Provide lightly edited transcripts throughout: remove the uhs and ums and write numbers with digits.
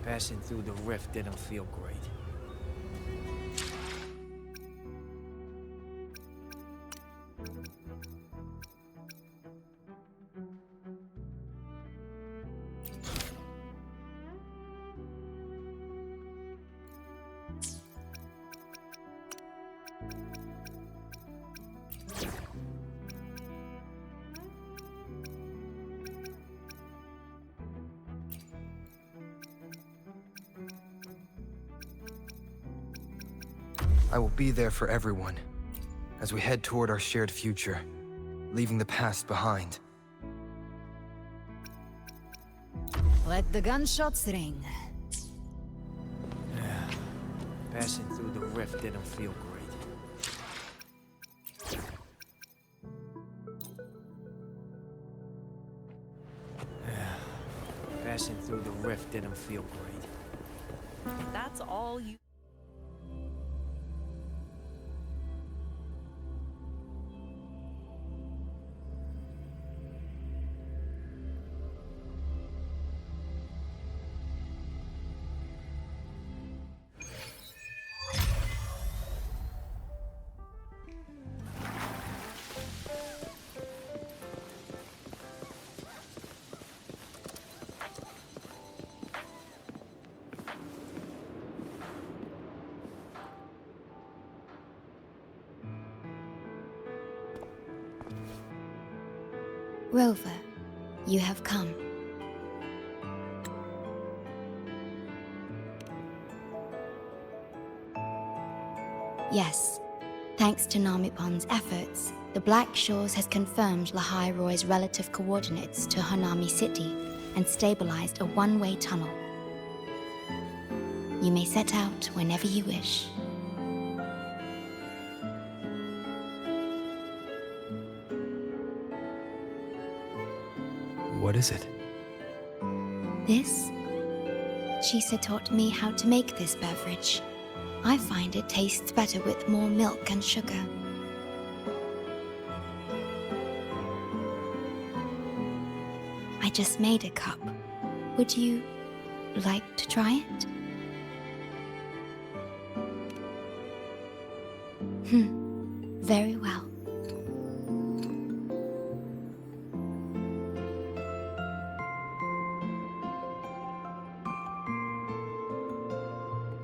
Passing through the rift didn't feel great. I will be there for everyone, as we head toward our shared future, leaving the past behind. Let the gunshots ring. Passing through the rift didn't feel great. Passing through the rift didn't feel great. That's all you... Rover, you have come. Yes, thanks to Namipon's efforts, the Black Shores has confirmed Lahai Roi's relative coordinates to Hanami City and stabilized a one-way tunnel. You may set out whenever you wish. What is it? This? Shisa taught me how to make this beverage. I find it tastes better with more milk and sugar. I just made a cup. Would you like to try it? Very well.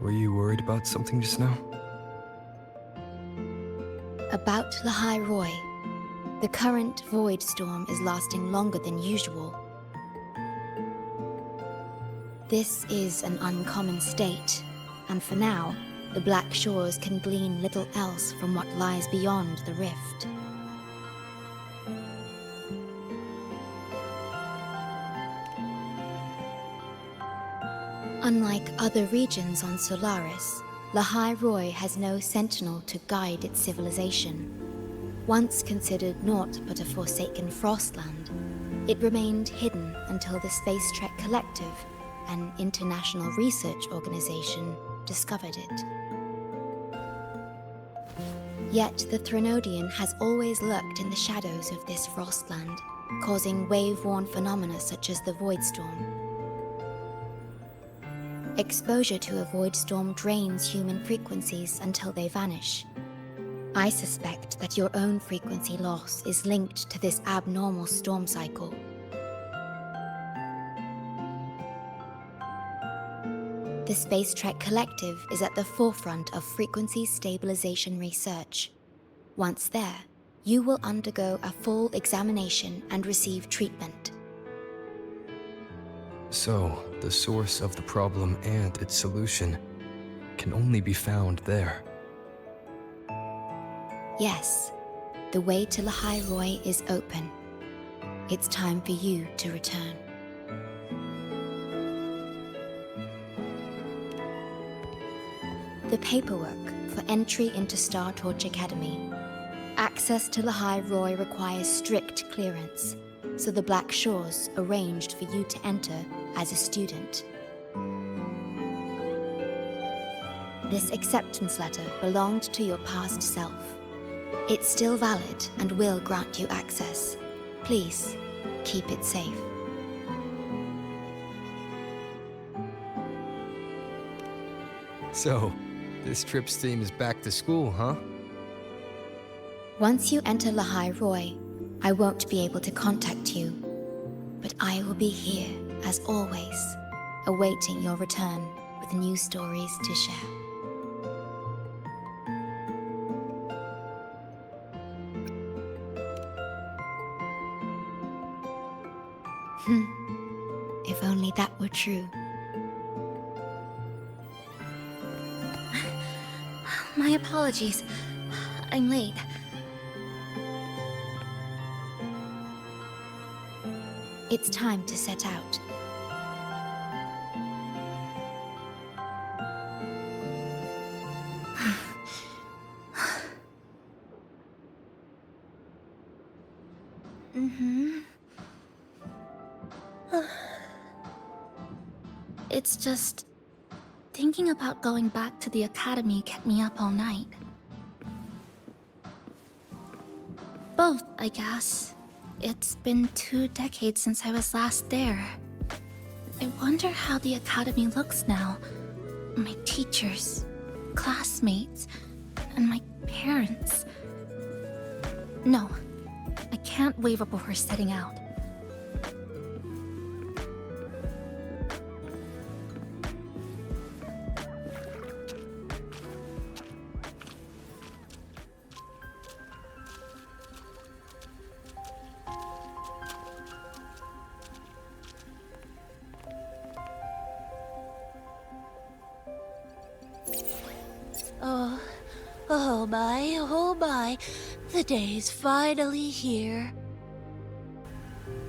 Were you worried about something just now? About Lahai Roi. The current void storm is lasting longer than usual. This is an uncommon state, and for now, the Black Shores can glean little else from what lies beyond the rift. Unlike other regions on Solaris, Lahai Roi has no sentinel to guide its civilization. Once considered naught but a forsaken frostland, it remained hidden until the Space Trek Collective, an international research organization, discovered it. Yet the Threnodian has always lurked in the shadows of this frostland, causing wave-worn phenomena such as the void storm. Exposure to a void storm drains human frequencies until they vanish. I suspect that your own frequency loss is linked to this abnormal storm cycle. The Space Trek Collective is at the forefront of frequency stabilization research. Once there, you will undergo a full examination and receive treatment. So, the source of the problem and its solution can only be found there. Yes, the way to Lahai Roi is open. It's time for you to return. The paperwork for entry into Star Torch Academy. Access to Lahai Roi requires strict clearance, so the Black Shores arranged for you to enter as a student. This acceptance letter belonged to your past self. It's still valid and will grant you access. Please, keep it safe. So, this trip's theme is back to school, huh? Once you enter Lahai Roi, I won't be able to contact you. But I will be here, as always, awaiting your return with new stories to share. If only that were true. My apologies. I'm late. It's time to set out. It's just... thinking about going back to the academy kept me up all night. Both, I guess. It's been 2 decades since I was last there. I wonder how the academy looks now. My teachers, classmates, and my parents. No, I can't waver before setting out. Oh my, the day's finally here.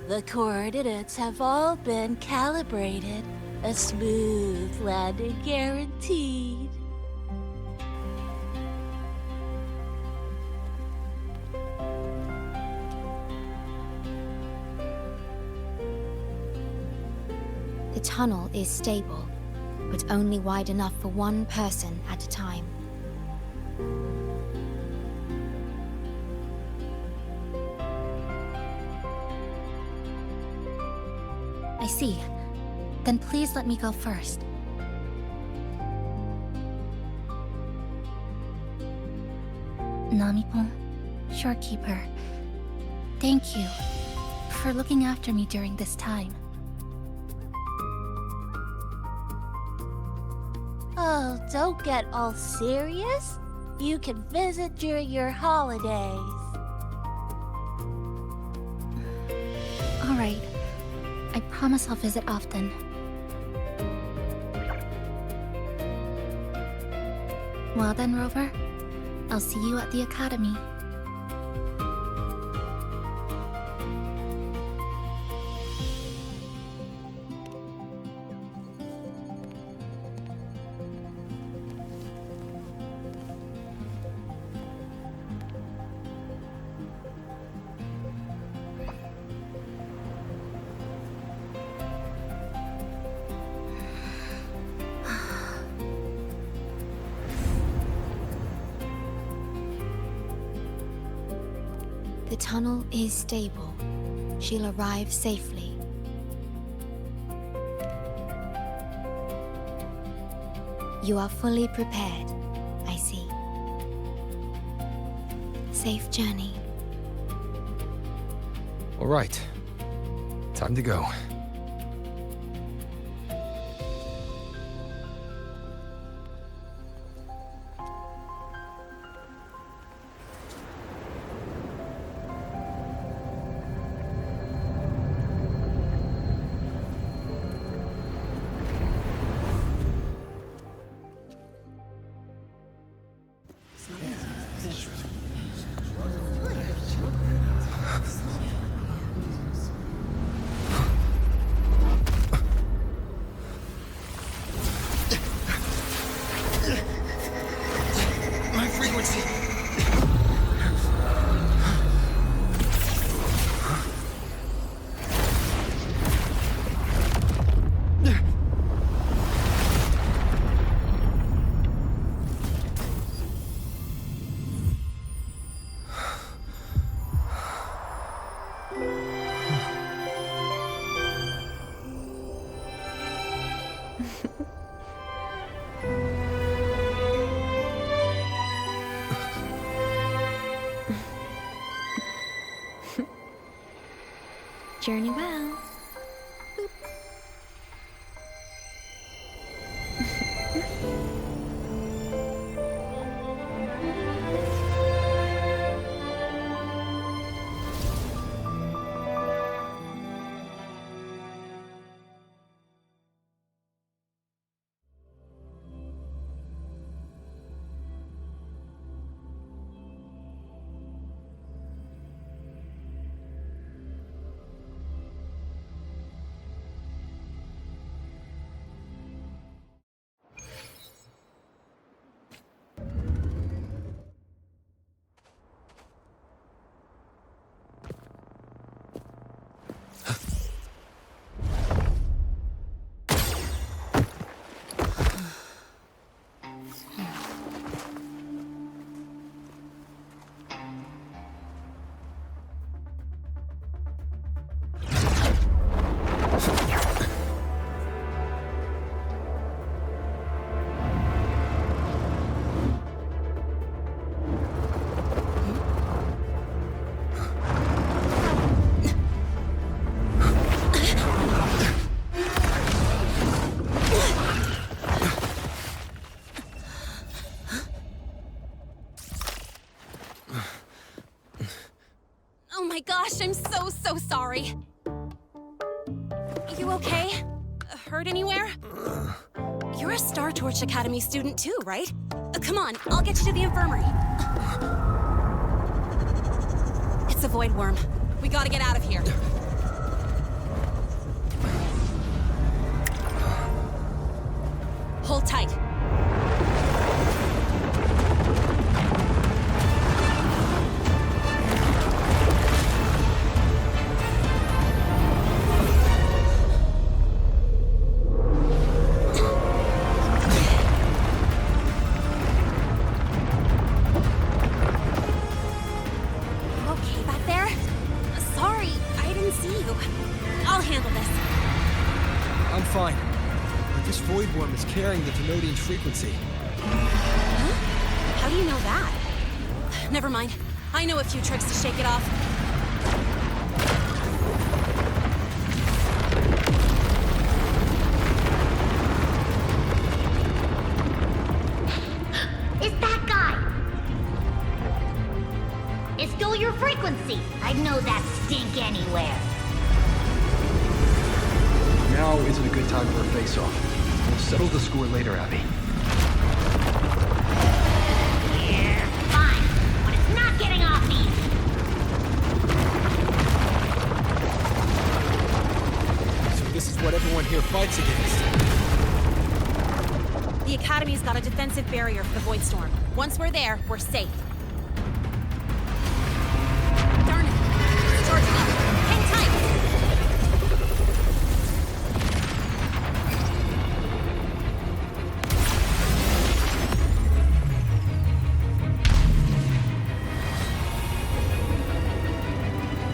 The coordinates have all been calibrated. A smooth landing guaranteed. The tunnel is stable, but only wide enough for one person at a time. I see. Then please let me go first. Namipon, Shorekeeper, thank you for looking after me during this time. Oh, don't get all serious. You can visit during your holidays. All right. I promise I'll visit often. Well then, Rover, I'll see you at the academy. The tunnel is stable. She'll arrive safely. You are fully prepared, I see. Safe journey. All right. Time to go. Journey well. Oh my gosh, I'm so sorry. You okay? Hurt anywhere? You're a Star Torch Academy student too, right? Come on, I'll get you to the infirmary. It's a void worm. We gotta get out of here. Hold tight. Fine. But this void worm is carrying the Tenodian's frequency. Huh? How do you know that? Never mind. I know a few tricks to shake it off. It's that guy! It's still your frequency! I'd know that stink anywhere. Now isn't a good time for a face-off. We'll settle the score later, Abby. Yeah, fine. But it's not getting off easy. So this is what everyone here fights against. The Academy's got a defensive barrier for the Void Storm. Once we're there, we're safe. Darn it! It's charging up! Hang tight!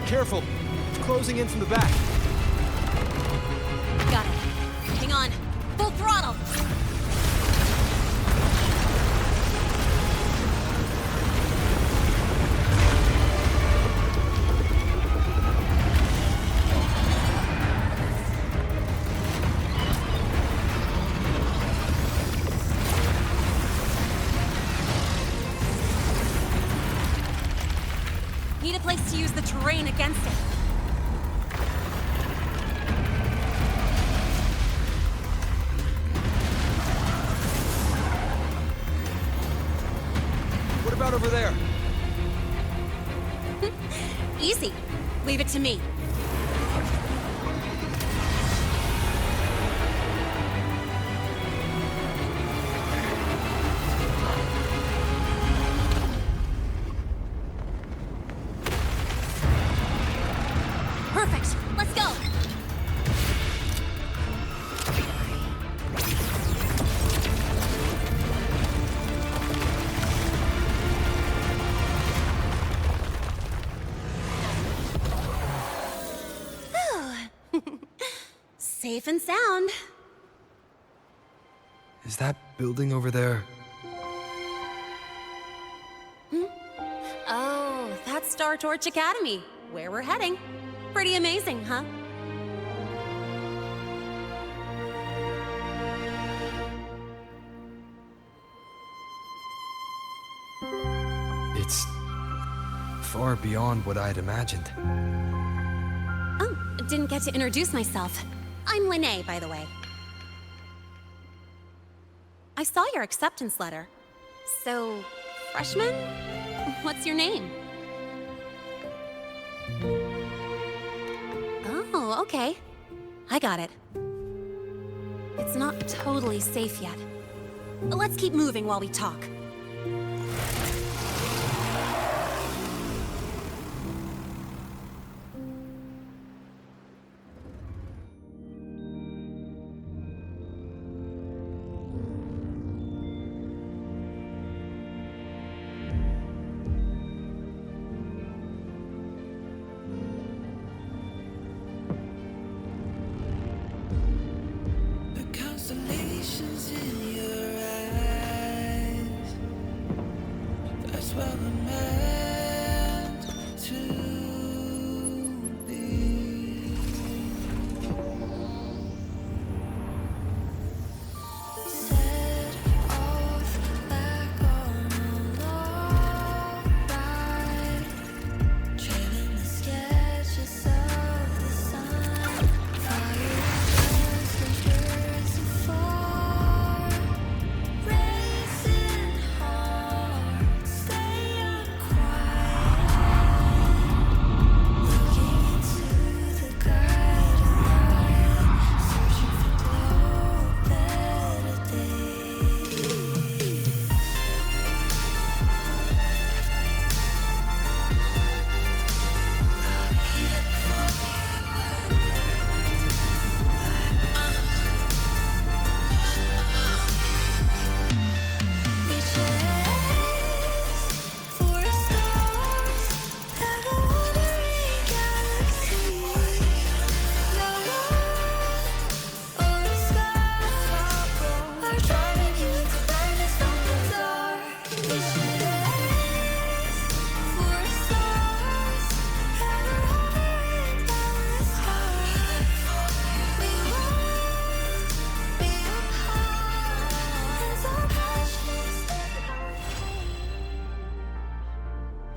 Careful! It's closing in from the back. Got it. Hang on. Full throttle! Need a place to use the terrain against it. What about over there? Easy. Leave it to me. Perfect. Let's go. Safe and sound. Is that building over there? Oh, that's Star Torch Academy, where we're heading. Pretty amazing, huh? It's far beyond what I'd imagined. Oh, didn't get to introduce myself. I'm Lene, by the way. I saw your acceptance letter. So, freshman? What's your name? Oh, okay. I got it. It's not totally safe yet. Let's keep moving while we talk. Constellations in your eyes. That's where we're meant to be. Set off back on a long ride, trailing the sketches of the sun. Fire just birds afar, racing hard, stay unquiet, looking into the guiding light, searching for glow, better days.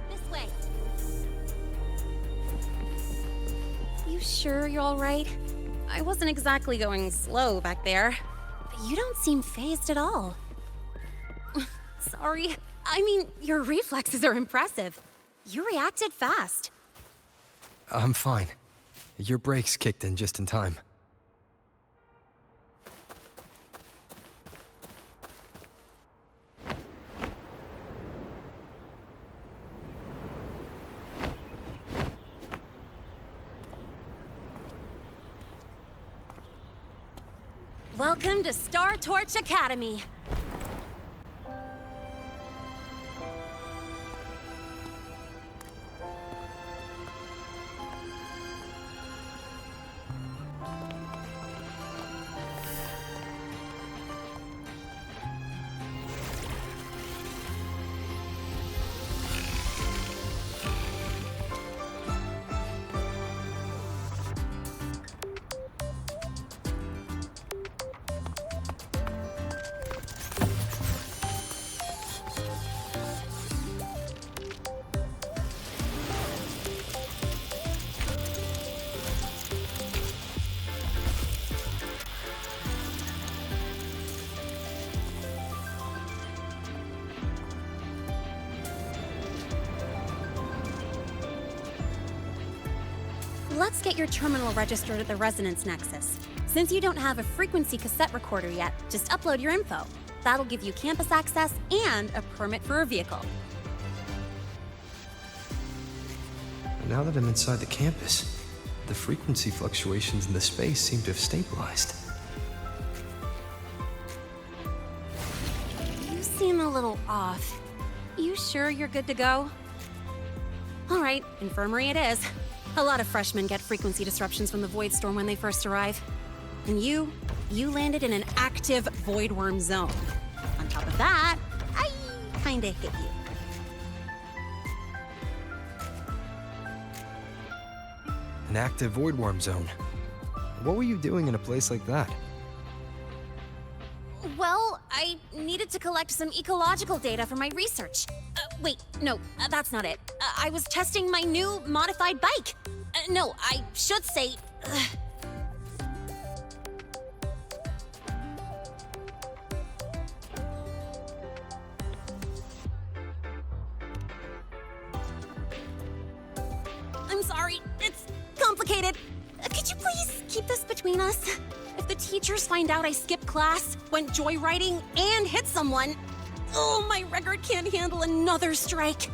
This way. You sure you're all right? I wasn't exactly going slow back there, but you don't seem fazed at all. Sorry. I mean, your reflexes are impressive. You reacted fast. I'm fine. Your brakes kicked in just in time. Welcome to Star Torch Academy. Let's get your terminal registered at the Resonance Nexus. Since you don't have a frequency cassette recorder yet, just upload your info. That'll give you campus access and a permit for a vehicle. Now that I'm inside the campus, the frequency fluctuations in the space seem to have stabilized. You seem a little off. You sure you're good to go? All right, infirmary it is. A lot of freshmen get frequency disruptions from the Void Storm when they first arrive. And you landed in an active Void Worm zone. On top of that, I kinda hit you. An active void worm zone. What were you doing in a place like that? Well, I needed to collect some ecological data for my research. Wait, no, that's not it. I was testing my new modified bike. No, I should say. I'm sorry, it's complicated. Could you please keep this between us? If the teachers find out I skipped class, went joyriding, and hit someone, oh, my record can't handle another strike.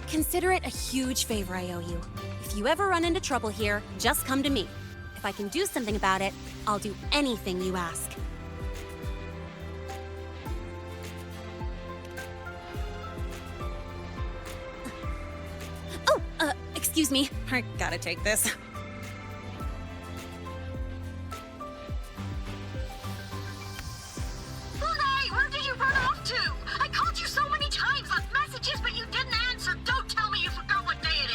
Consider it a huge favor I owe you. If you ever run into trouble here, just come to me. If I can do something about it, I'll do anything you ask. Excuse me, I gotta take this. Lahai, where did you run off to? I called you so many times, left messages, but you didn't answer. Don't tell me you forgot what day it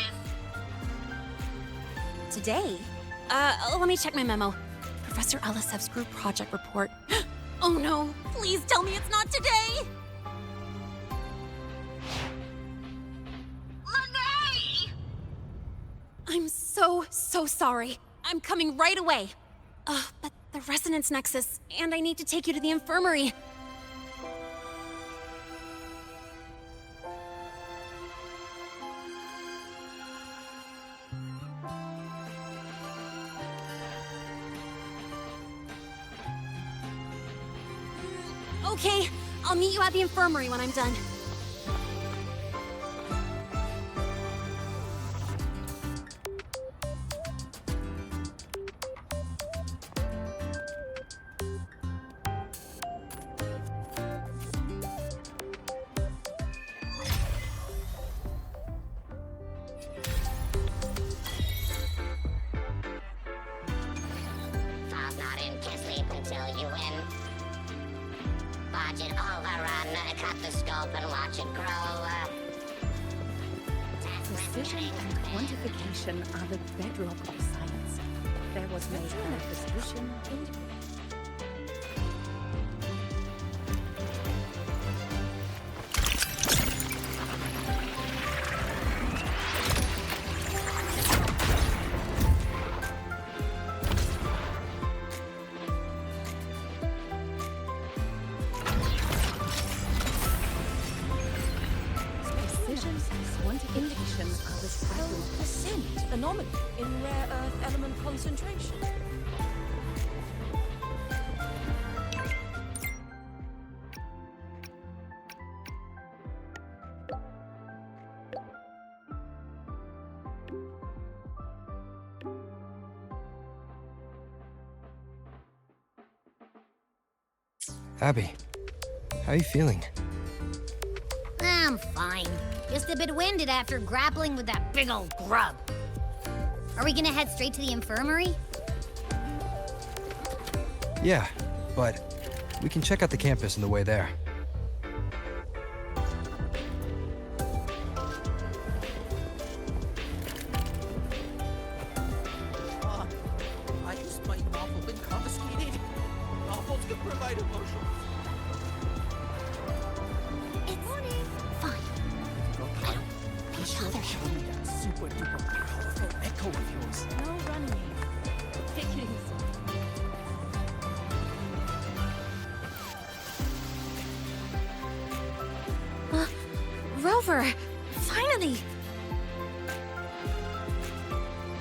is. Today? Let me check my memo. Professor Alasev's group project report. Oh no, please tell me it's not today! I'm so sorry. I'm coming right away. But the resonance nexus, and I need to take you to the infirmary. Okay, I'll meet you at the infirmary when I'm done. I'll not in to sleep until you win. Watch it overrun, cut the scope and watch it grow. Precision and quantification are the bedrock of science. There was no manifestation indicated. Indication of the 12% anomaly in rare earth element concentration. Abby, how are you feeling? I'm fine. Just a bit winded after grappling with that big old grub. Are we gonna head straight to the infirmary? Yeah, but we can check out the campus on the way there. I just my novel been confiscated. Novels can provide emotions. Be sure to show me that Super duper powerful echo of yours. no running. Take it easy. Rover! Finally!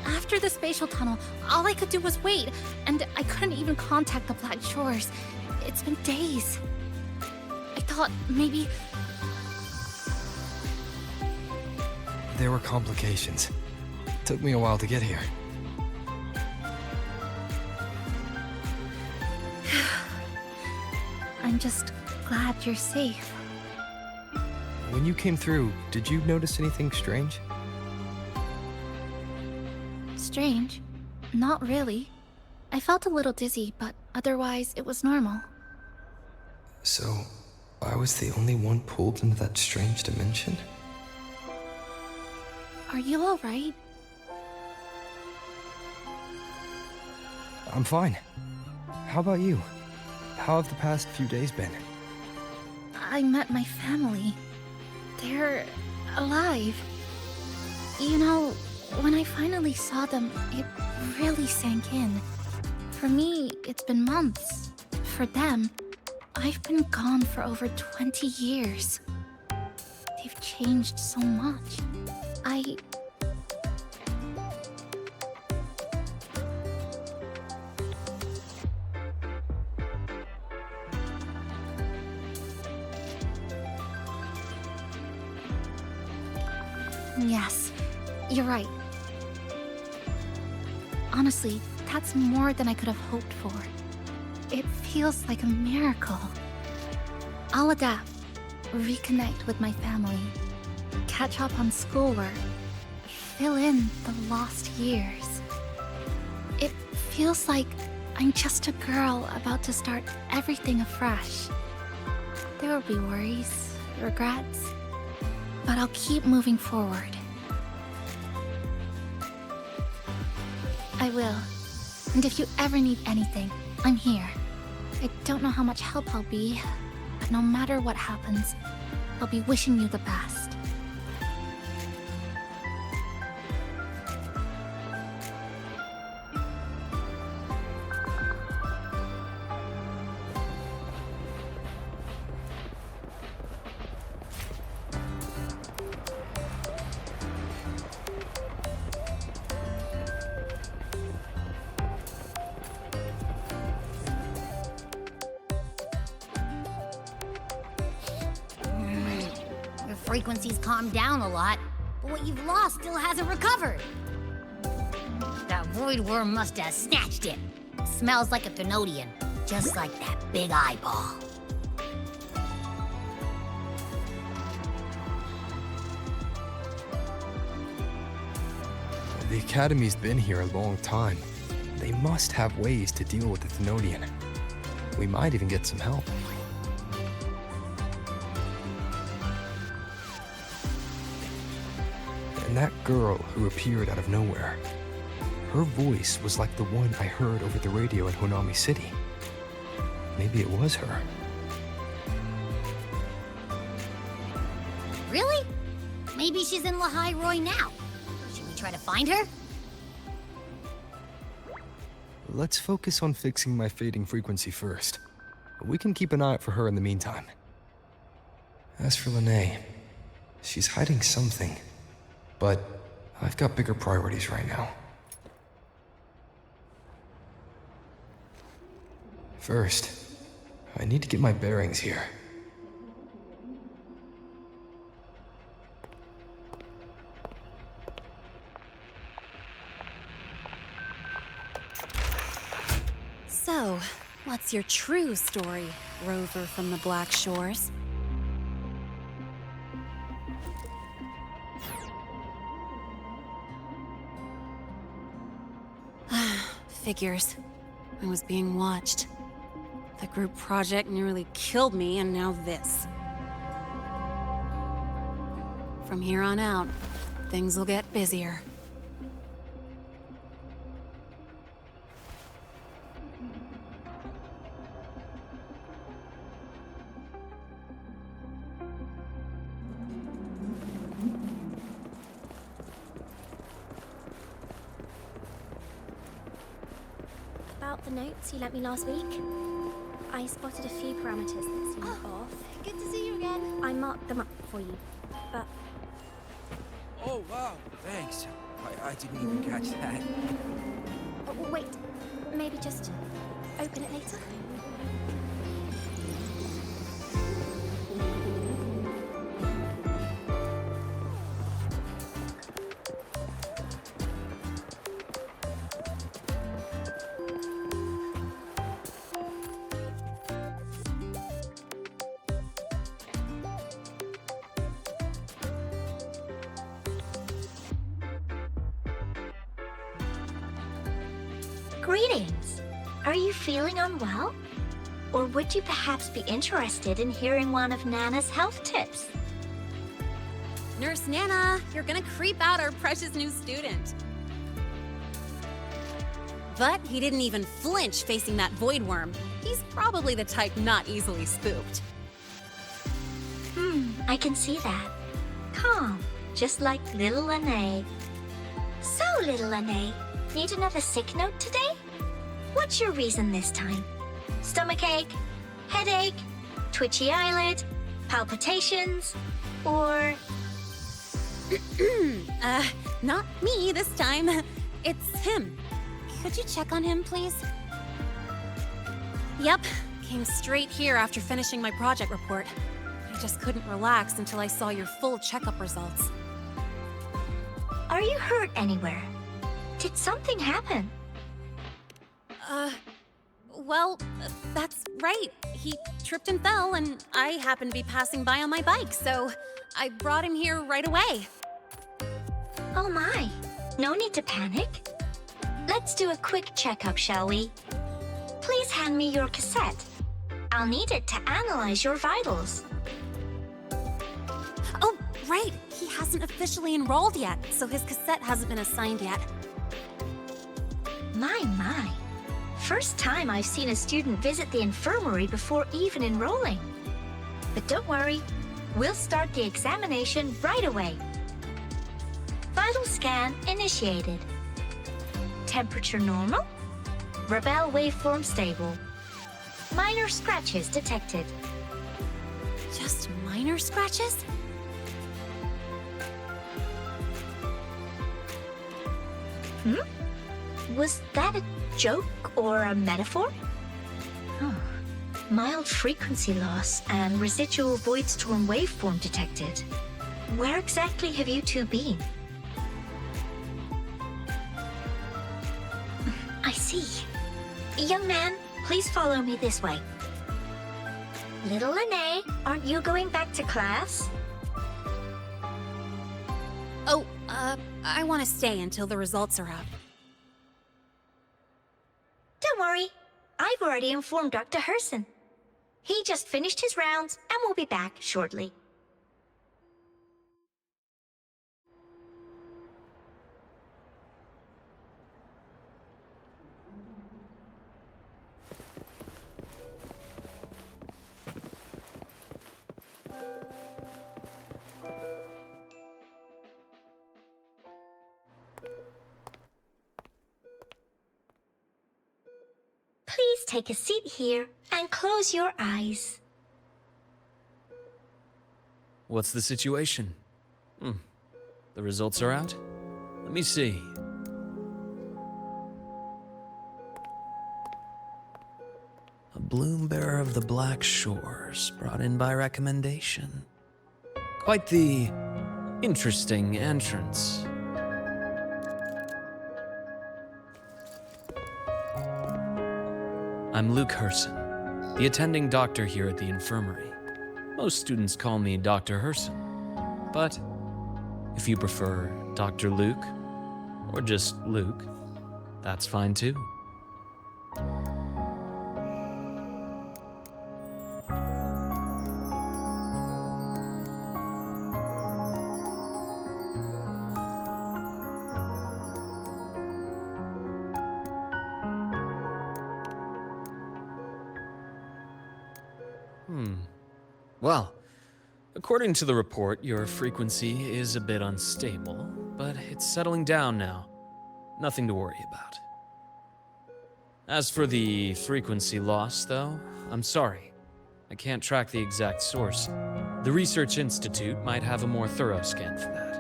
After the spatial tunnel, all I could do was wait, and I couldn't even contact the Black Shores. It's been days. I thought maybe... There were complications. Took me a while to get here. I'm just glad you're safe. When you came through, did you notice anything strange? Strange? Not really. I felt a little dizzy, but otherwise it was normal. So, I was the only one pulled into that strange dimension? Are you alright? I'm fine. How about you? How have the past few days been? I met my family. They're alive. You know, when I finally saw them, it really sank in. For me, it's been months. For them, I've been gone for over 20 years. They've changed so much. Yes, you're right. Honestly, that's more than I could have hoped for. It feels like a miracle. I'll adapt, reconnect with my family, catch up on schoolwork, fill in the lost years. It feels like I'm just a girl about to start everything afresh. There will be worries, regrets, but I'll keep moving forward. I will. And if you ever need anything, I'm here. I don't know how much help I'll be, but no matter what happens, I'll be wishing you the best. Your frequency's calmed down a lot, but what you've lost still hasn't recovered. That void worm must have snatched it. Smells like a Thenodian, just like that big eyeball. The Academy's been here a long time. They must have ways to deal with the Thenodian. We might even get some help. And that girl who appeared out of nowhere, her voice was like the one I heard over the radio in Honami City. Maybe it was her. Really? Maybe she's in Lahai Roi now. Should we try to find her? Let's focus on fixing my fading frequency first. We can keep an eye out for her in the meantime. As for Lene, she's hiding something. But I've got bigger priorities right now. First, I need to get my bearings here. So, what's your true story, Rover from the Black Shores? Figures. I was being watched. The group project nearly killed me, and now this. From here on out, things will get busier. About the notes you lent me last week, I spotted a few parameters that seemed off. Good to see you again. I marked them up for you, but Oh, wow. Thanks. I didn't even catch that. wait, maybe just open it later? Greetings. Are you feeling unwell? Or would you perhaps be interested in hearing one of Nana's health tips? Nurse Nana, you're gonna creep out our precious new student. But he didn't even flinch facing that void worm. He's probably the type not easily spooked. I can see that. Calm, just like little Lene. So, little Lene, need another sick note today? What's your reason this time? Stomachache? Headache? Twitchy eyelid? Palpitations? Or... Not me this time. It's him. Could you check on him, please? Yep, came straight here after finishing my project report. I just couldn't relax until I saw your full checkup results. Are you hurt anywhere? Did something happen? Well, that's right. He tripped and fell, and I happened to be passing by on my bike, so I brought him here right away. Oh my, no need to panic. Let's do a quick checkup, shall we? Please hand me your cassette. I'll need it to analyze your vitals. Oh, right. He hasn't officially enrolled yet, so his cassette hasn't been assigned yet. My. First time I've seen a student visit the infirmary before even enrolling. But don't worry, we'll start the examination right away. Vital scan initiated. Temperature normal. Rebel waveform stable. Minor scratches detected. Just minor scratches? Was that a joke or a metaphor? Mild frequency loss and residual void storm waveform detected. Where exactly have you two been? I see. Young man, please follow me this way. Little Lene, aren't you going back to class? Oh, I want to stay until the results are out. Don't worry, I've already informed Dr. Herson. He just finished his rounds and will be back shortly. Please take a seat here and close your eyes. What's the situation? The results are out? Let me see. A bloom bearer of the Black Shores, brought in by recommendation. Quite the interesting entrance. I'm Luke Herson, the attending doctor here at the infirmary. Most students call me Dr. Herson, but if you prefer Dr. Luke, or just Luke, that's fine too. Well, according to the report, your frequency is a bit unstable, but it's settling down now. Nothing to worry about. As for the frequency loss, though, I'm sorry. I can't track the exact source. The Research Institute might have a more thorough scan for that.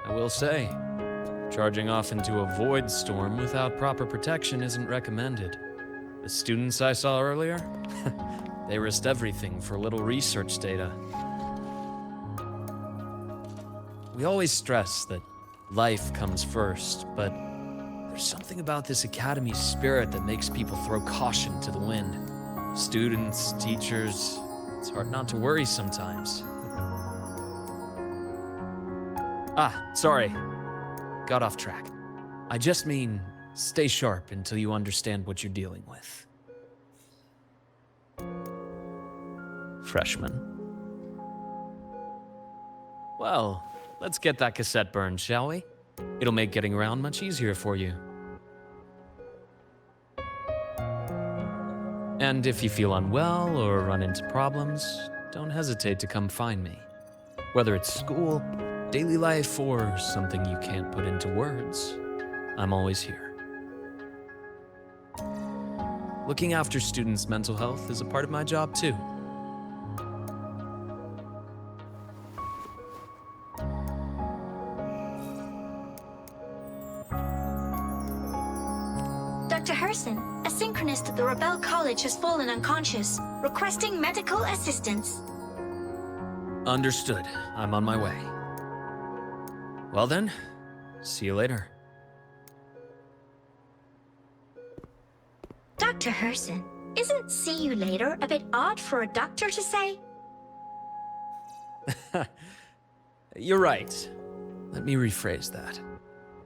I will say, charging off into a void storm without proper protection isn't recommended. The students I saw earlier, they risked everything for a little research data. We always stress that life comes first, but there's something about this academy spirit that makes people throw caution to the wind. Students, teachers, it's hard not to worry sometimes. Sorry. Got off track. I just mean, Stay sharp until you understand what you're dealing with. Freshman. Well, let's get that cassette burned, shall we? It'll make getting around much easier for you. And if you feel unwell or run into problems, don't hesitate to come find me. Whether it's school, daily life, or something you can't put into words, I'm always here. Looking after students' mental health is a part of my job too. Dr. Herson, a synchronist at the Rebel College has fallen unconscious, requesting medical assistance. Understood. I'm on my way. Well then, see you later. Dr. Herson, isn't see you later a bit odd for a doctor to say? You're right. Let me rephrase that.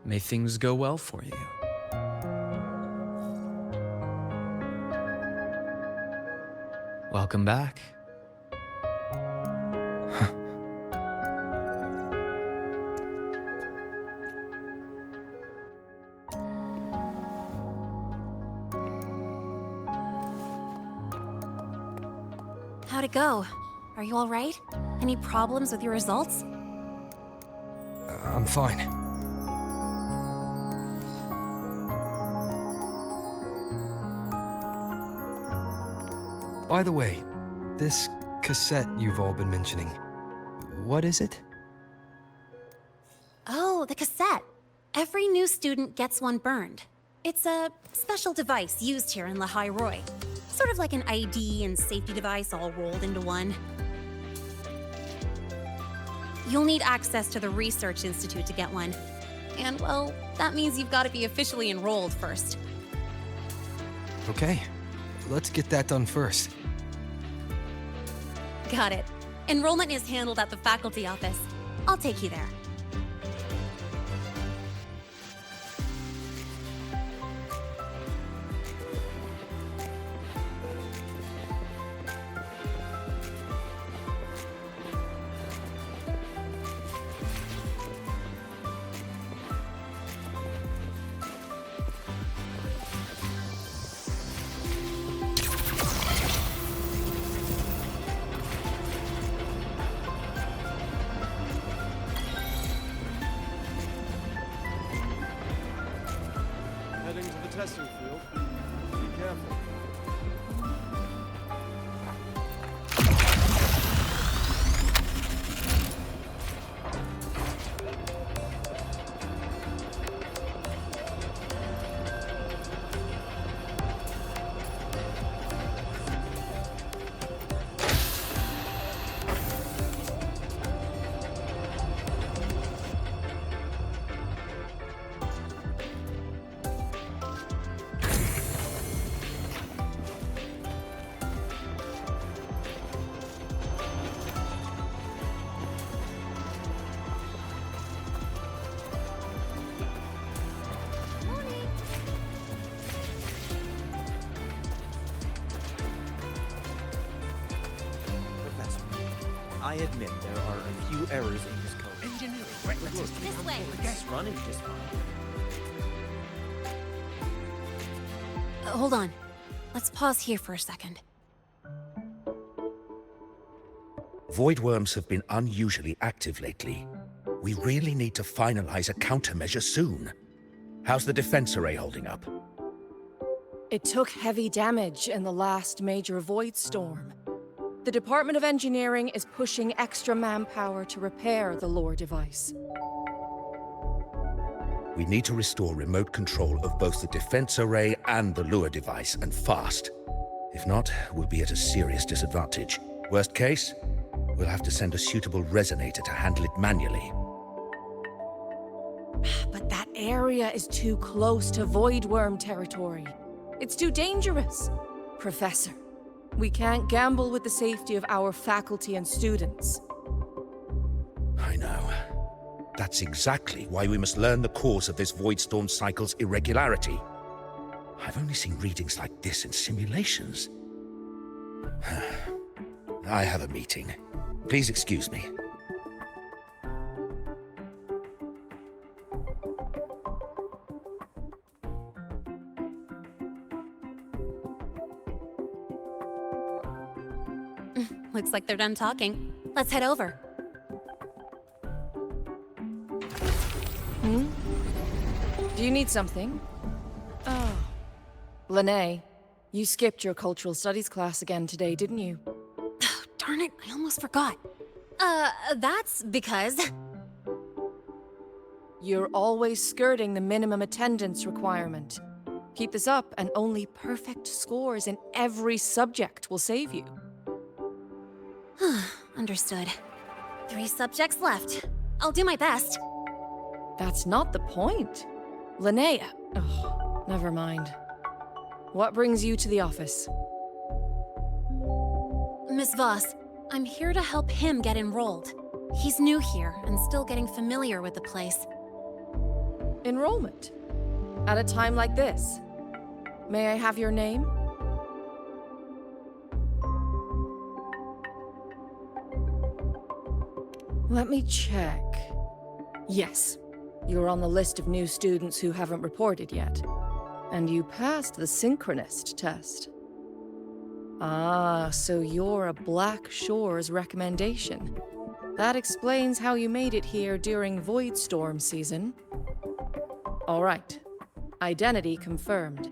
May things go well for you. Welcome back. How'd it go? Are you all right? Any problems with your results? I'm fine. By the way, this cassette you've all been mentioning, what is it? Oh, the cassette. Every new student gets one burned. It's a special device used here in Lahai Roi. Sort of like an ID and safety device all rolled into one. You'll need access to the Research Institute to get one. And, well, that means you've got to be officially enrolled first. Okay, let's get that done first. Got it. Enrollment is handled at the faculty office. I'll take you there. Heading to the testing field. Be careful. I admit there are a few errors in his code. Engineering, right? This way. It's running just fine. Hold on. Let's pause here for a second. Void worms have been unusually active lately. We really need to finalize a countermeasure soon. How's the defense array holding up? It took heavy damage in the last major void storm. The Department of Engineering is pushing extra manpower to repair the lore device. We need to restore remote control of both the defense array and the lure device, and fast. If not, we'll be at a serious disadvantage. Worst case, we'll have to send a suitable resonator to handle it manually. But that area is too close to void worm territory. It's too dangerous. Professor, we can't gamble with the safety of our faculty and students. I know. That's exactly why we must learn the cause of this void storm cycle's irregularity. I've only seen readings like this in simulations. I have a meeting. Please excuse me. Looks like they're done talking. Let's head over. Do you need something? Oh. Lene, you skipped your cultural studies class again today, didn't you? Darn it, I almost forgot. That's because... You're always skirting the minimum attendance requirement. Keep this up, and only perfect scores in every subject will save you. Understood. 3 subjects left. I'll do my best. That's not the point. Linnea. Oh, never mind. What brings you to the office? Miss Voss, I'm here to help him get enrolled. He's new here and still getting familiar with the place. Enrollment? At a time like this? May I have your name? Let me check. Yes, you're on the list of new students who haven't reported yet. And you passed the synchronist test. Ah, so you're a Black Shores recommendation. That explains how you made it here during Void Storm season. All right. Identity confirmed.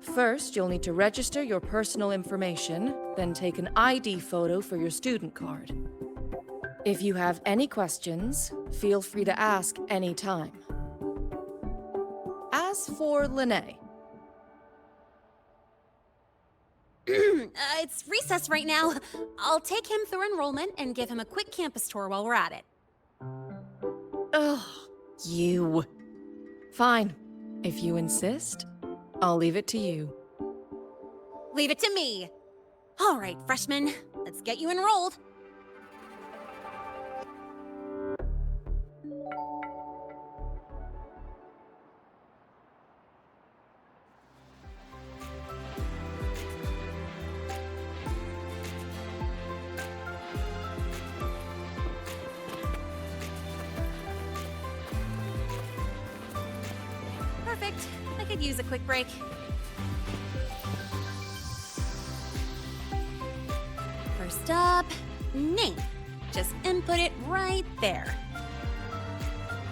First, you'll need to register your personal information, then take an ID photo for your student card. If you have any questions, feel free to ask any time. As for Lene. It's recess right now. I'll take him through enrollment and give him a quick campus tour while we're at it. Ugh, you. Fine. If you insist, I'll leave it to you. Leave it to me. All right, freshmen, let's get you enrolled. Perfect. I could use a quick break. First up, name. Just input it right there.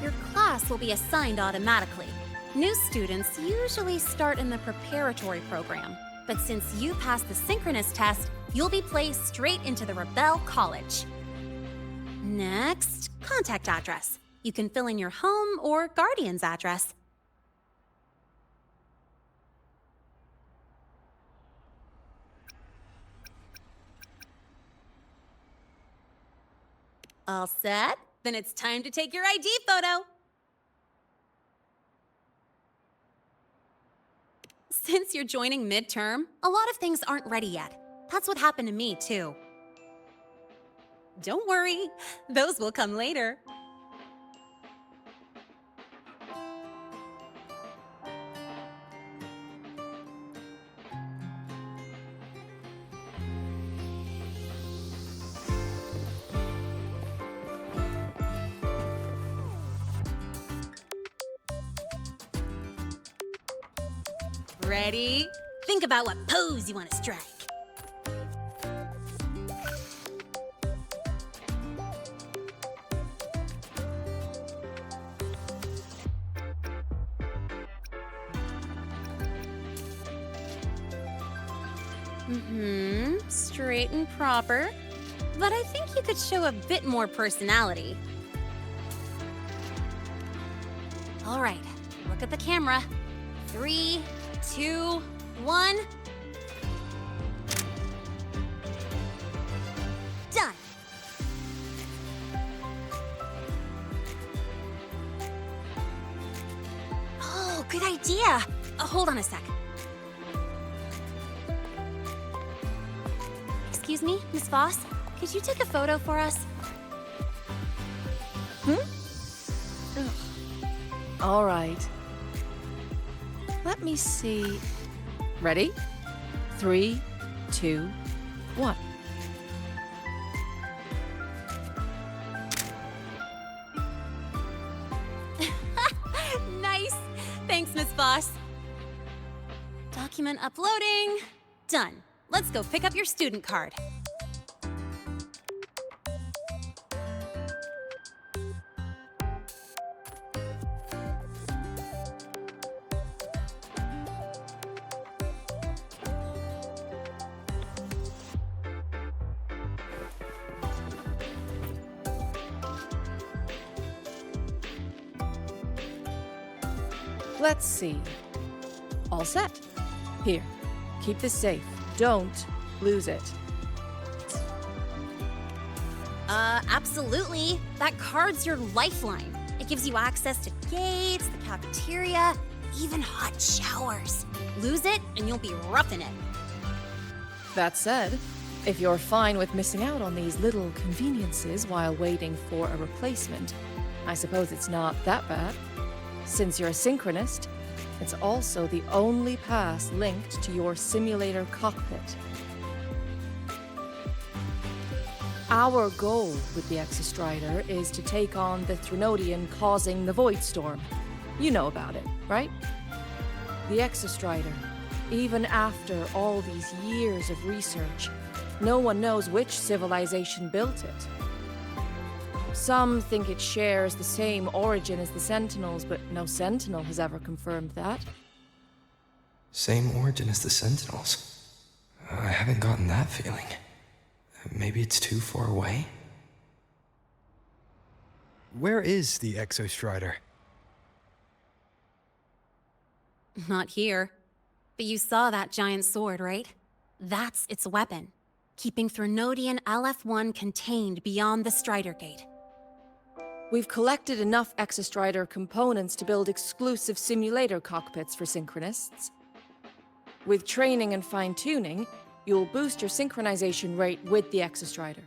Your class will be assigned automatically. New students usually start in the preparatory program, but since you passed the synchronous test, you'll be placed straight into the Rebel College. Next, contact address. You can fill in your home or guardian's address. All set? Then it's time to take your ID photo. Since you're joining midterm, a lot of things aren't ready yet. That's what happened to me, too. Don't worry, those will come later. Ready? Think about what pose you want to strike. Straight and proper. But I think you could show a bit more personality. All right, look at the camera. 3, 2, 1. Done. Oh, good idea. Hold on a sec. Excuse me, Miss Voss? Could you take a photo for us? All right. Let me see. Ready? 3, 2, 1. Nice! Thanks, Miss Boss. Document uploading. Done. Let's go pick up your student card. Let's see. All set. Here, keep this safe. Don't lose it. Absolutely. That card's your lifeline. It gives you access to gates, the cafeteria, even hot showers. Lose it, and you'll be roughing it. That said, if you're fine with missing out on these little conveniences while waiting for a replacement, I suppose it's not that bad. Since you're a synchronist, it's also the only pass linked to your simulator cockpit. Our goal with the Exostrider is to take on the Threnodian causing the Void Storm. You know about it, right? The Exostrider, even after all these years of research, no one knows which civilization built it. Some think it shares the same origin as the Sentinels, but no Sentinel has ever confirmed that. Same origin as the Sentinels. I haven't gotten that feeling. Maybe it's too far away? Where is the Exostrider? Not here. But you saw that giant sword, right? That's its weapon, keeping Threnodian LF-1 contained beyond the Strider Gate. We've collected enough Exostrider components to build exclusive simulator cockpits for synchronists. With training and fine-tuning, you'll boost your synchronization rate with the Exostrider.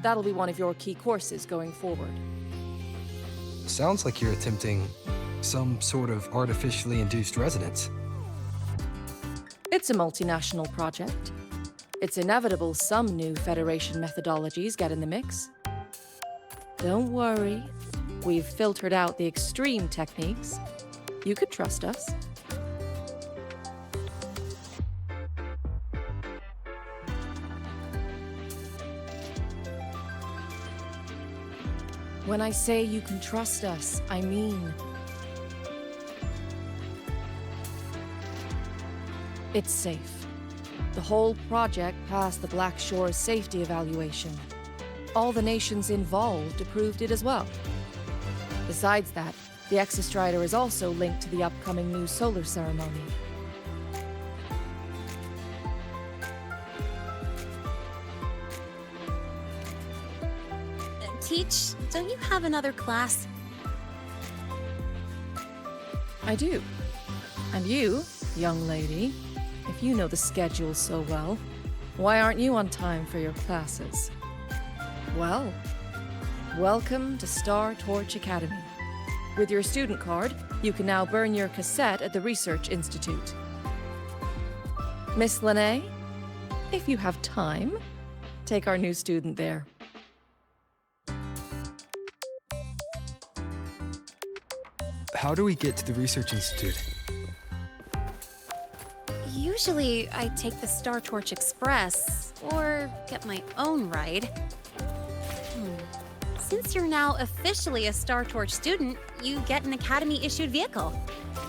That'll be one of your key courses going forward. Sounds like you're attempting some sort of artificially induced resonance. It's a multinational project. It's inevitable some new Federation methodologies get in the mix. Don't worry, we've filtered out the extreme techniques. You could trust us. When I say you can trust us, I mean... it's safe. The whole project passed the Black Shore's safety evaluation. All the nations involved approved it as well. Besides that, the Exostrider is also linked to the upcoming new solar ceremony. Teach, don't you have another class? I do. And you, young lady, if you know the schedule so well, why aren't you on time for your classes? Well, welcome to Star Torch Academy. With your student card, you can now burn your cassette at the Research Institute. Miss Lahai, if you have time, take our new student there. How do we get to the Research Institute? Usually, I take the Star Torch Express, or get my own ride. Since you're now officially a Star Torch student, you get an Academy-issued vehicle.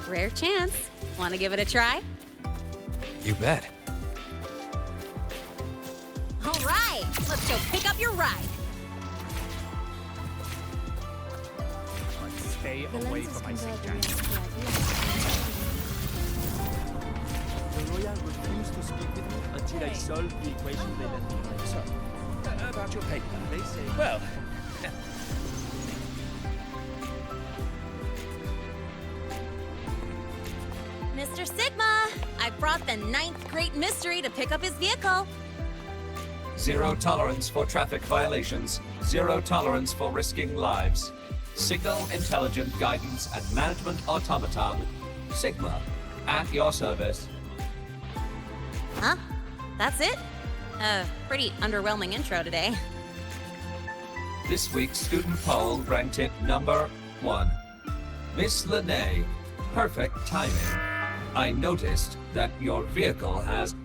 Rare chance. Want to give it a try? You bet. All right, let's go pick up your ride. Stay away from my suggestion. The Royal refused to speak with me until I solved the equation they left behind. So, about your paper, they say. Well, Mr. Sigma, I brought the 9th Great Mystery to pick up his vehicle. Zero tolerance for traffic violations. Zero tolerance for risking lives. Signal Intelligent Guidance and Management Automaton, Sigma, at your service. Huh? That's it? Pretty underwhelming intro today. This week's student poll ranked it number 1. Miss Lene, perfect timing. I noticed that your vehicle has...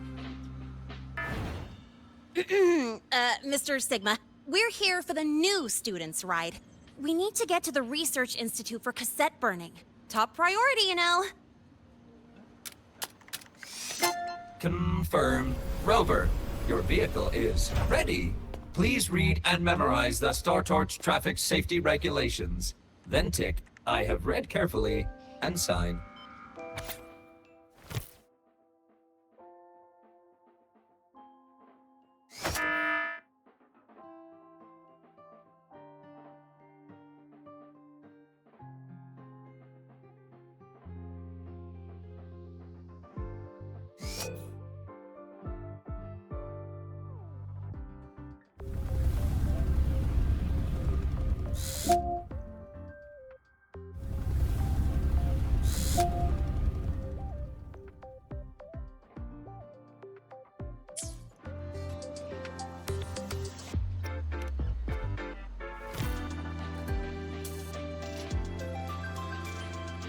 Mr. Sigma, we're here for the new students' ride. We need to get to the Research Institute for cassette burning. Top priority, you know. Confirmed. Rover, your vehicle is ready. Please read and memorize the Star Torch traffic safety regulations. Then tick, I have read carefully, and sign.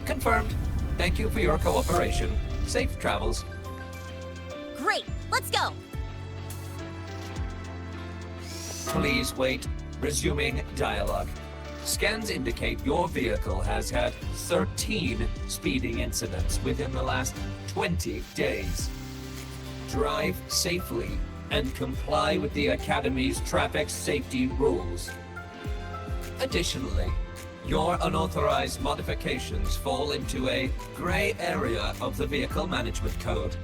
Confirmed. Thank you for your cooperation. Safe travels. Great, let's go. Please wait. Resuming dialogue. Scans indicate your vehicle has had 13 speeding incidents within the last 20 days. Drive safely and comply with the Academy's traffic safety rules. Additionally, your unauthorized modifications fall into a gray area of the Vehicle Management Code.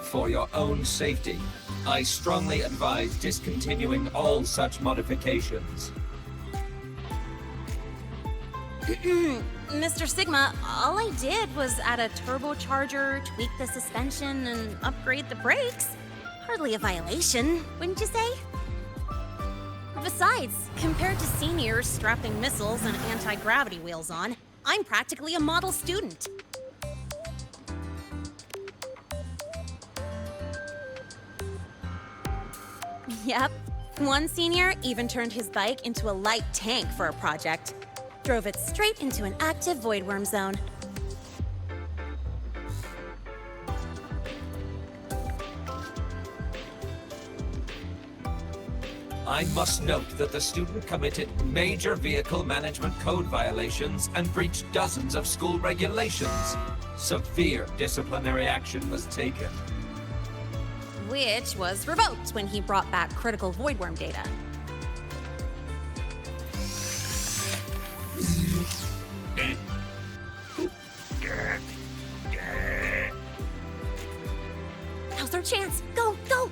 For your own safety, I strongly advise discontinuing all such modifications. Mr. Sigma, all I did was add a turbocharger, tweak the suspension, and upgrade the brakes. Hardly a violation, wouldn't you say? Besides, compared to seniors strapping missiles and anti-gravity wheels on, I'm practically a model student. Yep. One senior even turned his bike into a light tank for a project. Drove it straight into an active voidworm zone. I must note that the student committed major vehicle management code violations and breached dozens of school regulations. Severe disciplinary action was taken. Which was revoked when he brought back critical voidworm data. Now's our chance. Go, go!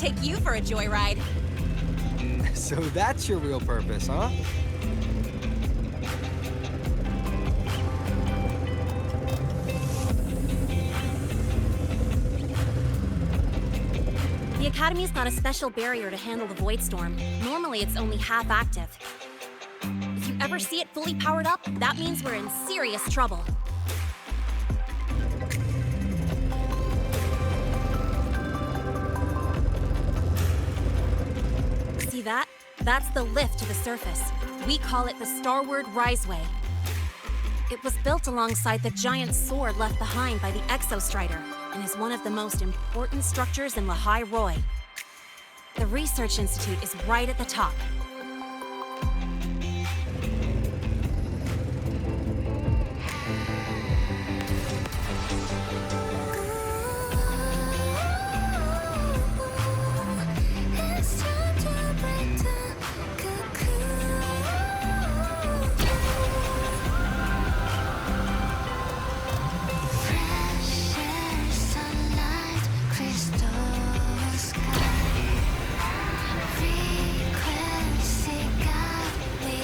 take you for a joyride. So that's your real purpose, huh? The Academy's got a special barrier to handle the Void Storm. Normally, it's only half active. If you ever see it fully powered up, that means we're in serious trouble. See that? That's the lift to the surface. We call it the Starward Riseway. It was built alongside the giant sword left behind by the Exostrider, and is one of the most important structures in Lahai Roi. The Research Institute is right at the top. It's time to break the cocoon. Fresh air, sunlight, crystal sky. Frequency got me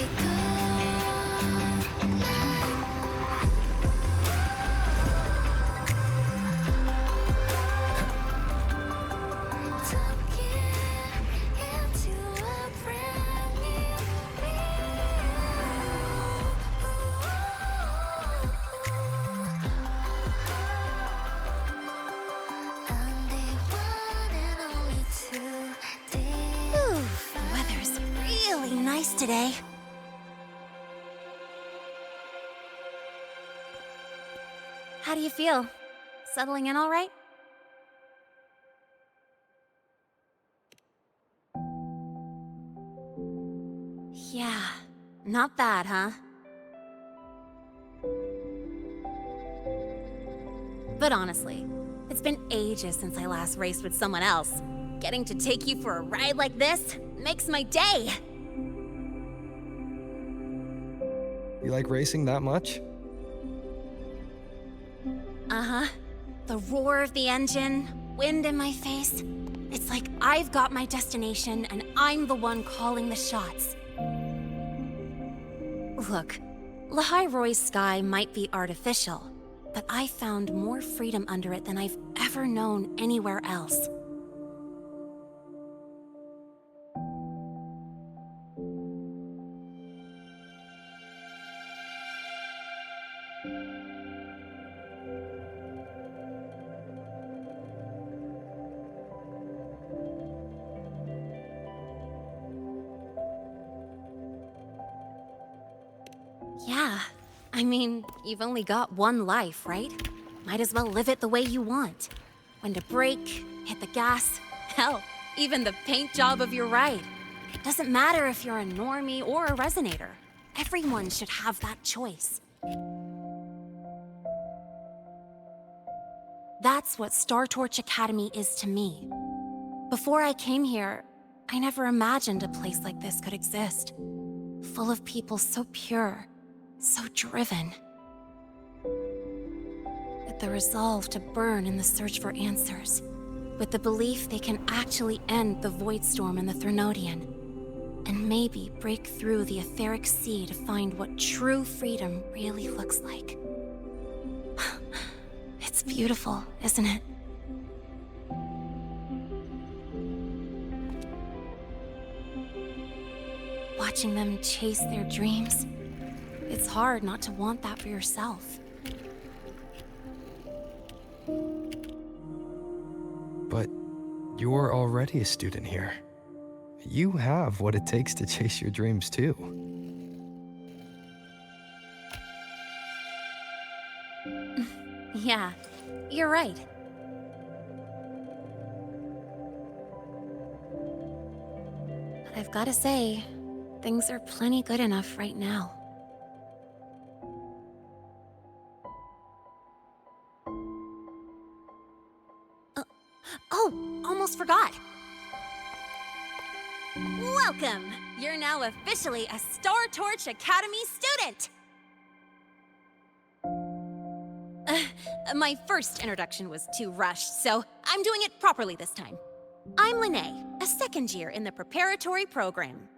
Weather's really nice today. How do you feel? Settling in all right? Yeah, not bad, huh? But honestly, it's been ages since I last raced with someone else. Getting to take you for a ride like this makes my day! You like racing that much? Uh-huh. The roar of the engine, wind in my face. It's like I've got my destination and I'm the one calling the shots. Look, Lahai Roi's sky might be artificial, but I found more freedom under it than I've ever known anywhere else. Yeah, I mean, you've only got one life, right? Might as well live it the way you want. When to brake, hit the gas, hell, even the paint job of your ride. It doesn't matter if you're a normie or a resonator. Everyone should have that choice. That's what Star Torch Academy is to me. Before I came here, I never imagined a place like this could exist. Full of people so pure, so driven. With the resolve to burn in the search for answers. With the belief they can actually end the Void Storm and the Threnodian. And maybe break through the etheric sea to find what true freedom really looks like. It's beautiful, isn't it? Watching them chase their dreams, it's hard not to want that for yourself. But you're already a student here. You have what it takes to chase your dreams, too. Yeah, you're right. But I've gotta say, things are plenty good enough right now. Oh, almost forgot. Welcome! You're now officially a Star Torch Academy student! My first introduction was too rushed, so I'm doing it properly this time. I'm Lene, a second year in the preparatory program.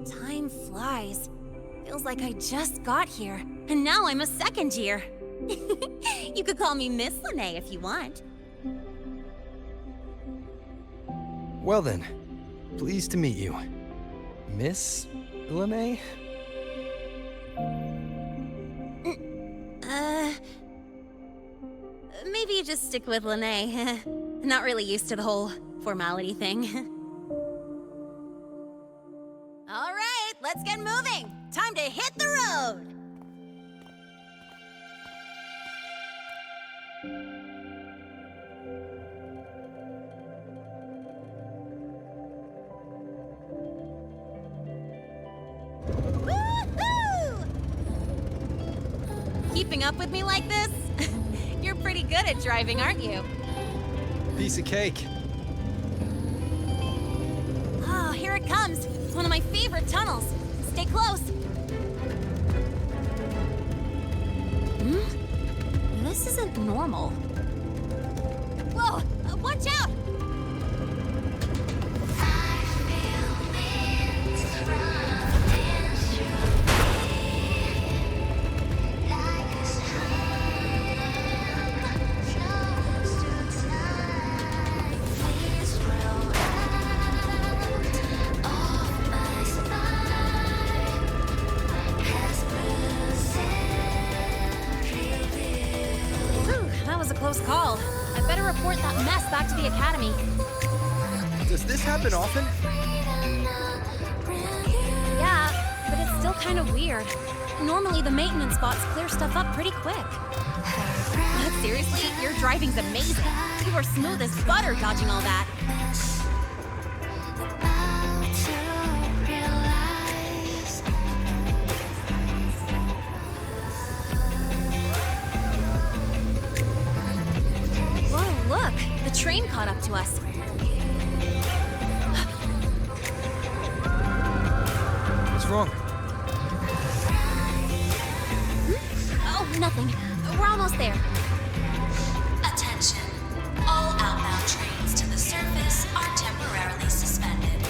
Time flies. Feels like I just got here, and now I'm a second year. You could call me Miss Lene if you want. Well then, pleased to meet you. Miss Lene? Maybe you just stick with Lene. Not really used to the whole formality thing. All right, let's get moving. Time to hit the road. Woohoo! Keeping up with me like this? You're pretty good at driving, aren't you? Piece of cake. Oh, here it comes. One of my favorite tunnels. Stay close. This isn't normal. Whoa! Watch out! Close call. I better report that mess back to the academy. Does this happen often? Yeah, but it's still kind of weird. Normally the maintenance bots clear stuff up pretty quick. But seriously, your driving's amazing. You were smooth as butter dodging all that. Look, the train caught up to us. What's wrong? Oh, nothing. We're almost there. Attention. All outbound trains to the surface are temporarily suspended.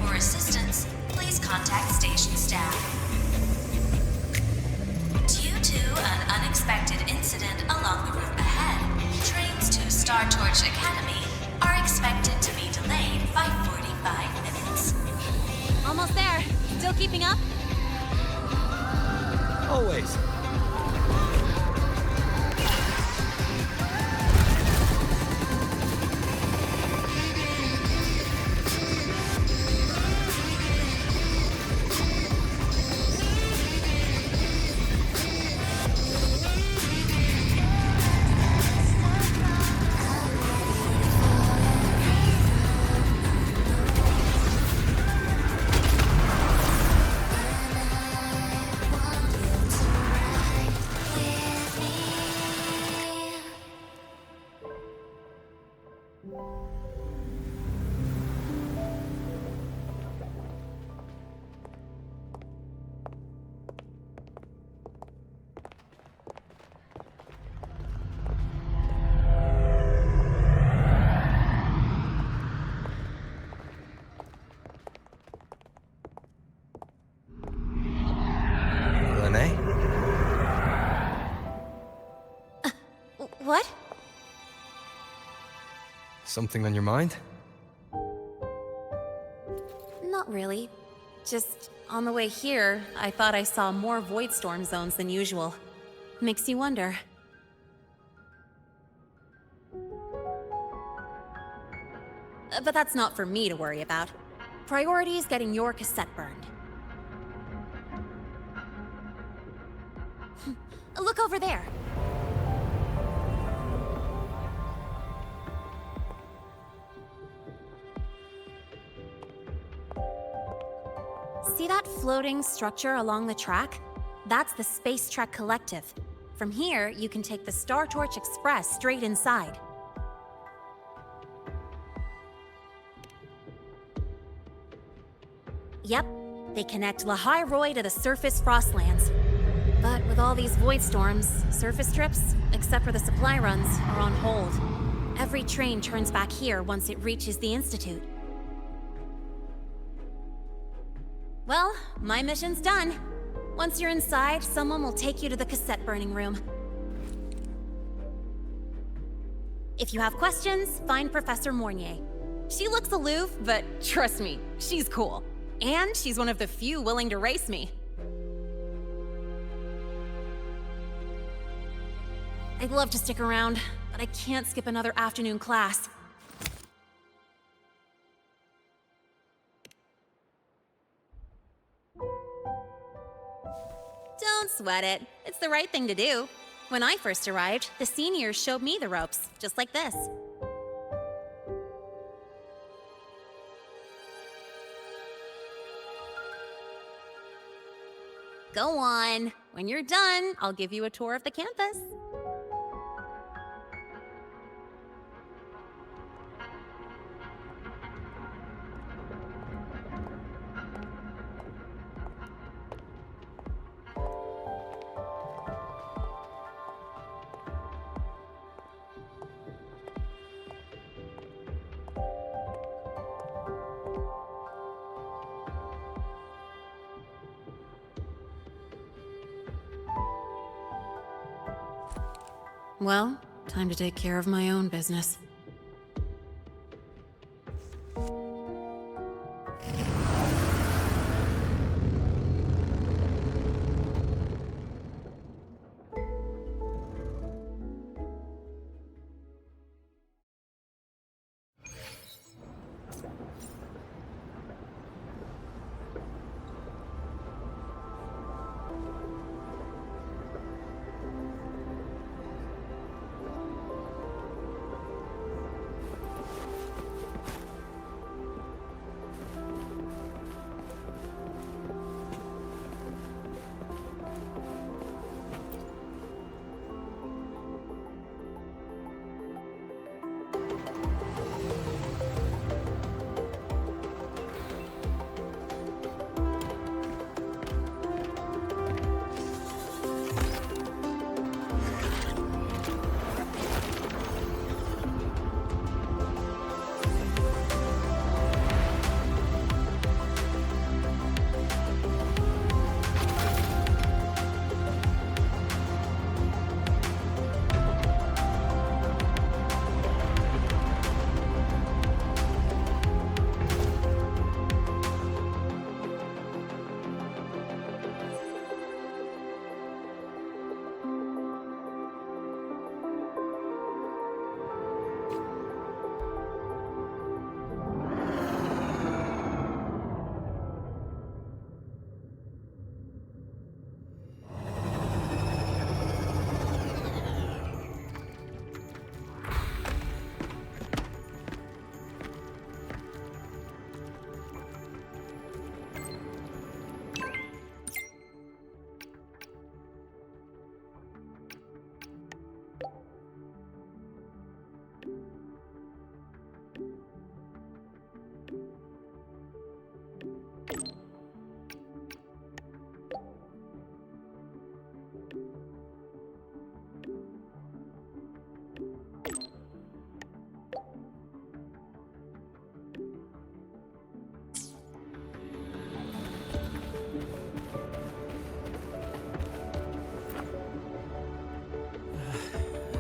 For assistance, please contact station staff. Due to an unexpected incident along the route ahead, trains to Star Torch Academy are expected to be delayed by 45 minutes. Almost there. Still keeping up? Always. What? Something on your mind? Not really. Just on the way here, I thought I saw more void storm zones than usual. Makes you wonder. But that's not for me to worry about. Priority is getting your cassette burned. Look over there. See that floating structure along the track? That's the Space Trek Collective. From here, you can take the Star Torch Express straight inside. Yep, they connect Lahai Roi to the surface Frostlands. But with all these void storms, surface trips, except for the supply runs, are on hold. Every train turns back here once it reaches the Institute. Well, my mission's done. Once you're inside, someone will take you to the cassette burning room. If you have questions, find Professor Mornier. She looks aloof, but trust me, she's cool. And she's one of the few willing to race me. I'd love to stick around, but I can't skip another afternoon class. Don't sweat it. It's the right thing to do. When I first arrived, the seniors showed me the ropes, just like this. Go on. When you're done, I'll give you a tour of the campus. Well, time to take care of my own business.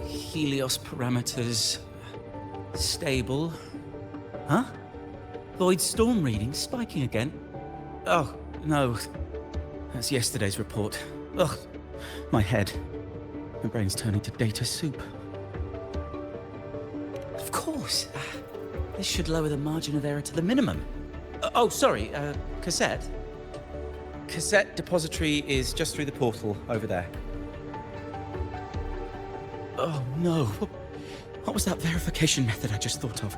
Helios parameters stable. Huh? Void storm reading spiking again? Oh, no. That's yesterday's report. Ugh, my head. My brain's turning to data soup. Of course. This should lower the margin of error to the minimum. Oh, sorry, cassette? Cassette depository is just through the portal over there. Oh no, what was that verification method I just thought of?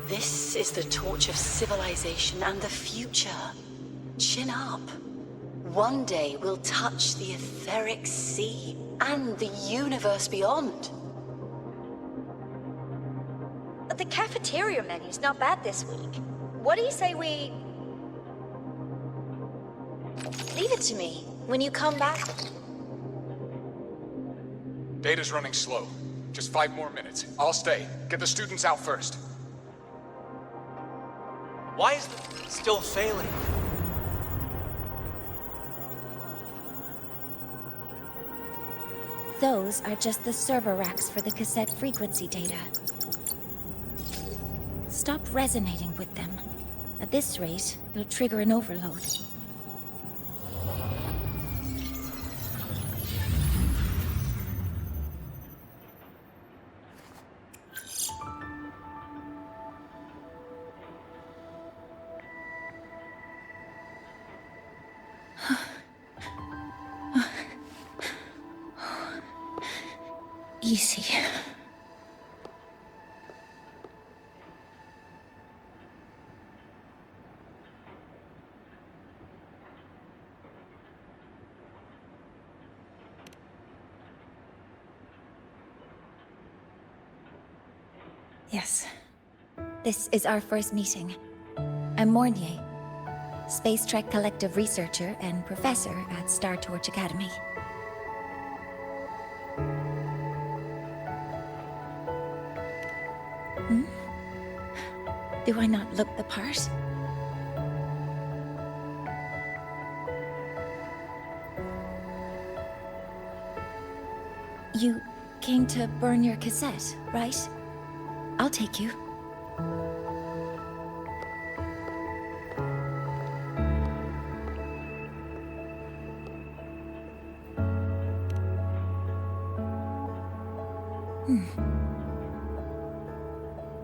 This is the torch of civilization and the future. Chin up. One day we'll touch the etheric sea and the universe beyond. The cafeteria menu's not bad this week. What do you say we... Leave it to me. When you come back... Data's running slow. Just 5 more minutes. I'll stay. Get the students out first. Why is it still failing? Those are just the server racks for the cassette frequency data. Stop resonating with them. At this rate, you'll trigger an overload. Easy. Yes. This is our first meeting. I'm Mornier, Space Trek Collective researcher and professor at Star Torch Academy. Do I not look the part? You came to burn your cassette, right? I'll take you.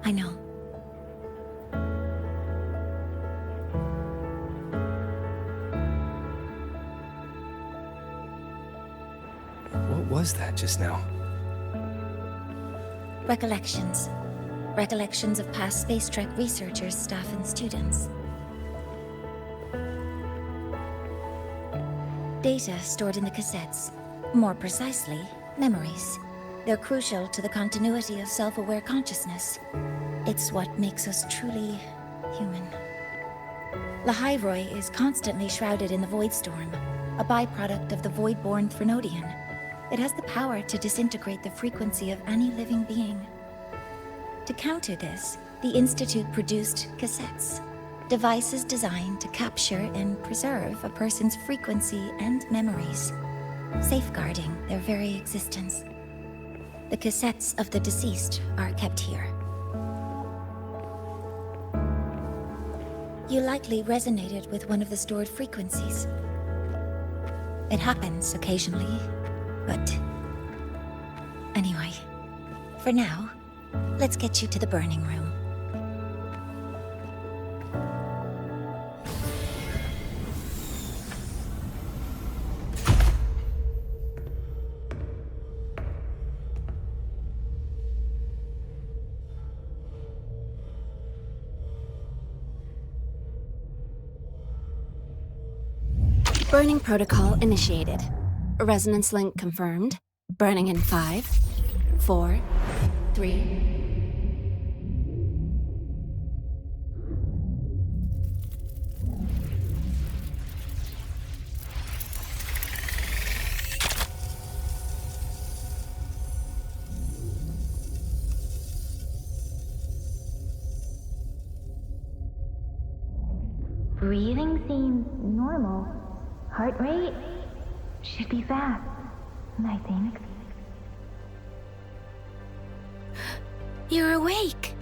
I know. What was that just now? Recollections. Recollections of past Space Trek researchers, staff, and students. Data stored in the cassettes. More precisely, memories. They're crucial to the continuity of self-aware consciousness. It's what makes us truly human. Lahai Roi is constantly shrouded in the Void Storm, a byproduct of the Void-born Threnodian. It has the power to disintegrate the frequency of any living being. To counter this, the Institute produced cassettes, devices designed to capture and preserve a person's frequency and memories, safeguarding their very existence. The cassettes of the deceased are kept here. You likely resonated with one of the stored frequencies. It happens occasionally, but... Anyway, for now, let's get you to the burning room. Burning protocol initiated. Resonance link confirmed. Burning in 5, 4, 3... Breathing seems normal. Heart rate should be fast, I think. You're awake!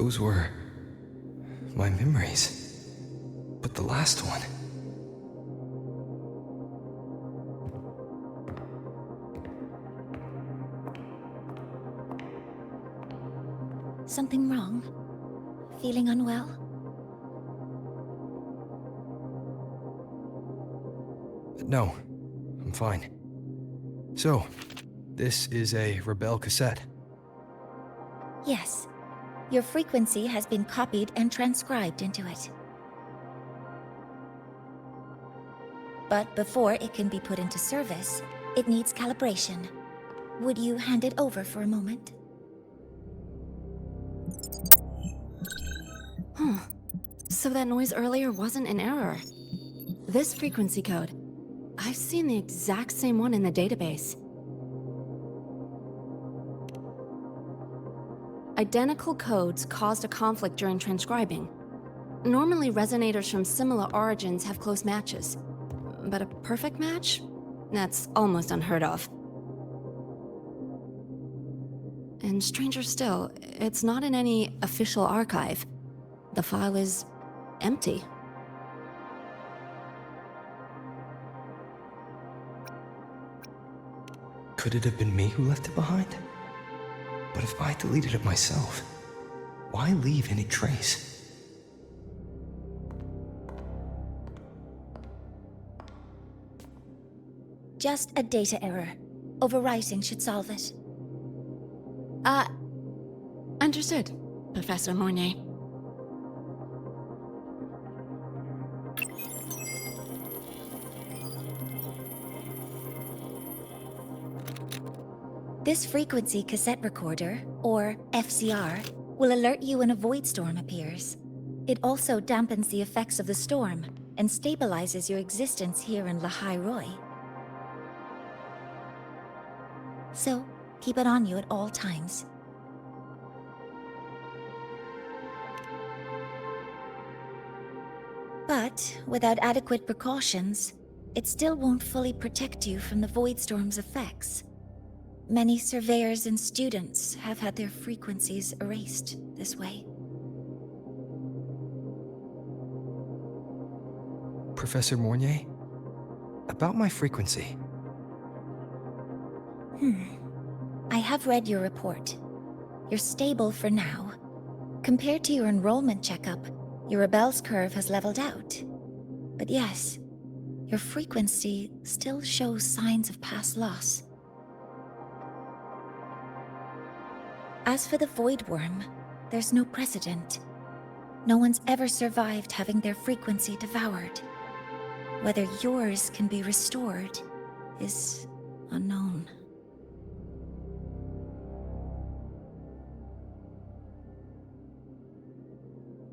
Those were my memories. But the last one... Something wrong? Feeling unwell? No, I'm fine. So, this is a Rebel cassette. Yes. Your frequency has been copied and transcribed into it. But before it can be put into service, it needs calibration. Would you hand it over for a moment? Huh. So that noise earlier wasn't an error. This frequency code, I've seen the exact same one in the database. Identical codes caused a conflict during transcribing. Normally, resonators from similar origins have close matches. But a perfect match? That's almost unheard of. And stranger still, it's not in any official archive. The file is empty. Could it have been me who left it behind? But if I deleted it myself, why leave any trace? Just a data error. Overwriting should solve it. Understood, Professor Mornay. This frequency cassette recorder, or FCR, will alert you when a void storm appears. It also dampens the effects of the storm and stabilizes your existence here in Lahai Roi. So, keep it on you at all times. But without adequate precautions, it still won't fully protect you from the void storm's effects. Many surveyors and students have had their frequencies erased this way. Professor Mornay, about my frequency. I have read your report. You're stable for now. Compared to your enrollment checkup, your rebel's curve has leveled out. But yes, your frequency still shows signs of past loss. As for the Void Worm, there's no precedent. No one's ever survived having their frequency devoured. Whether yours can be restored is unknown.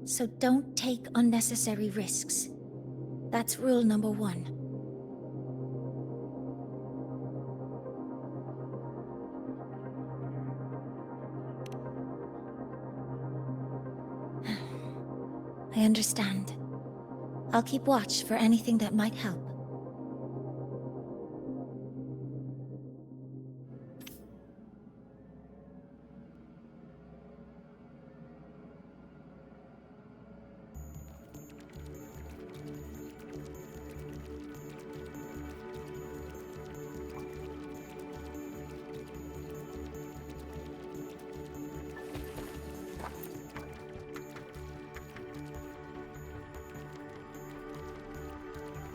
So don't take unnecessary risks. That's rule number 1. I understand. I'll keep watch for anything that might help.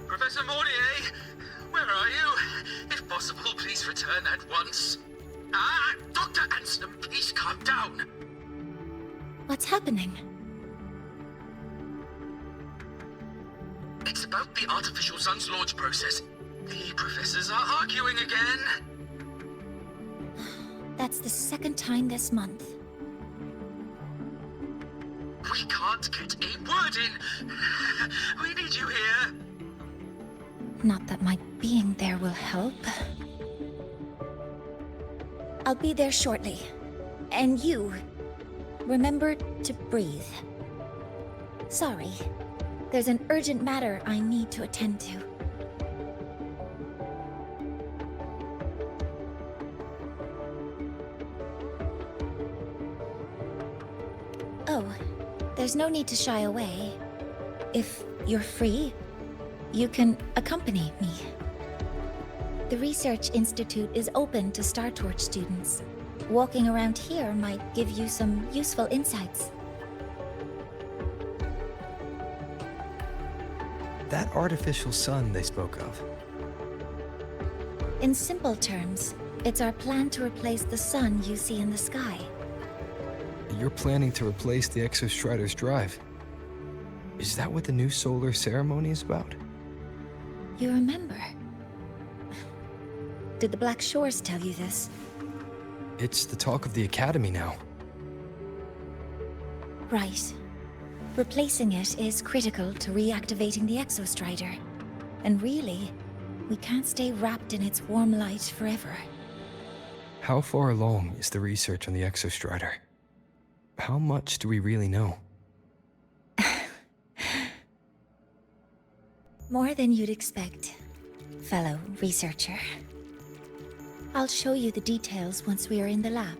Professor Mortier, where are you? If possible, please return at once. Dr. Anston, please calm down. What's happening? It's about the artificial sun's launch process. The professors are arguing again. That's the second time this month. We can't get a word in. We need you here. Not that my being there will help. I'll be there shortly. And you, remember to breathe. Sorry, there's an urgent matter I need to attend to. Oh, there's no need to shy away. If you're free, you can accompany me. The Research Institute is open to Star Torch students. Walking around here might give you some useful insights. That artificial sun they spoke of. In simple terms, it's our plan to replace the sun you see in the sky. You're planning to replace the Exostrider's drive. Is that what the new solar ceremony is about? You remember? Did the Black Shores tell you this? It's the talk of the Academy now. Right. Replacing it is critical to reactivating the Exostrider. And really, we can't stay wrapped in its warm light forever. How far along is the research on the Exostrider? How much do we really know? More than you'd expect, fellow researcher. I'll show you the details once we are in the lab.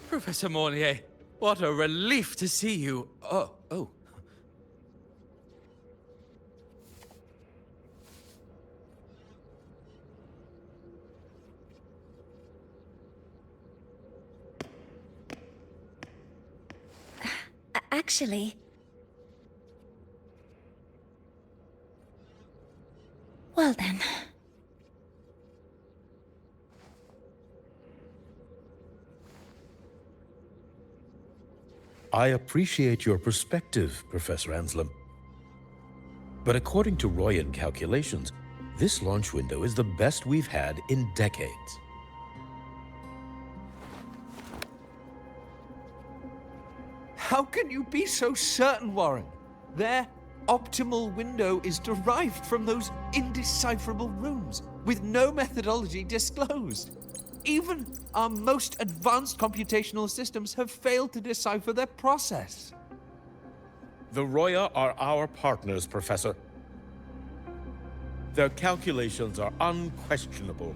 Professor Mornier, what a relief to see you. Oh. Actually... Well then... I appreciate your perspective, Professor Anselm. But according to Royan calculations, this launch window is the best we've had in decades. How can you be so certain, Warren? Their optimal window is derived from those indecipherable runes, with no methodology disclosed. Even our most advanced computational systems have failed to decipher their process. The Roya are our partners, Professor. Their calculations are unquestionable.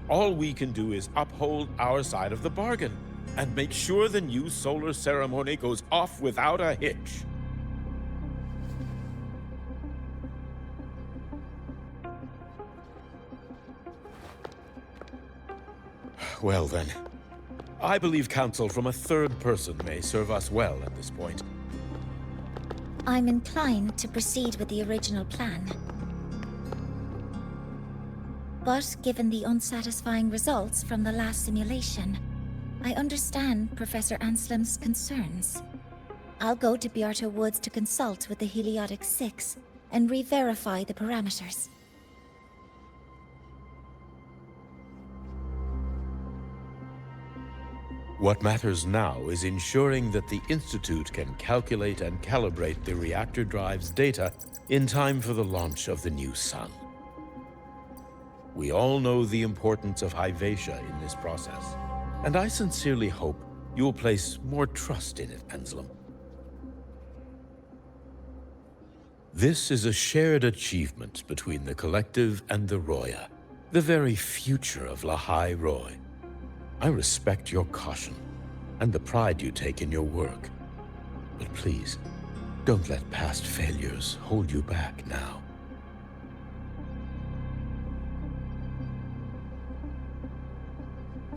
All we can do is uphold our side of the bargain and make sure the new solar ceremony goes off without a hitch. Well then, I believe counsel from a third person may serve us well at this point. I'm inclined to proceed with the original plan. But given the unsatisfying results from the last simulation, I understand Professor Anselm's concerns. I'll go to Beata Woods to consult with the Heliotic 6 and re-verify the parameters. What matters now is ensuring that the Institute can calculate and calibrate the reactor drive's data in time for the launch of the new sun. We all know the importance of Hyvatia in this process, and I sincerely hope you'll place more trust in it, Anselm. This is a shared achievement between the Collective and the Roya, the very future of Lahai Roi. I respect your caution and the pride you take in your work. But please, don't let past failures hold you back now.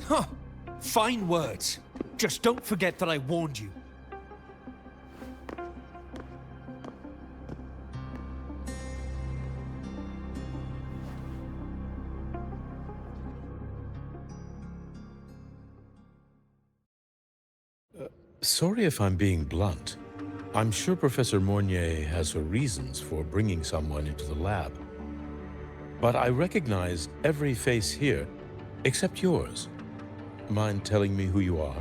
Huh. Fine words. Just don't forget that I warned you. Sorry if I'm being blunt. I'm sure Professor Mornier has her reasons for bringing someone into the lab. But I recognize every face here, except yours. Mind telling me who you are?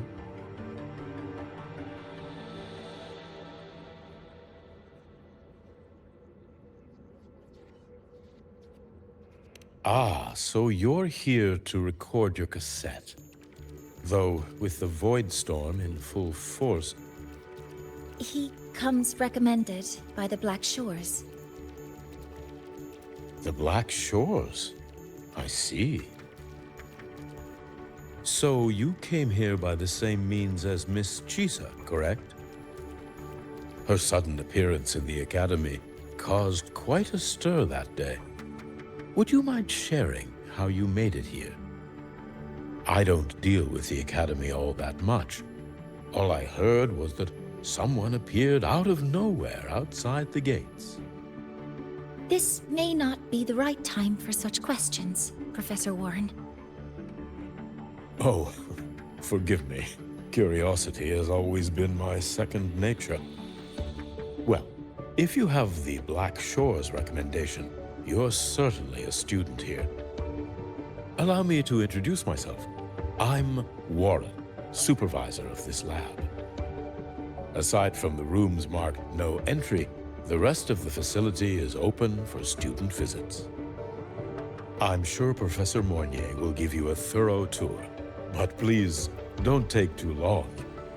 Ah, so you're here to record your cassette. Though, with the Void Storm in full force... He comes recommended by the Black Shores. The Black Shores? I see. So you came here by the same means as Miss Chisa, correct? Her sudden appearance in the Academy caused quite a stir that day. Would you mind sharing how you made it here? I don't deal with the Academy all that much. All I heard was that someone appeared out of nowhere outside the gates. This may not be the right time for such questions, Professor Warren. Oh, forgive me. Curiosity has always been my second nature. Well, if you have the Black Shores recommendation, you're certainly a student here. Allow me to introduce myself. I'm Warren, supervisor of this lab. Aside from the rooms marked no entry, the rest of the facility is open for student visits. I'm sure Professor Mornier will give you a thorough tour, but please don't take too long.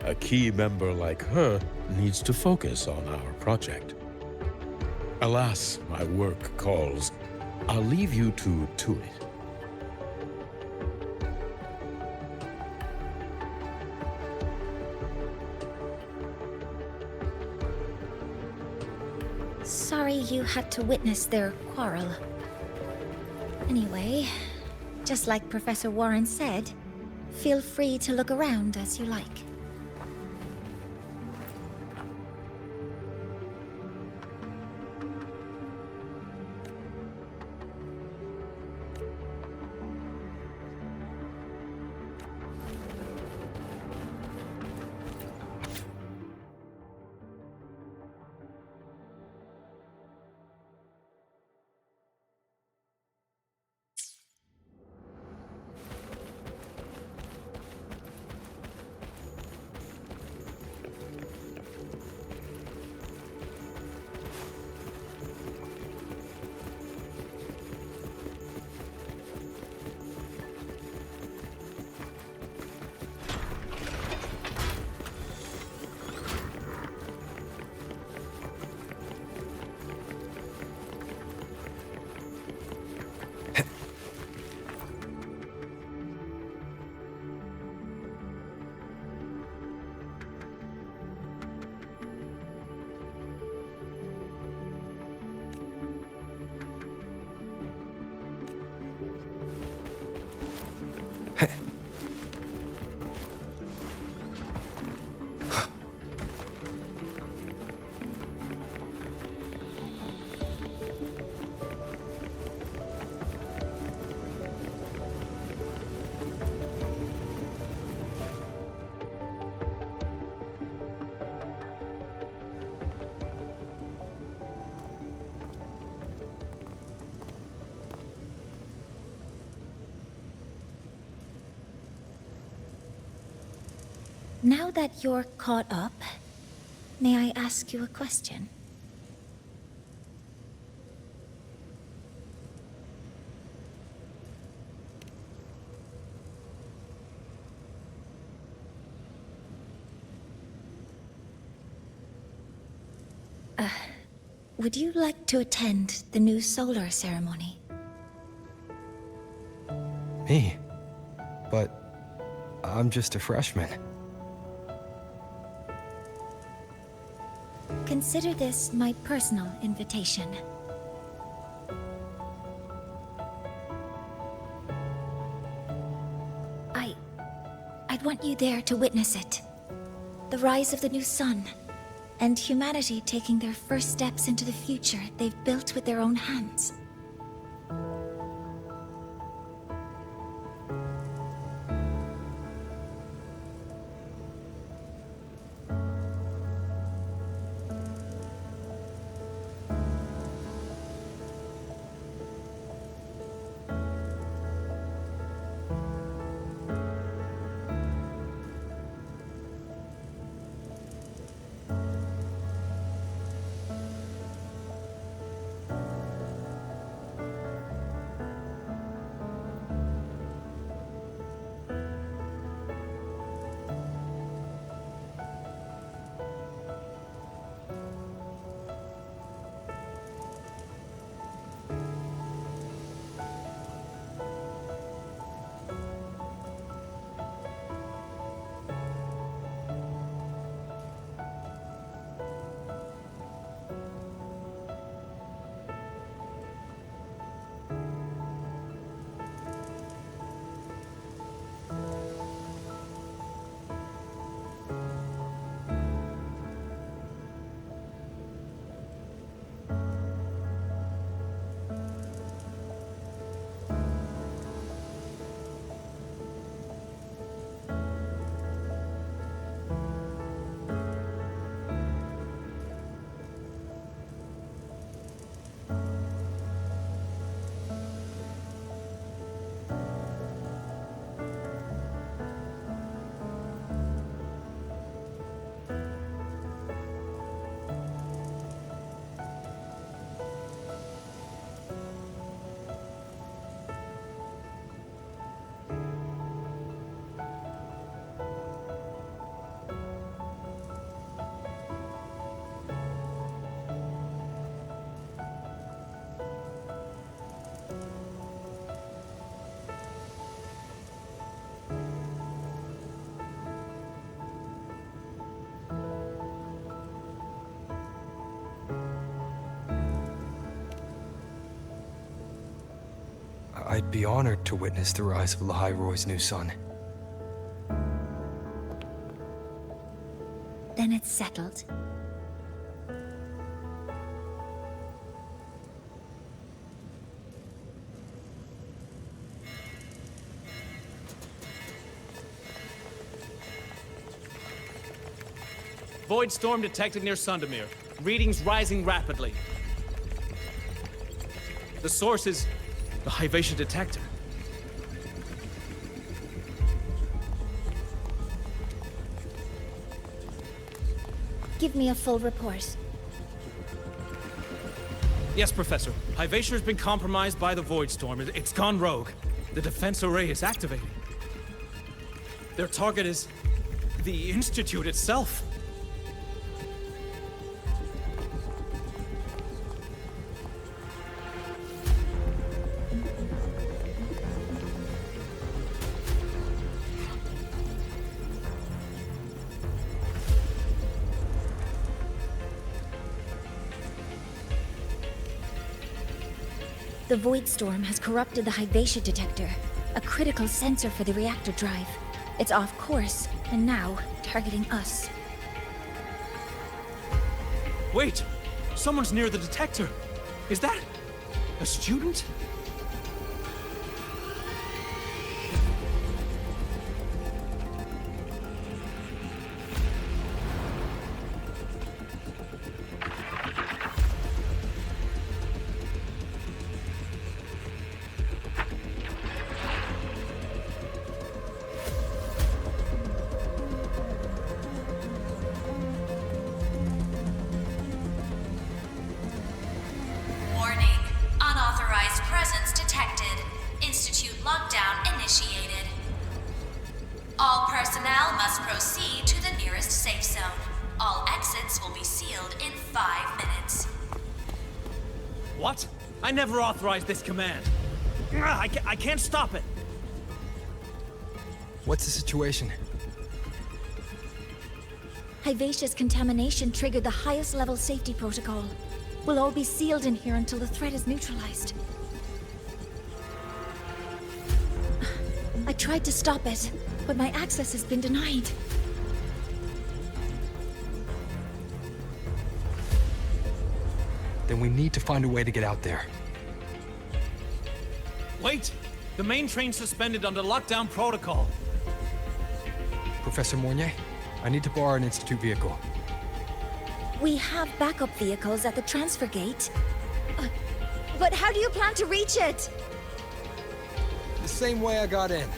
A key member like her needs to focus on our project. Alas, my work calls. I'll leave you to it. Sorry you had to witness their quarrel. Anyway, just like Professor Warren said, feel free to look around as you like. Now that you're caught up, may I ask you a question? Would you like to attend the new solar ceremony? Me? But I'm just a freshman. Consider this my personal invitation. I'd want you there to witness it. The rise of the new sun, and humanity taking their first steps into the future they've built with their own hands. I'd be honored to witness the rise of Lahai Roi's new son. Then it's settled. Void storm detected near Sundermere. Readings rising rapidly. The source is the Hyvatia detector. Give me a full report. Yes, Professor. Hyvatia has been compromised by the Void Storm. It's gone rogue. The defense array is activating. Their target is the Institute itself. The Void Storm has corrupted the Hyvatia detector, a critical sensor for the reactor drive. It's off course, and now targeting us. Wait! Someone's near the detector! Is that a student? All personnel must proceed to the nearest safe zone. All exits will be sealed in 5 minutes. What? I never authorized this command. I can't stop it. What's the situation? Hyvatia's contamination triggered the highest level safety protocol. We'll all be sealed in here until the threat is neutralized. I tried to stop it, but my access has been denied. Then we need to find a way to get out there. Wait! The main train's suspended under lockdown protocol. Professor Mornier, I need to borrow an Institute vehicle. We have backup vehicles at the transfer gate. But how do you plan to reach it? The same way I got in.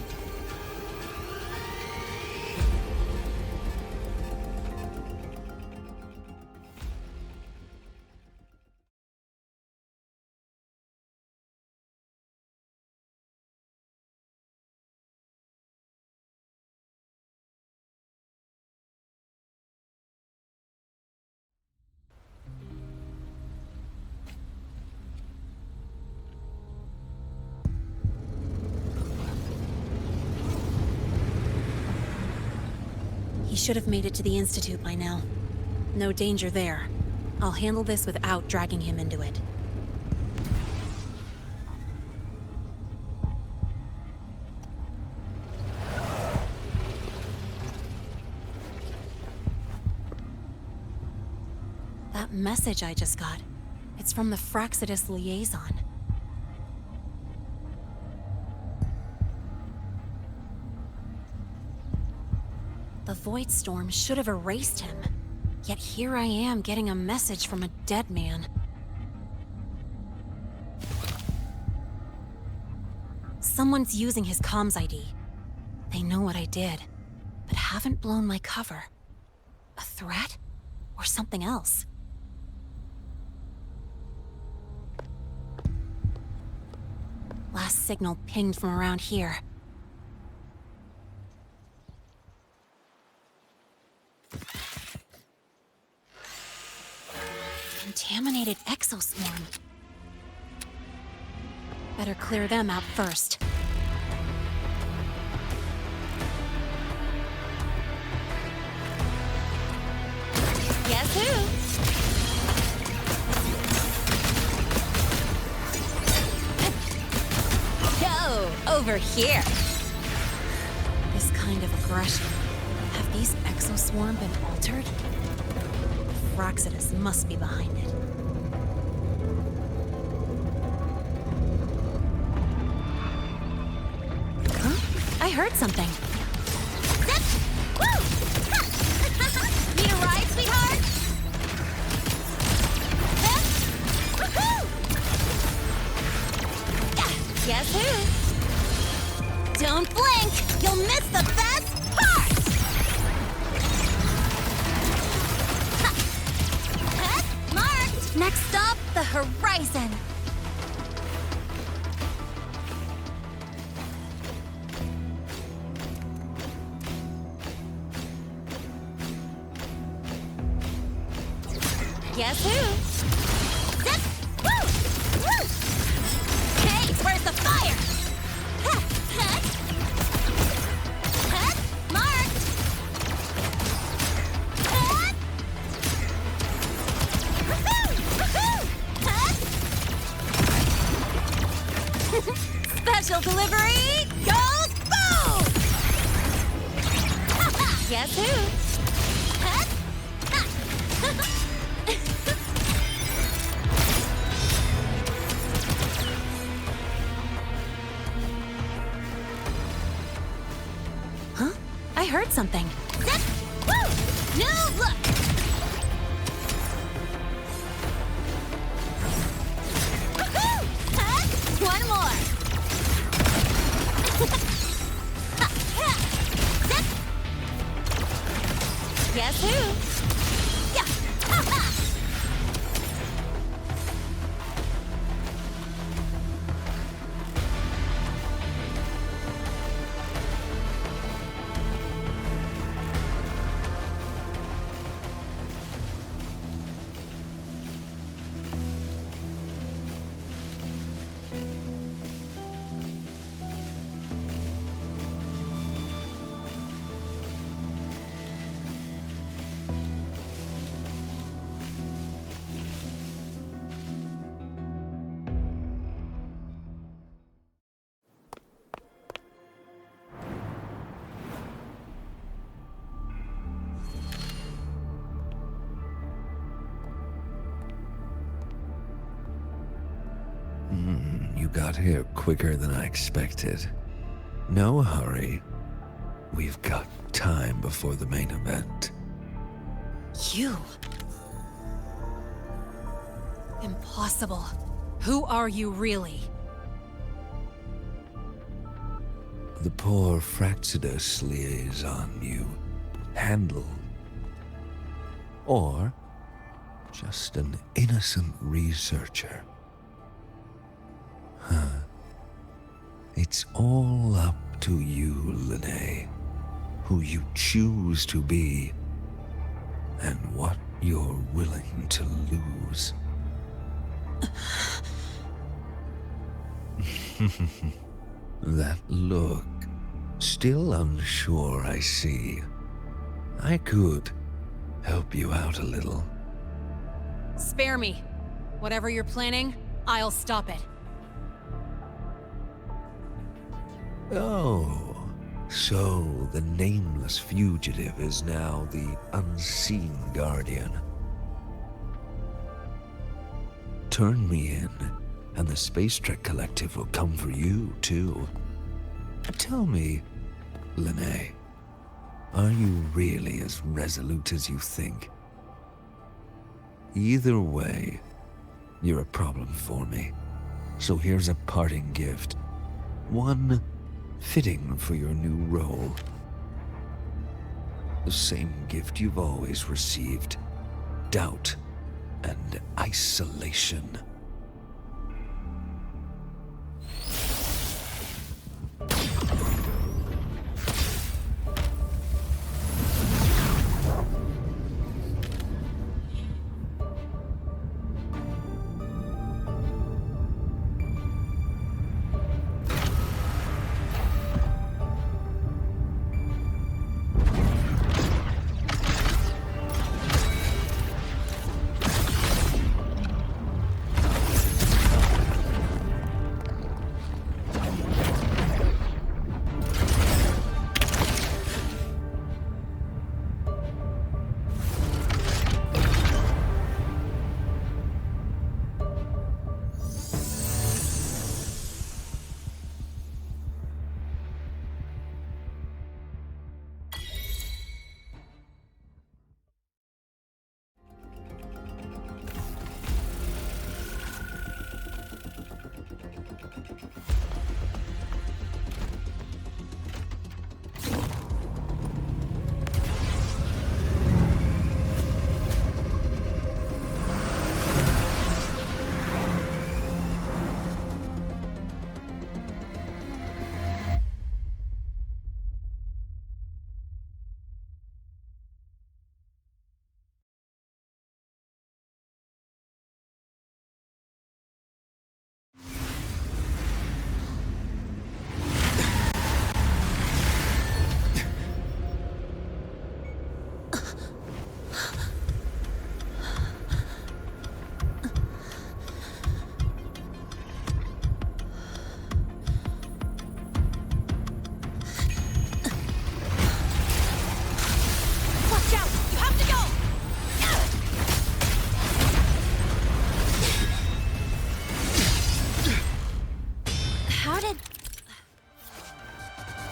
He should have made it to the Institute by now. No danger there. I'll handle this without dragging him into it. That message I just got, it's from the Fraxidus liaison. The Void Storm should have erased him. Yet here I am getting a message from a dead man. Someone's using his comms ID. They know what I did, but haven't blown my cover. A threat? Or something else? Last signal pinged from around here. Contaminated exoswarm. Better clear them out first. Guess who? Over here. This kind of aggression. Have these exoswarm been altered? Fraxidus must be behind it. Huh? I heard something. Zip! Woo! Need a ride, sweetheart? Woohoo! Guess who? Don't blink! You'll miss the best part! Marked! Next stop, the horizon. Guess who? Zip! Woo! Woo! Hey, where's the fire? Marked! Special delivery goes boom! Guess who? Huh? I heard something. Zip! Woo! New look! Woohoo! One more! Zip! Guess who? Yeah! You got here quicker than I expected. No hurry. We've got time before the main event. You? Impossible. Who are you really? The poor Fraxidus liaison you handled. Or just an innocent researcher. Huh. It's all up to you, Lahai. Who you choose to be, and what you're willing to lose. That look. Still unsure, I see. I could help you out a little. Spare me. Whatever you're planning, I'll stop it. Oh, so the nameless fugitive is now the unseen guardian. Turn me in, and the Space Trek Collective will come for you, too. Tell me, Lahai, are you really as resolute as you think? Either way, you're a problem for me. So here's a parting gift. One fitting for your new role. The same gift you've always received. Doubt and isolation.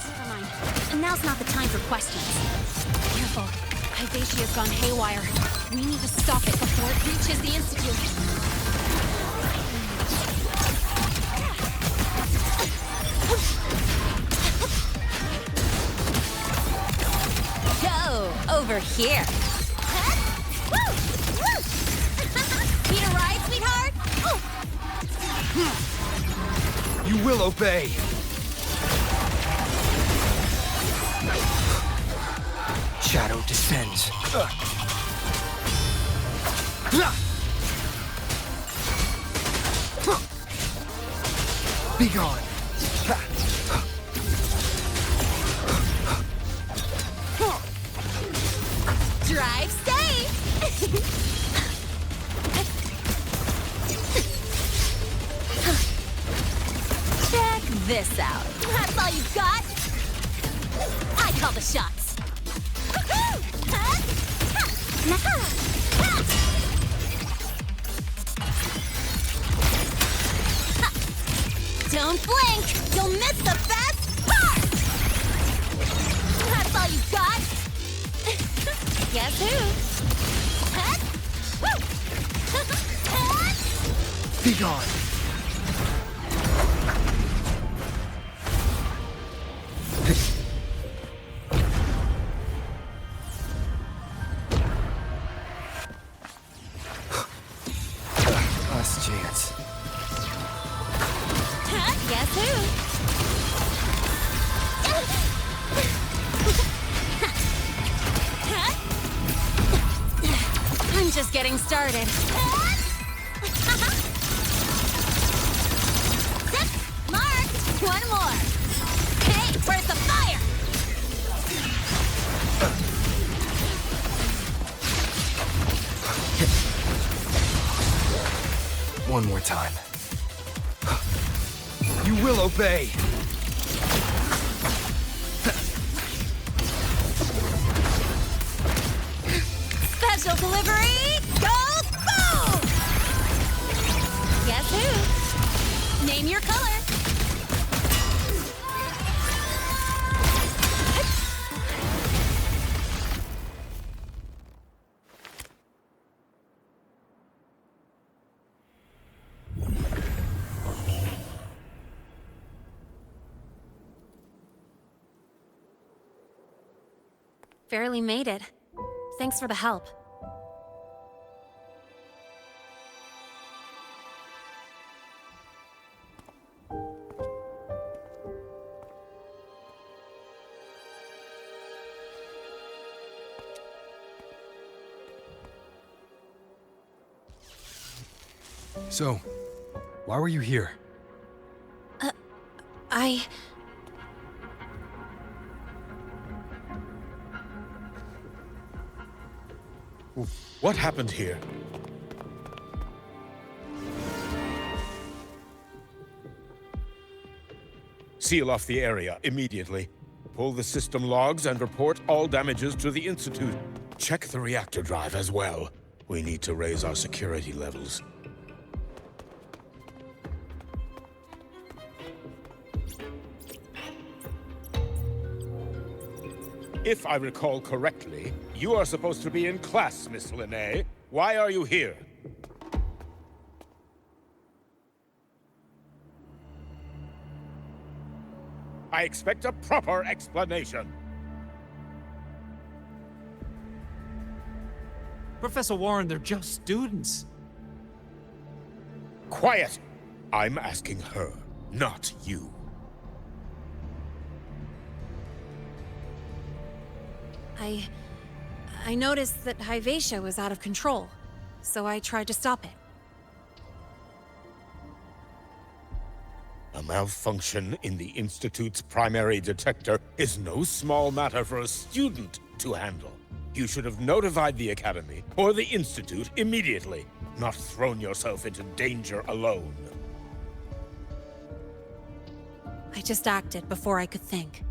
Never mind. And now's not the time for questions. Careful. Hyvatia's gone haywire. We need to stop it before it reaches the Institute. Go over here. Need a ride, sweetheart? You will obey. Shadow descends. Be gone. Drive safe! Check this out. That's all you got? I call the shots. Don't blink! You'll miss the best part! That's all you got? Guess who? Be gone. Last chance. Guess who? I'm just getting started. Zip! Marked! One more! Hey, where's the fire? One more time. You will obey. Special delivery! Go boom! Guess who? Name your color. Barely made it. Thanks for the help. So, why were you here? What happened here? Seal off the area immediately. Pull the system logs and report all damages to the Institute. Check the reactor drive as well. We need to raise our security levels. If I recall correctly, you are supposed to be in class, Miss Linnae. Why are you here? I expect a proper explanation. Professor Warren, they're just students. Quiet! I'm asking her, not you. I noticed that Hyvatia was out of control, so I tried to stop it. A malfunction in the Institute's primary detector is no small matter for a student to handle. You should have notified the Academy or the Institute immediately, not thrown yourself into danger alone. I just acted before I could think.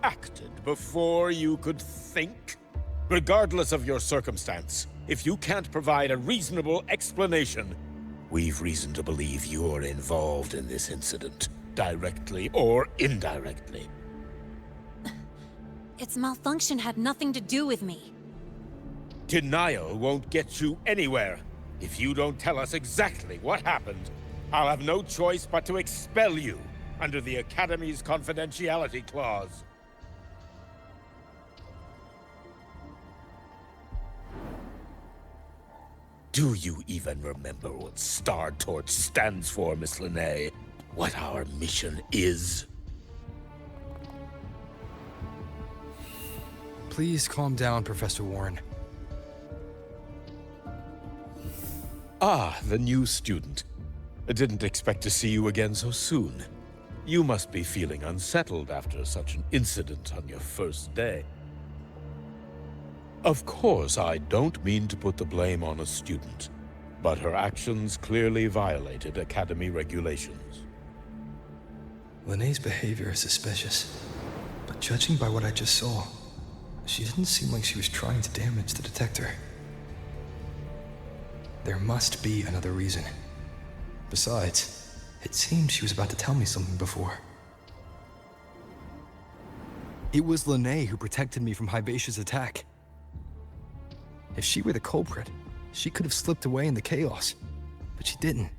Acted before you could think? Regardless of your circumstance, if you can't provide a reasonable explanation, we've reason to believe you're involved in this incident. directly or indirectly. Its malfunction had nothing to do with me. Denial won't get you anywhere. If you don't tell us exactly what happened, I'll have no choice but to expel you under the Academy's confidentiality clause. Do you even remember what Star Torch stands for, Miss Linnae? What our mission is? Please calm down, Professor Warren. Ah, the new student. I didn't expect to see you again so soon. You must be feeling unsettled after such an incident on your first day. Of course, I don't mean to put the blame on a student, but her actions clearly violated Academy regulations. Linnae's behavior is suspicious, but judging by what I just saw, she didn't seem like she was trying to damage the detector. There must be another reason. Besides, it seemed she was about to tell me something before. It was Linnae who protected me from Hibacia's attack. If she were the culprit, she could have slipped away in the chaos. But she didn't.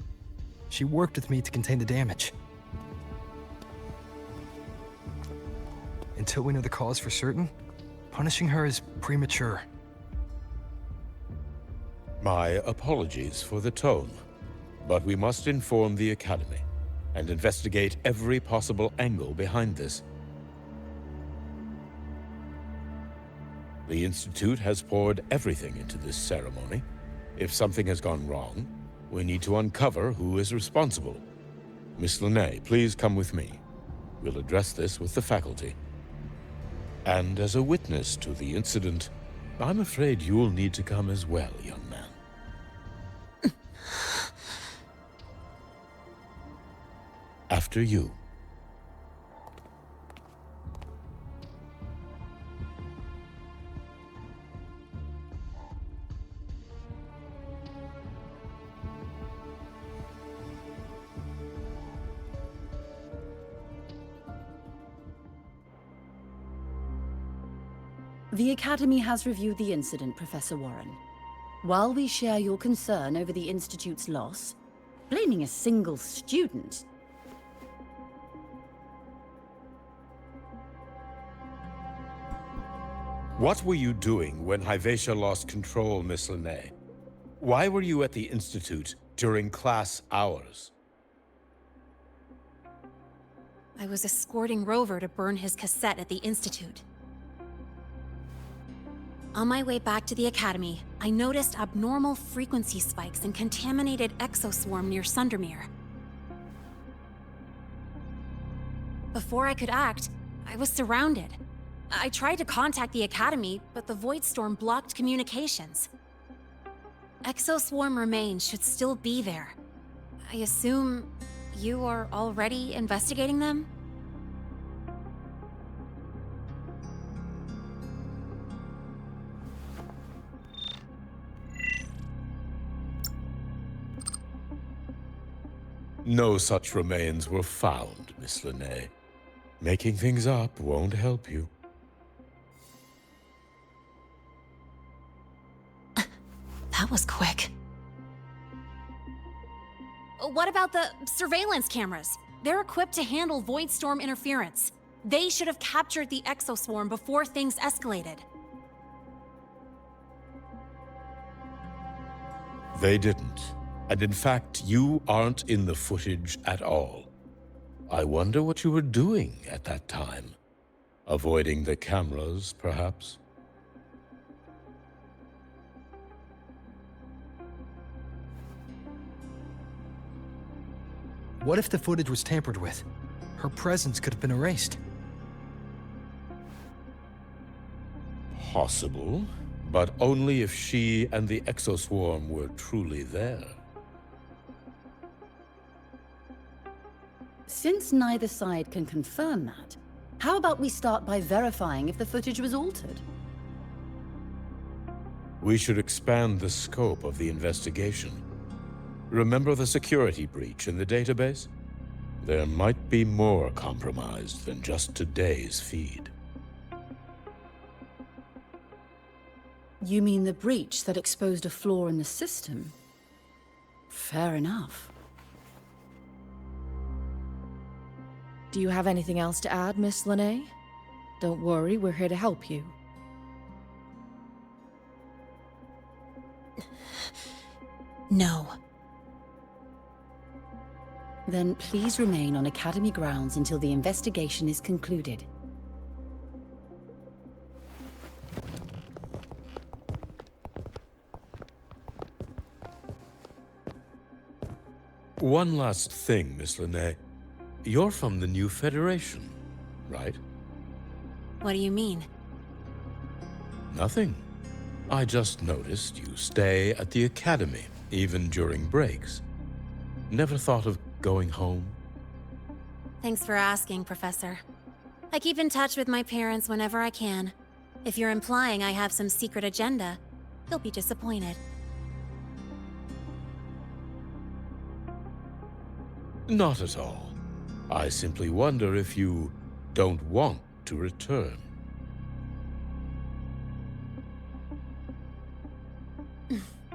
She worked with me to contain the damage. Until we know the cause for certain, punishing her is premature. My apologies for the tone, but we must inform the Academy and investigate every possible angle behind this. The Institute has poured everything into this ceremony. If something has gone wrong, we need to uncover who is responsible. Miss Linnae, please come with me. We'll address this with the faculty. And as a witness to the incident, I'm afraid you'll need to come as well, young man. After you. The Academy has reviewed the incident, Professor Warren. While we share your concern over the Institute's loss, blaming a single student... What were you doing when Hibacia lost control, Miss Linnae? Why were you at the Institute during class hours? I was escorting Rover to burn his cassette at the Institute. On my way back to the Academy, I noticed abnormal frequency spikes and contaminated exoswarm near Sundermere. Before I could act, I was surrounded. I tried to contact the Academy, but the Void Storm blocked communications. Exoswarm remains should still be there. I assume you are already investigating them? No such remains were found, Miss Linnae. Making things up won't help you. That was quick. What about the surveillance cameras? They're equipped to handle Void Storm interference. They should have captured the exoswarm before things escalated. They didn't. And in fact, you aren't in the footage at all. I wonder what you were doing at that time. Avoiding the cameras, perhaps? What if the footage was tampered with? Her presence could have been erased. Possible, but only if she and the exoswarm were truly there. Since neither side can confirm that, how about we start by verifying if the footage was altered? We should expand the scope of the investigation. Remember the security breach in the database? There might be more compromised than just today's feed. You mean the breach that exposed a flaw in the system? Fair enough. Do you have anything else to add, Miss Lene? Don't worry, we're here to help you. No. Then please remain on Academy grounds until the investigation is concluded. One last thing, Miss Lene. You're from the new Federation, right? What do you mean? Nothing. I just noticed you stay at the Academy, even during breaks. Never thought of going home? Thanks for asking, Professor. I keep in touch with my parents whenever I can. If you're implying I have some secret agenda, you'll be disappointed. Not at all. I simply wonder if you don't want to return.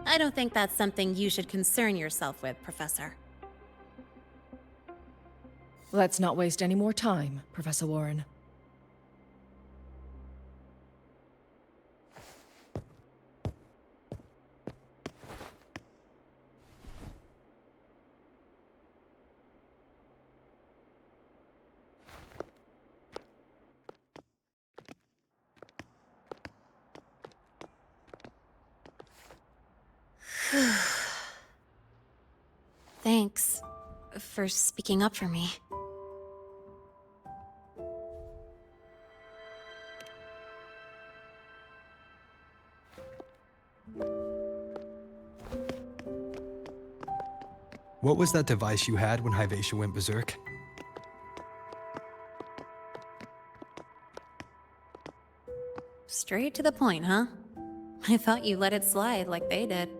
I don't think that's something you should concern yourself with, Professor. Let's not waste any more time, Professor Warren. Thanks for speaking up for me. What was that device you had when Hyvatia went berserk? Straight to the point, huh? I thought you let it slide like they did.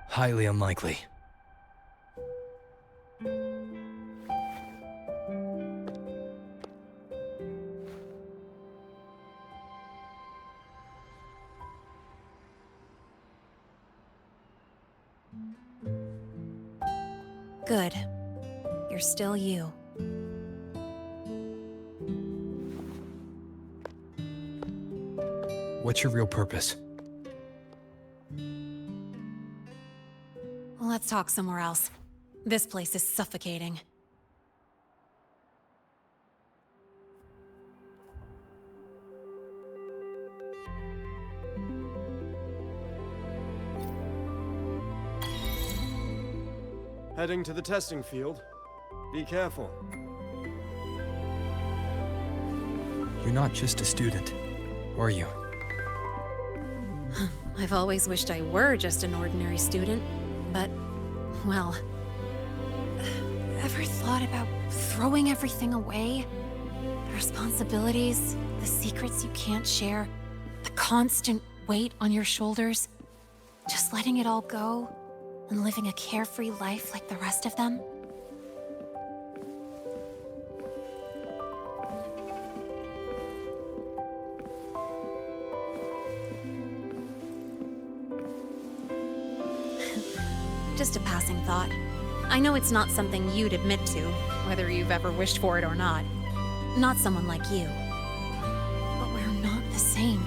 Highly unlikely. Good. You're still you. What's your real purpose? Let's talk somewhere else. This place is suffocating. Heading to the testing field. Be careful. You're not just a student, are you? I've always wished I were just an ordinary student, but, well... Ever thought about throwing everything away? The responsibilities, the secrets you can't share, the constant weight on your shoulders? Just letting it all go, and living a carefree life like the rest of them? Just a passing thought. I know it's not something you'd admit to, whether you've ever wished for it or not. Not someone like you. But we're not the same.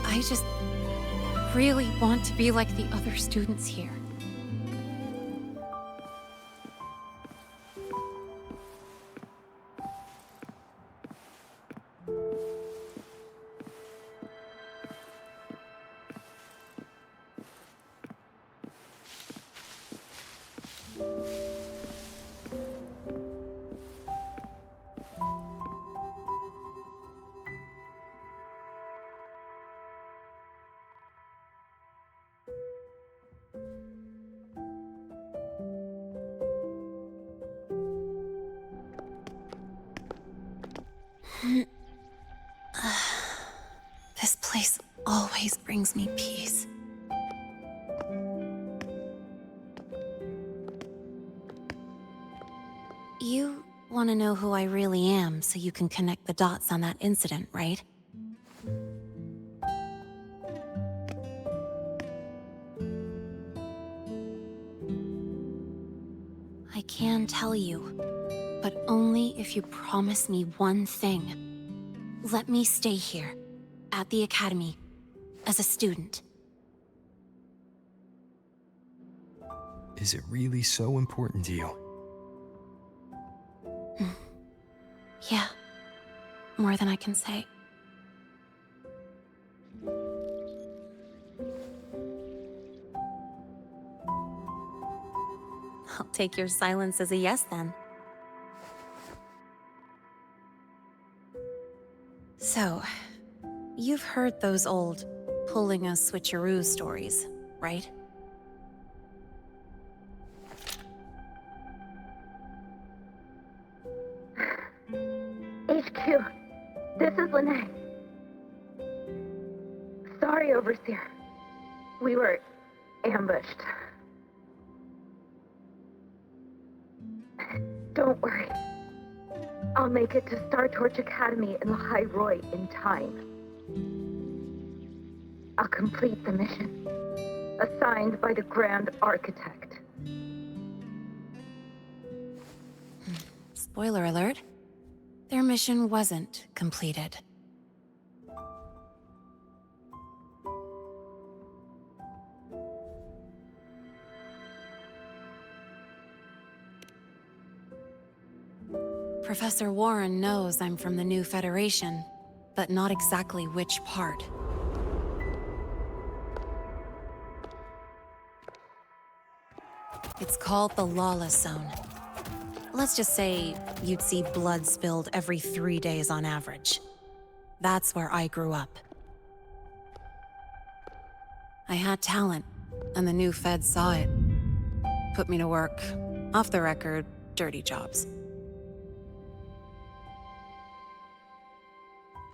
I just really want to be like the other students here. This place always brings me peace. You want to know who I really am so you can connect the dots on that incident, right? I can tell you, but only if you promise me one thing. Let me stay here, at the Academy, as a student. Is it really so important to you? Yeah, more than I can say. I'll take your silence as a yes, then. So, you've heard those old pulling a switcheroo stories, right? HQ, this is Lene. Sorry, Overseer. We were ambushed. Don't worry. I'll make it to Star Torch Academy in Lahai Roi in time. I'll complete the mission, assigned by the Grand Architect. Spoiler alert. Their mission wasn't completed. Professor Warren knows I'm from the new Federation, but not exactly which part. It's called the Lawless Zone. Let's just say you'd see blood spilled every 3 days on average. That's where I grew up. I had talent, and the new Fed saw it. Put me to work, off the record, dirty jobs.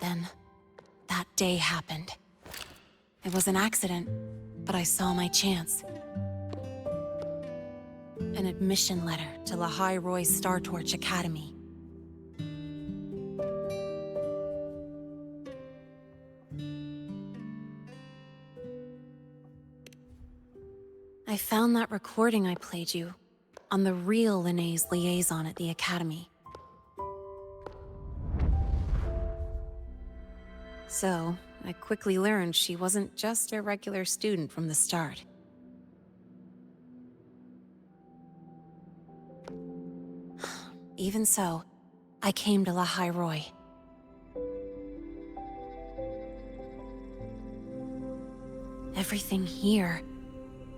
Then, that day happened. It was an accident, but I saw my chance. An admission letter to Lahai Roi Star Torch Academy. I found that recording I played you on the real Lene's liaison at the Academy. So, I quickly learned she wasn't just a regular student from the start. Even so, I came to Lahai Roi. Everything here,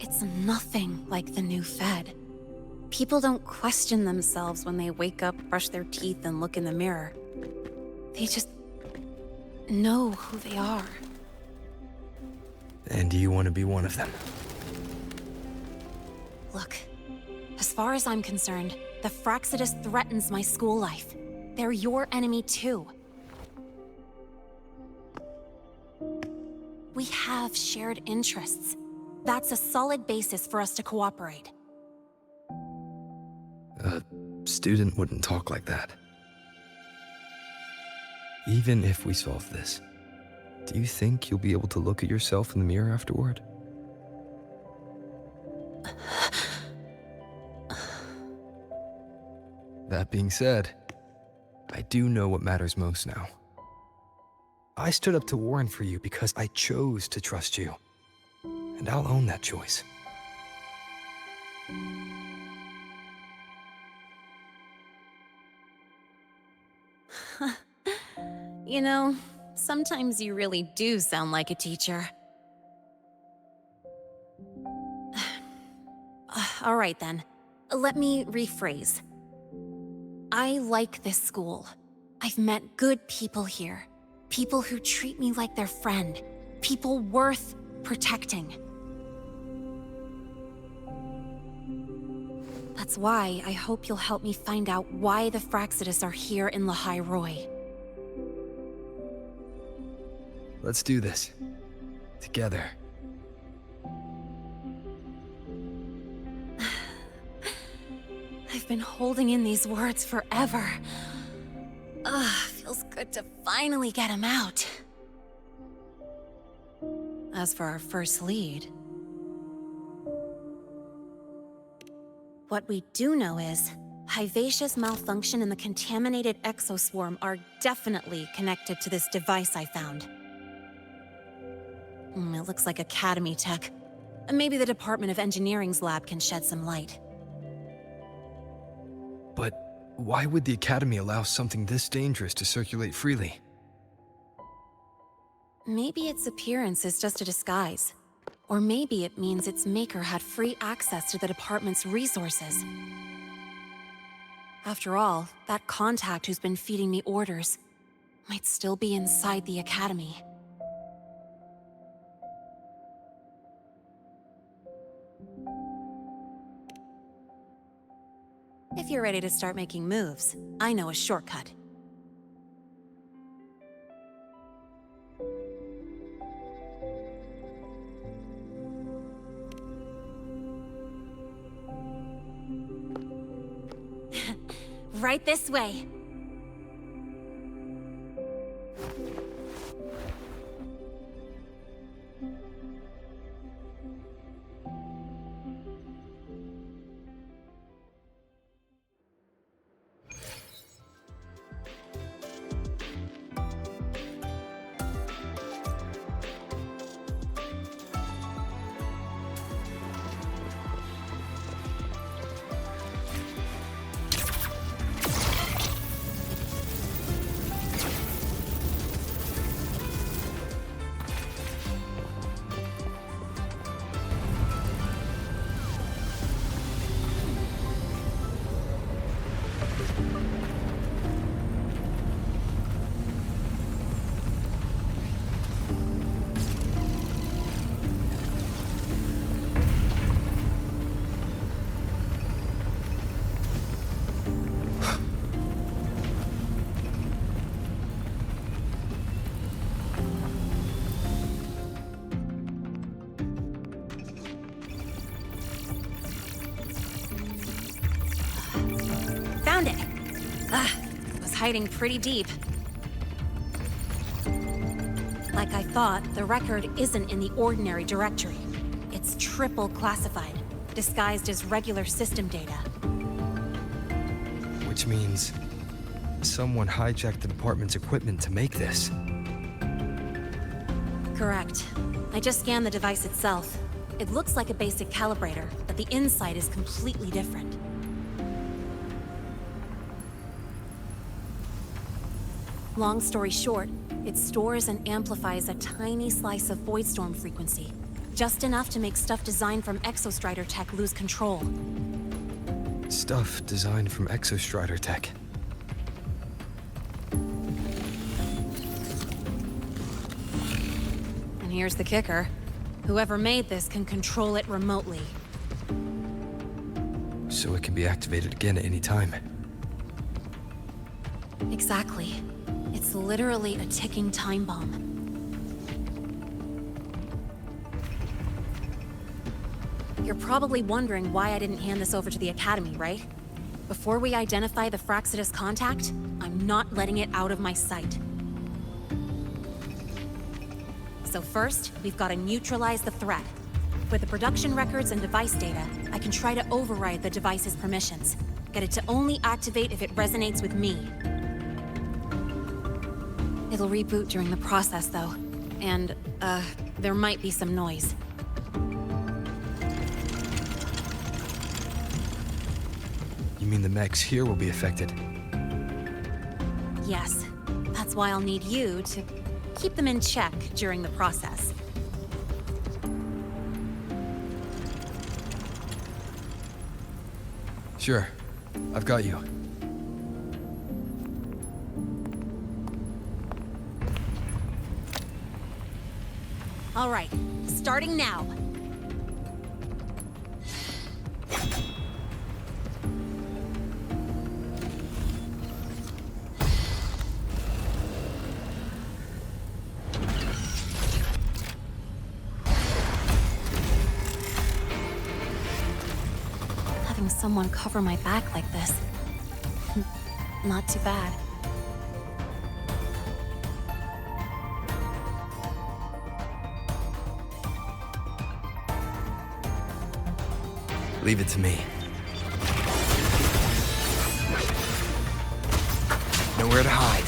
it's nothing like the new Fed. People don't question themselves when they wake up, brush their teeth, and look in the mirror. They just know who they are. And do you want to be one of them? Look, as far as I'm concerned, the Fraxidus threatens my school life. They're your enemy too. We have shared interests. That's a solid basis for us to cooperate. A student wouldn't talk like that. Even if we solve this, do you think you'll be able to look at yourself in the mirror afterward? That being said, I do know what matters most now. I stood up to Warren for you because I chose to trust you. And I'll own that choice. You know, sometimes you really do sound like a teacher. All right then, let me rephrase. I like this school. I've met good people here. People who treat me like their friend. People worth protecting. That's why I hope you'll help me find out why the Fraxidus are here in Lahai Roi. Let's do this. Together. I've been holding in these words forever. Ugh, feels good to finally get them out. As for our first lead, what we do know is Hivacia's malfunction and the contaminated exoswarm are definitely connected to this device I found. It looks like Academy tech. Maybe the Department of Engineering's lab can shed some light. But why would the Academy allow something this dangerous to circulate freely? Maybe its appearance is just a disguise. Or maybe it means its maker had free access to the department's resources. After all, that contact who's been feeding me orders might still be inside the Academy. If you're ready to start making moves, I know a shortcut. Right this way. Found it! It was hiding pretty deep. Like I thought, the record isn't in the ordinary directory. It's triple classified, disguised as regular system data. Which means someone hijacked the department's equipment to make this. Correct. I just scanned the device itself. It looks like a basic calibrator, but the inside is completely different. Long story short, it stores and amplifies a tiny slice of Voidstorm frequency. Just enough to make stuff designed from Exostrider tech lose control. Stuff designed from Exostrider tech. And here's the kicker. Whoever made this can control it remotely. So it can be activated again at any time. Exactly. It's literally a ticking time bomb. You're probably wondering why I didn't hand this over to the Academy, right? Before we identify the Fraxidus contact, I'm not letting it out of my sight. So first, we've got to neutralize the threat. With the production records and device data, I can try to override the device's permissions. Get it to only activate if it resonates with me. It'll reboot during the process, though. And, there might be some noise. You mean the mechs here will be affected? Yes. That's why I'll need you to keep them in check during the process. Sure. I've got you. All right, starting now. having someone cover my back like this. Not too bad. Leave it to me. Nowhere to hide.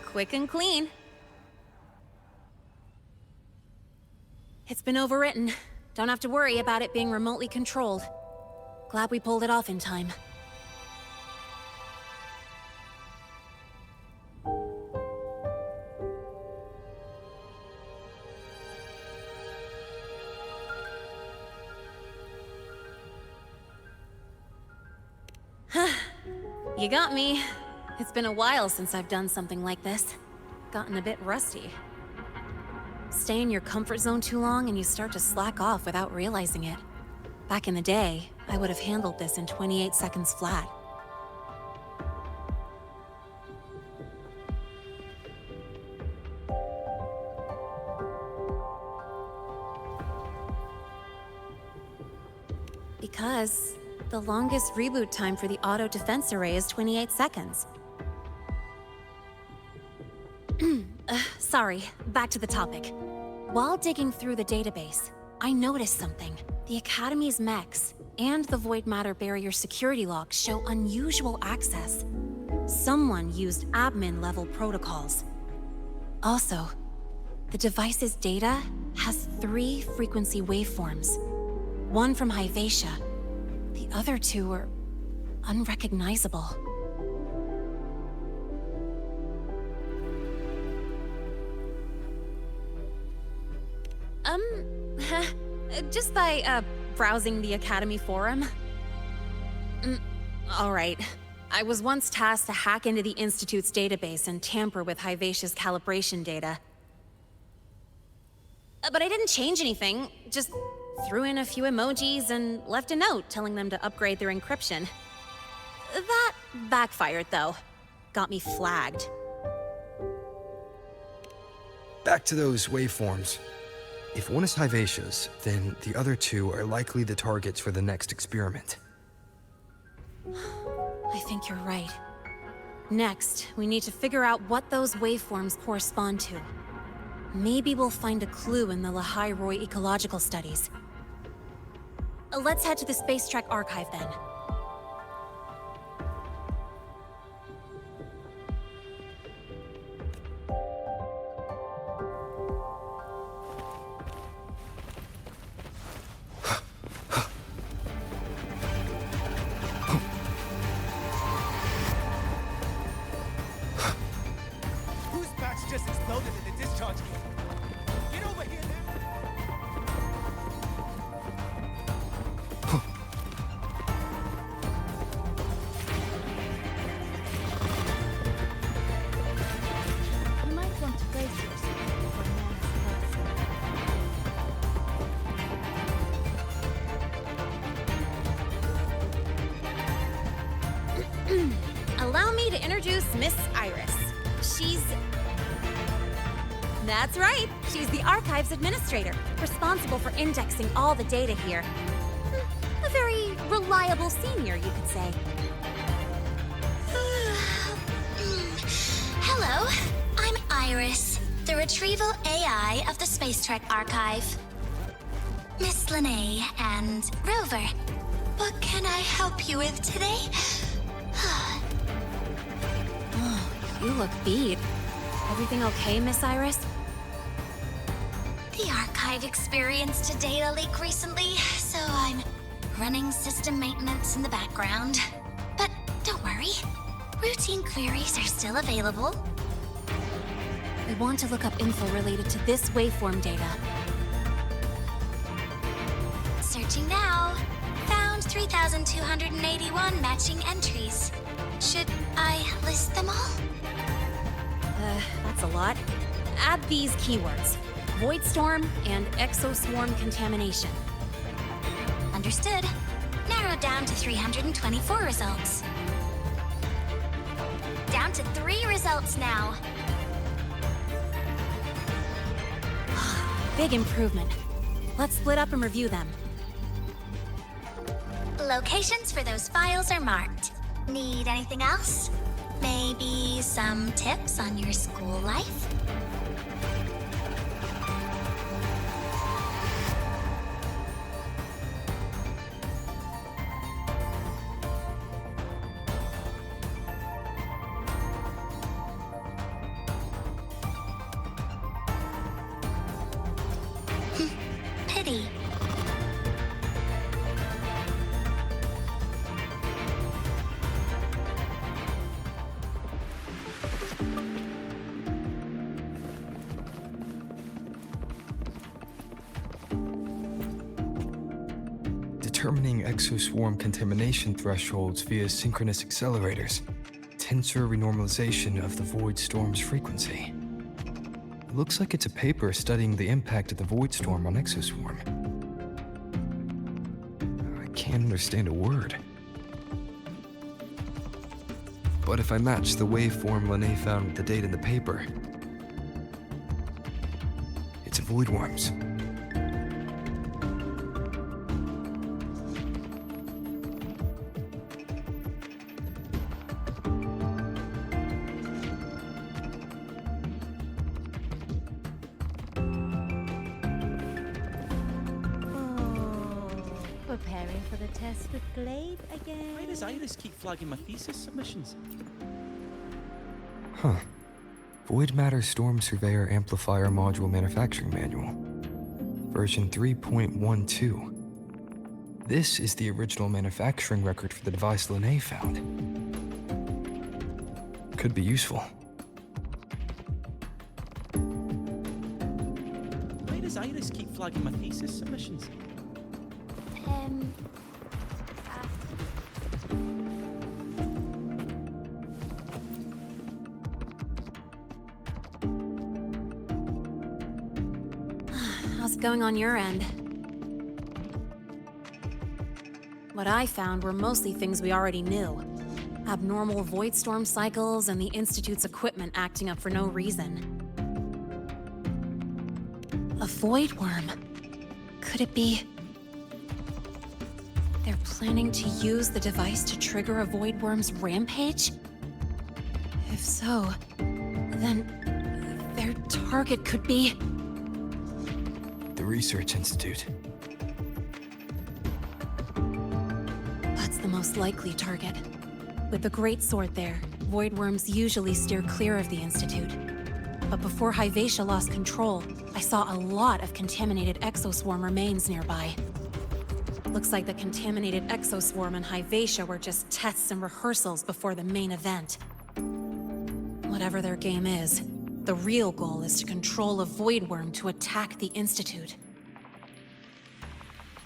Quick and clean. It's been overwritten. Don't have to worry about it being remotely controlled. Glad we pulled it off in time. You got me. It's been a while since I've done something like this. Gotten a bit rusty. Stay in your comfort zone too long and you start to slack off without realizing it. Back in the day, I would have handled this in 28 seconds flat. Because the longest reboot time for the auto defense array is 28 seconds. Sorry, back to the topic. While digging through the database, I noticed something. The Academy's mechs and the Void Matter Barrier security logs show unusual access. Someone used admin-level protocols. Also, the device's data has 3 frequency waveforms. One from Hyvatia. The other 2 are unrecognizable. Just by, browsing the Academy forum. Alright. I was once tasked to hack into the Institute's database and tamper with Hyvatia's calibration data. But I didn't change anything, just threw in a few emojis and left a note telling them to upgrade their encryption. That backfired, though. Got me flagged. Back to those waveforms. If one is Hyvatia's, then the other 2 are likely the targets for the next experiment. I think you're right. Next, we need to figure out what those waveforms correspond to. Maybe we'll find a clue in the Lahai Roi ecological studies. Let's head to the Space Trek archive then. Just exploded in the discharge gate. Get over here You might want to brace yourself before Allow me to introduce Miss Iris. She's... That's right. She's the Archives Administrator, responsible for indexing all the data here. A very reliable senior, you could say. Hello, I'm Iris, the Retrieval AI of the Space Trek Archive. Miss Linnae and Rover, what can I help you with today? Oh, you look beat. Everything okay, Miss Iris? The Archive experienced a data leak recently, so I'm running system maintenance in the background. But don't worry, routine queries are still available. We want to look up info related to this waveform data. Searching now. Found 3,281 matching entries. Should I list them all? That's a lot. Add these keywords. Void Storm and Exoswarm Contamination. Understood. Narrowed down to 324 results. Down to 3 results now. Big improvement. Let's split up and review them. Locations for those files are marked. Need anything else? Maybe some tips on your school life? Pity. Determining exoswarm contamination thresholds via synchronous accelerators. Tensor renormalization of the void storm's frequency. It looks like it's a paper studying the impact of the void storm on exoswarm. I can't understand a word. But if I match the waveform Lahai found with the data in the paper, it's a void worms. Preparing for the test with Glade again. Why does Iris keep flagging my thesis submissions? Huh. Void Matter Storm Surveyor Amplifier Module Manufacturing Manual. Version 3.12. This is the original manufacturing record for the device Lahai found. Could be useful. Why does Iris keep flagging my thesis submissions? How's it going on your end? What I found were mostly things we already knew. Abnormal void storm cycles and the Institute's equipment acting up for no reason. A void worm? Could it be... They're planning to use the device to trigger a void worm's rampage? If so, then their target could be... The Research Institute. That's the most likely target. With the Great Sword there, void worms usually steer clear of the Institute. But before Hyvatia lost control, I saw a lot of contaminated exoswarm remains nearby. Looks like the contaminated exoswarm and Hyvatia were just tests and rehearsals before the main event. Whatever their game is, the real goal is to control a void worm to attack the Institute.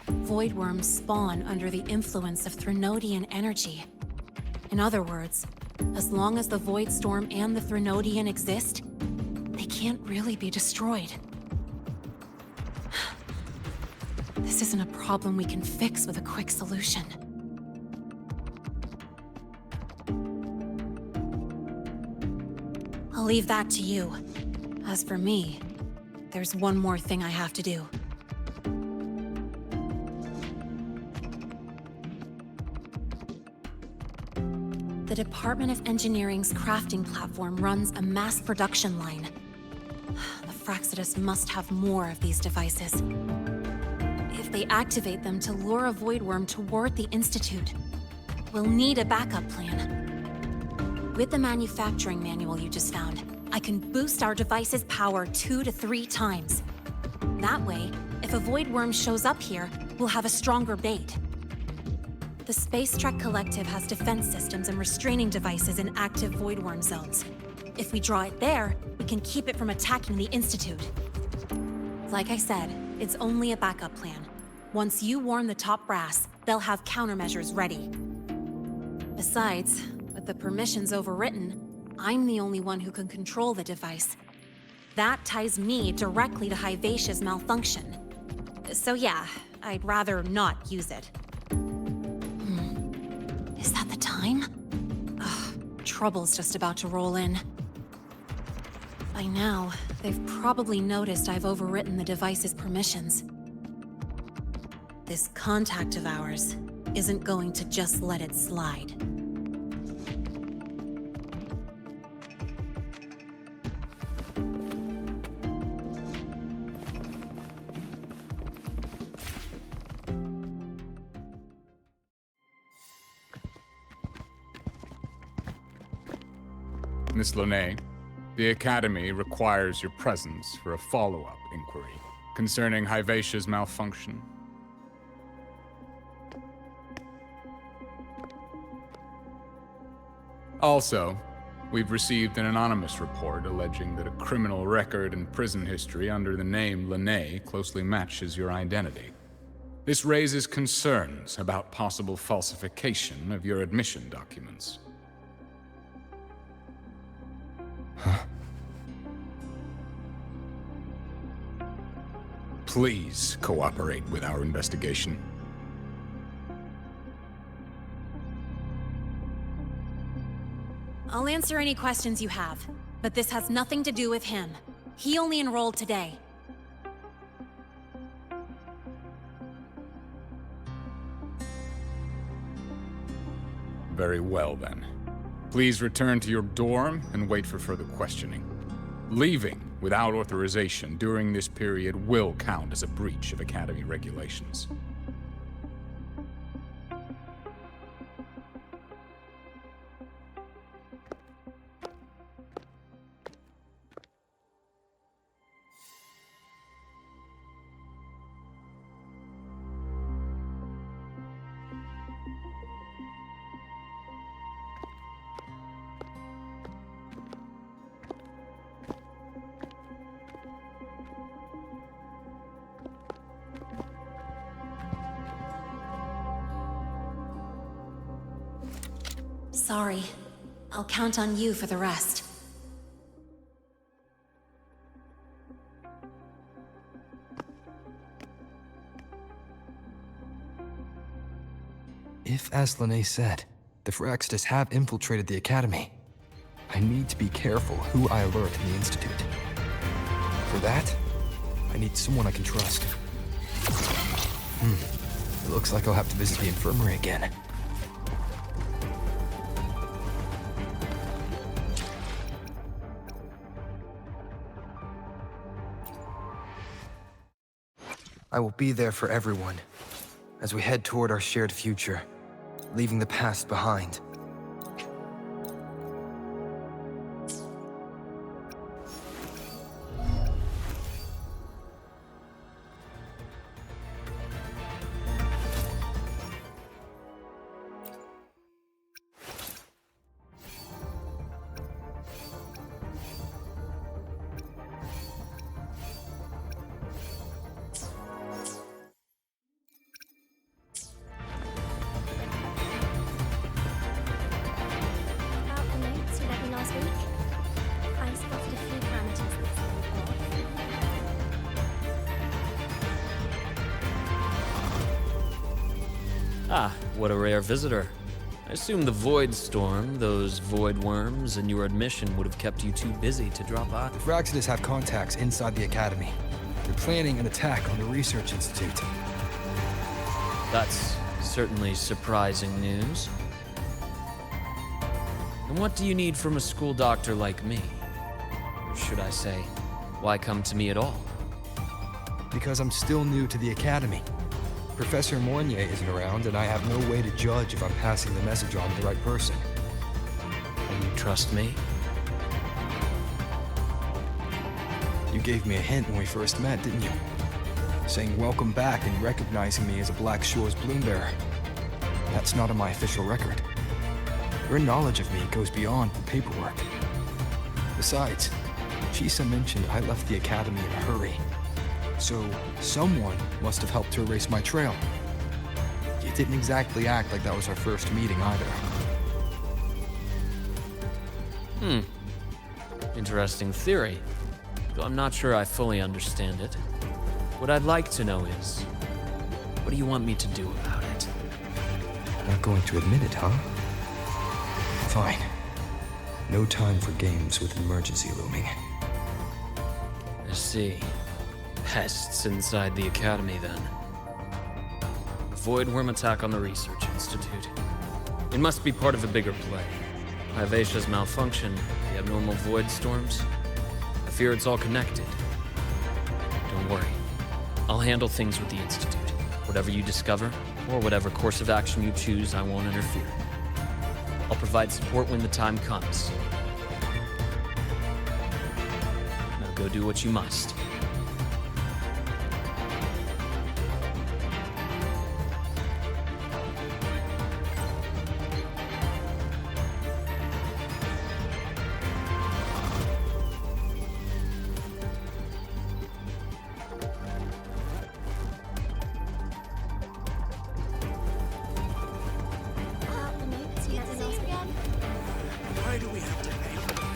Void worms spawn under the influence of Threnodian energy. In other words, as long as the Void Storm and the Threnodian exist, they can't really be destroyed. This isn't a problem we can fix with a quick solution. I'll leave that to you. As for me, there's one more thing I have to do. The Department of Engineering's crafting platform runs a mass production line. The Fraxidus must have more of these devices. If they activate them to lure a void worm toward the Institute, we'll need a backup plan. With the manufacturing manual you just found, I can boost our device's power 2 to 3 times. That way, if a void worm shows up here, we'll have a stronger bait. The Space Trek Collective has defense systems and restraining devices in active void worm zones. If we draw it there, we can keep it from attacking the Institute. Like I said, it's only a backup plan. Once you warn the top brass, they'll have countermeasures ready. Besides, With the permissions overwritten, I'm the only one who can control the device. That ties me directly to Hivacia's malfunction. So yeah, I'd rather not use it. Is that the time? Ugh, trouble's just about to roll in. By now, they've probably noticed I've overwritten the device's permissions. This contact of ours isn't going to just let it slide. Miss Lahai, the Academy requires your presence for a follow-up inquiry concerning Hivacia's malfunction. Also, we've received an anonymous report alleging that a criminal record and prison history under the name Lahai closely matches your identity. This raises concerns about possible falsification of your admission documents. Please cooperate with our investigation. I'll answer any questions you have, but this has nothing to do with him. He only enrolled today. Very well, then. Please return to your dorm and wait for further questioning. Leaving without authorization during this period will count as a breach of Academy regulations. Sorry. I'll count on you for the rest. If, as Lahai said, the Phyrexis have infiltrated the Academy, I need to be careful who I alert in the Institute. For that, I need someone I can trust. It looks like I'll have to visit the infirmary again. I will be there for everyone, as we head toward our shared future, leaving the past behind. Ah, what a rare visitor. I assume the Void Storm, those void worms, and your admission would have kept you too busy to drop by. The Phyrexis have contacts inside the Academy. They're planning an attack on the Research Institute. That's certainly surprising news. And what do you need from a school doctor like me? Or should I say, why come to me at all? Because I'm still new to the Academy. Professor Mornier isn't around, and I have no way to judge if I'm passing the message on to the right person. And you trust me? You gave me a hint when we first met, didn't you? Saying welcome back and recognizing me as a Black Shore's Bloombearer. That's not on my official record. Your knowledge of me goes beyond the paperwork. Besides, Chisa mentioned I left the Academy in a hurry. So, someone must have helped to erase my trail. You didn't exactly act like that was our first meeting either. Interesting theory, though I'm not sure I fully understand it. What I'd like to know is, what do you want me to do about it? Not going to admit it, huh? Fine. No time for games with an emergency looming. I see. Pests inside the Academy, then. Void worm attack on the Research Institute. It must be part of a bigger play. Vivacia's malfunction, the abnormal void storms. I fear it's all connected. Don't worry. I'll handle things with the Institute. Whatever you discover, or whatever course of action you choose, I won't interfere. I'll provide support when the time comes. Now go do what you must. Why do we have to pay for that?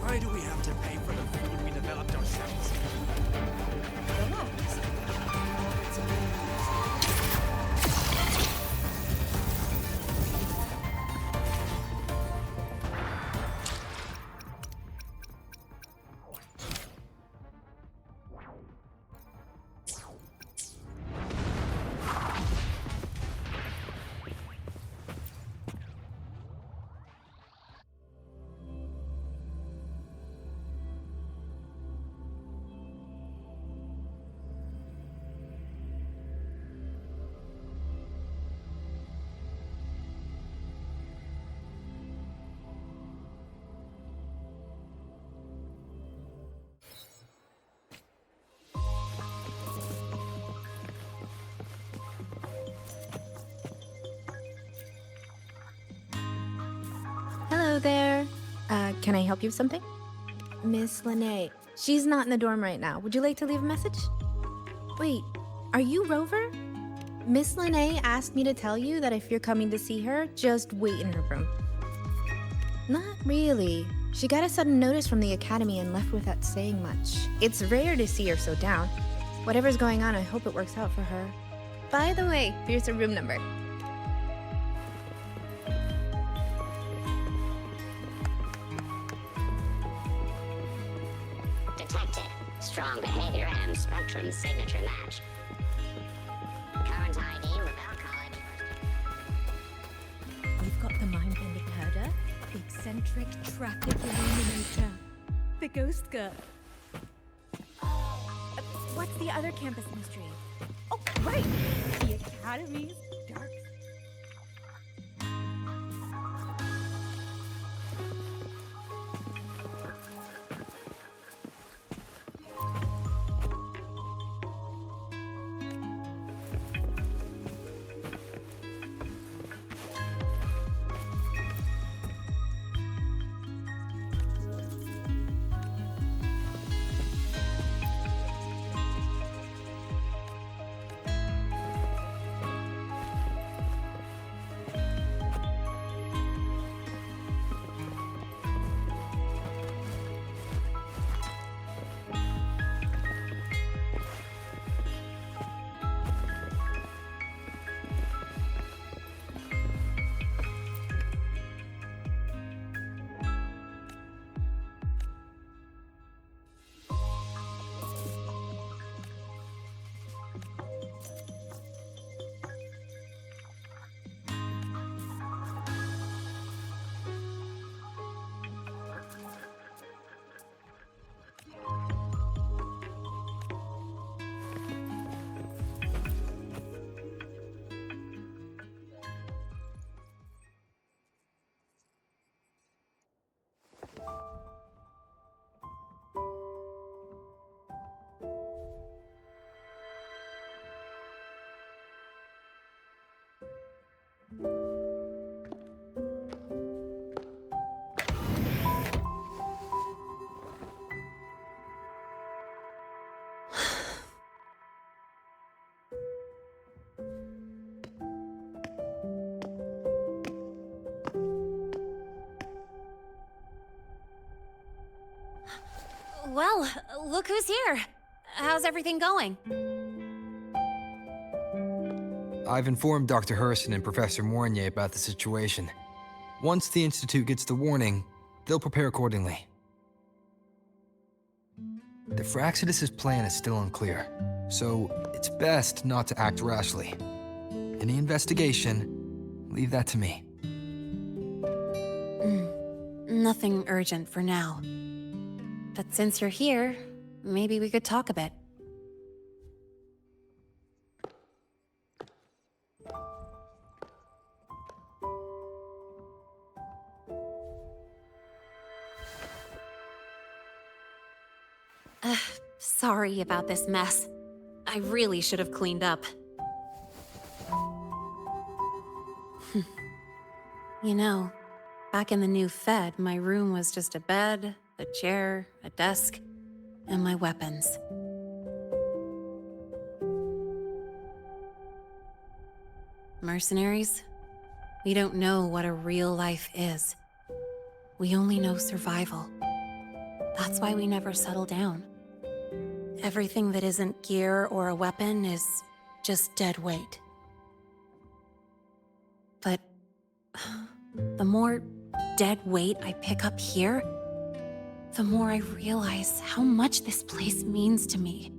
Why do we have to pay for the food we developed ourselves? Relax. Hello there. Can I help you with something? Miss Lene. She's not in the dorm right now. Would you like to leave a message? Wait, are you Rover? Miss Lene asked me to tell you that if you're coming to see her, just wait in her room. Not really. She got a sudden notice from the academy and left without saying much. It's rare to see her so down. Whatever's going on, I hope it works out for her. By the way, here's her room number. Detected. Strong behavior and spectrum signature match. Current ID, Rebel College. We've got the mind-bending herder, eccentric traffic illuminator. The Ghost Girl. What's the other campus mystery? Oh, right! The Academy's dark. Well, look who's here. How's everything going? I've informed Dr. Hurston and Professor Mournier about the situation. Once the Institute gets the warning, they'll prepare accordingly. The Fraxidus' plan is still unclear, so it's best not to act rashly. Any investigation, leave that to me. Nothing urgent for now. But since you're here, maybe we could talk a bit. Sorry about this mess. I really should have cleaned up. You know, back in the new Fed, my room was just a bed, a chair, a desk, and my weapons. Mercenaries? We don't know what a real life is. We only know survival. That's why we never settle down. Everything that isn't gear or a weapon is just dead weight. But the more dead weight I pick up here, the more I realize how much this place means to me.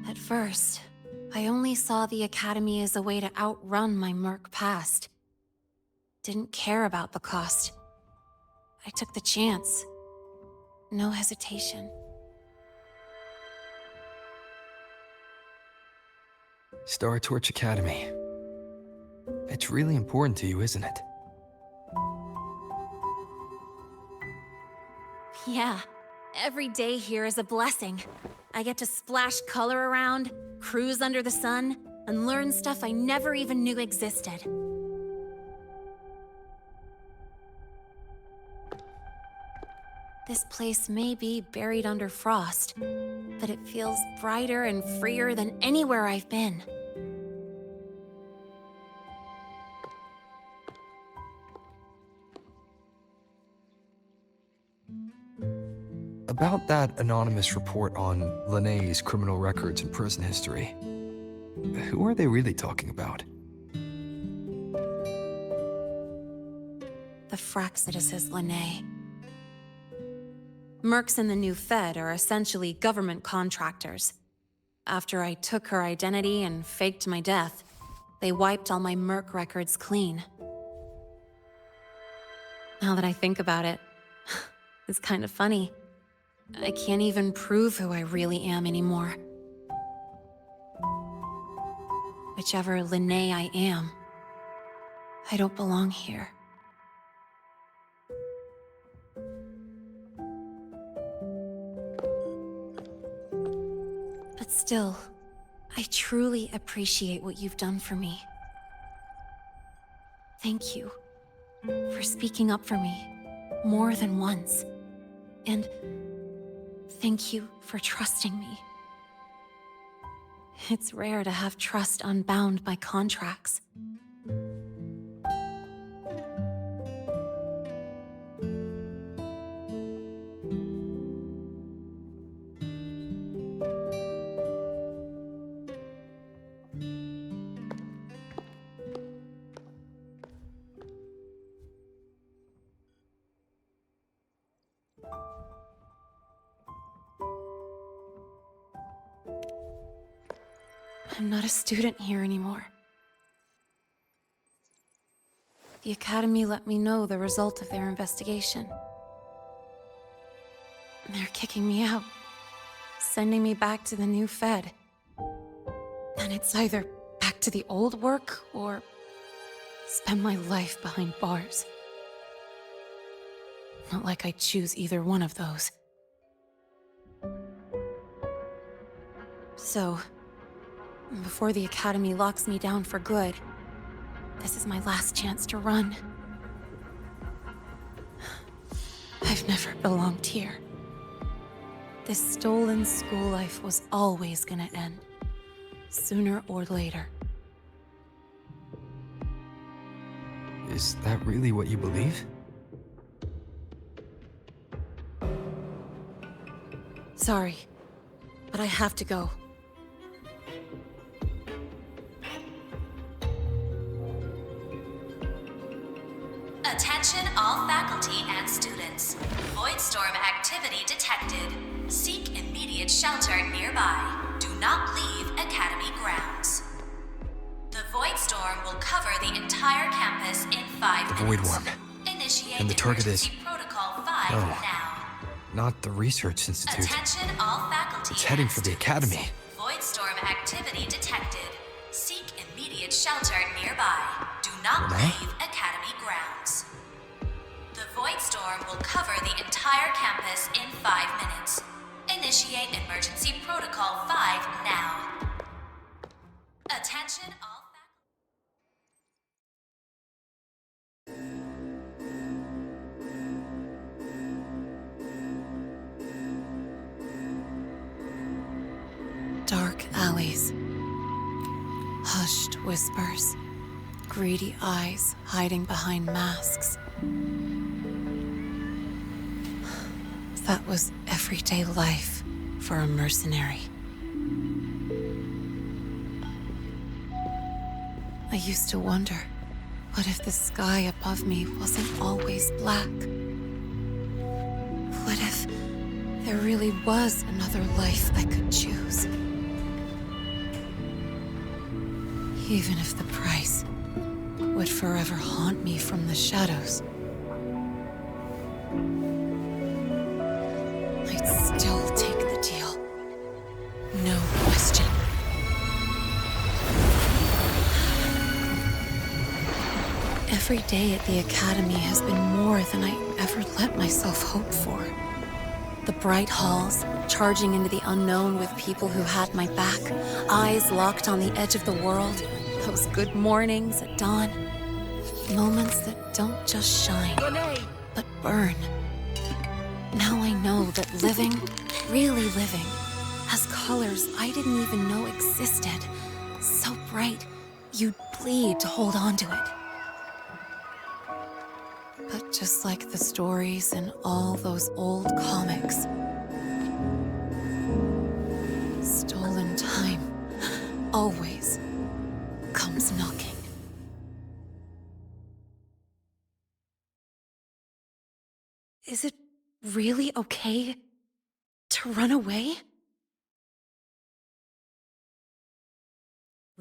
At first, I only saw the Academy as a way to outrun my murk past. Didn't care about the cost. I took the chance. No hesitation. Star Torch Academy. It's really important to you, isn't it? Yeah, every day here is a blessing. I get to splash color around, cruise under the sun, and learn stuff I never even knew existed. This place may be buried under frost, but it feels brighter and freer than anywhere I've been. About that anonymous report on Linné's criminal records and prison history, who are they really talking about? The Fraxidus is Linné. Mercs in the new Fed are essentially government contractors. After I took her identity and faked my death, They wiped all my Merc records clean. Now that I think about it, it's kind of funny. I can't even prove who I really am anymore. Whichever Linnae I am, I don't belong here. But still, I truly appreciate what you've done for me. Thank you for speaking up for me more than once. And thank you for trusting me. It's rare to have trust unbound by contracts. I'm not a student here anymore. The Academy let me know the result of their investigation. They're kicking me out, sending me back to the new Fed. And it's either back to the old work or spend my life behind bars. Not like I choose either one of those. So, before the Academy locks me down for good, this is my last chance to run. I've never belonged here. This stolen school life was always gonna end, sooner or later. Is that really what you believe? Sorry, but I have to go. Attention all faculty and students. Voidstorm activity detected. Seek immediate shelter nearby. Do not leave Academy grounds. The Voidstorm will cover the entire campus in 5 The minutes. Void Worm. Initiate And the target is... emergency protocol 5 No. now. Not the Research Institute. Attention all faculty It's heading and for the students. Academy. Voidstorm activity detected. Seek immediate shelter nearby. Do not Renee? leave Academy grounds. The Voidstorm will cover the entire campus in 5 minutes. Initiate emergency protocol 5 now. Attention all Dark alleys. Hushed whispers. Greedy eyes hiding behind masks. That was everyday life for a mercenary. I used to wonder, what if the sky above me wasn't always black? What if there really was another life I could choose? Even if the price would forever haunt me from the shadows. I'd still take the deal. No question. Every day at the Academy has been more than I ever let myself hope for. The bright halls, charging into the unknown with people who had my back, eyes locked on the edge of the world, those good mornings at dawn, moments that don't just shine, but burn. Now I know that living, really living, has colors I didn't even know existed. So bright, you'd bleed to hold on to it. But just like the stories in all those old comics, stolen time always comes knocking. Is it really okay to run away?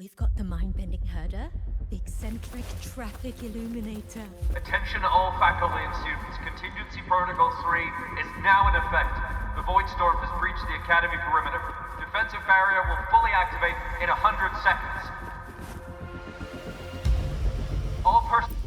We've got the mind-bending herder, the eccentric traffic illuminator. Attention all faculty and students. Contingency Protocol 3 is now in effect. The Void Storm has breached the Academy perimeter. Defensive barrier will fully activate in 100 seconds. All personnel...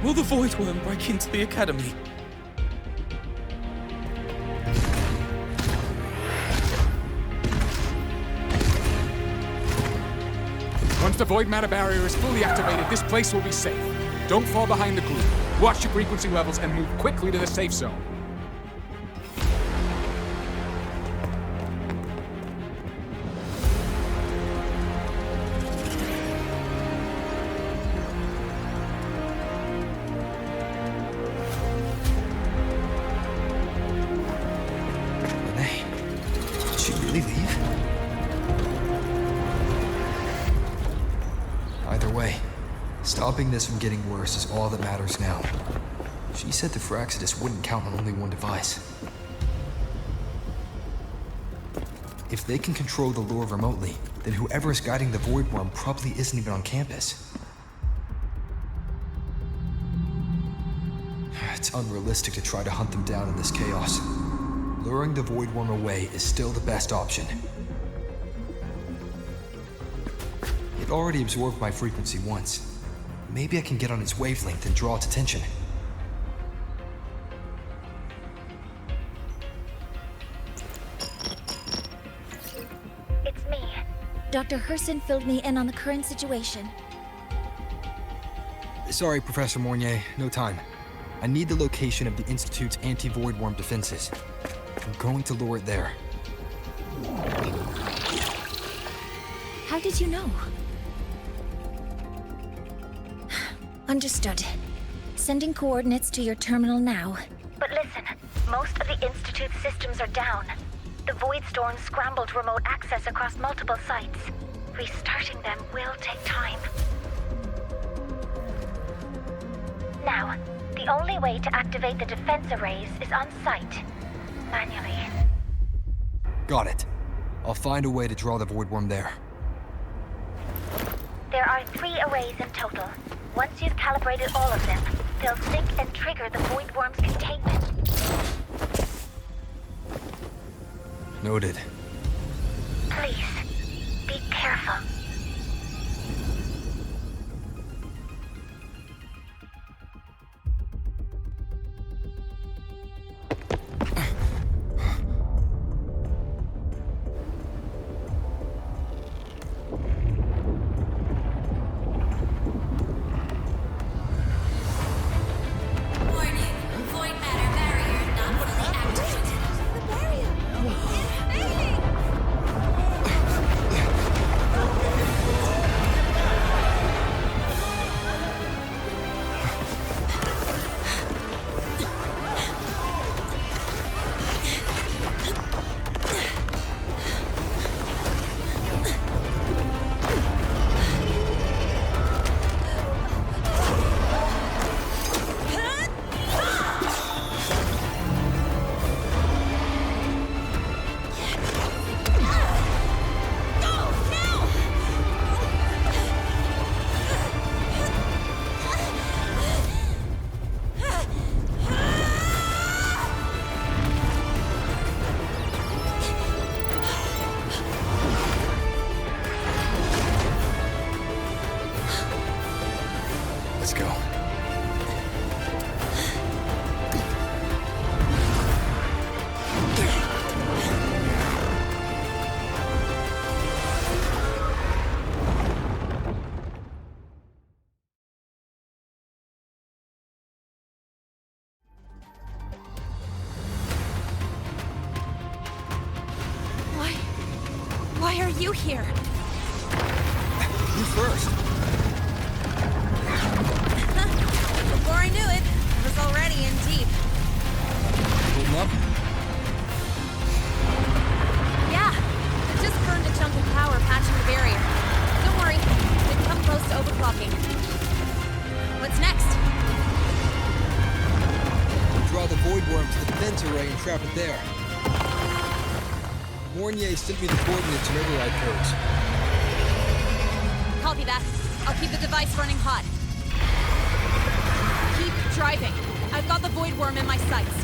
Will the Void Worm break into the Academy? Once the Void Matter Barrier is fully activated, this place will be safe. Don't fall behind the group. Watch your frequency levels and move quickly to the safe zone. Stopping this from getting worse is all that matters now. She said the Fraxidus wouldn't count on only one device. If they can control the lure remotely, then whoever is guiding the Void Worm probably isn't even on campus. It's unrealistic to try to hunt them down in this chaos. Luring the Void Worm away is still the best option. It already absorbed my frequency once. Maybe I can get on its wavelength and draw its attention. It's me. Dr. Herson filled me in on the current situation. Sorry, Professor Mornier, no time. I need the location of the Institute's anti-Void Worm defenses. I'm going to lure it there. How did you know? Understood. Sending coordinates to your terminal now. But listen, most of the Institute's systems are down. The Void Storm scrambled remote access across multiple sites. Restarting them will take time. Now, the only way to activate the defense arrays is on site. Manually. Got it. I'll find a way to draw the Void Worm there. There are 3 arrays in total. Once you've calibrated all of them, they'll sync and trigger the Void Worm's containment. Noted. Please, be careful. Let's go. Why are you here? You first. Before I knew it, I was already in deep. Holding up? Yeah, just burned a chunk of power patching the barrier. Don't worry, we've come close to overclocking. What's next? Draw the void worm to the defense array and trap it there. Mornier sent me the coordinates and override codes. Copy that. I'll keep the device running hot. Keep driving. I've got the void worm in my sights.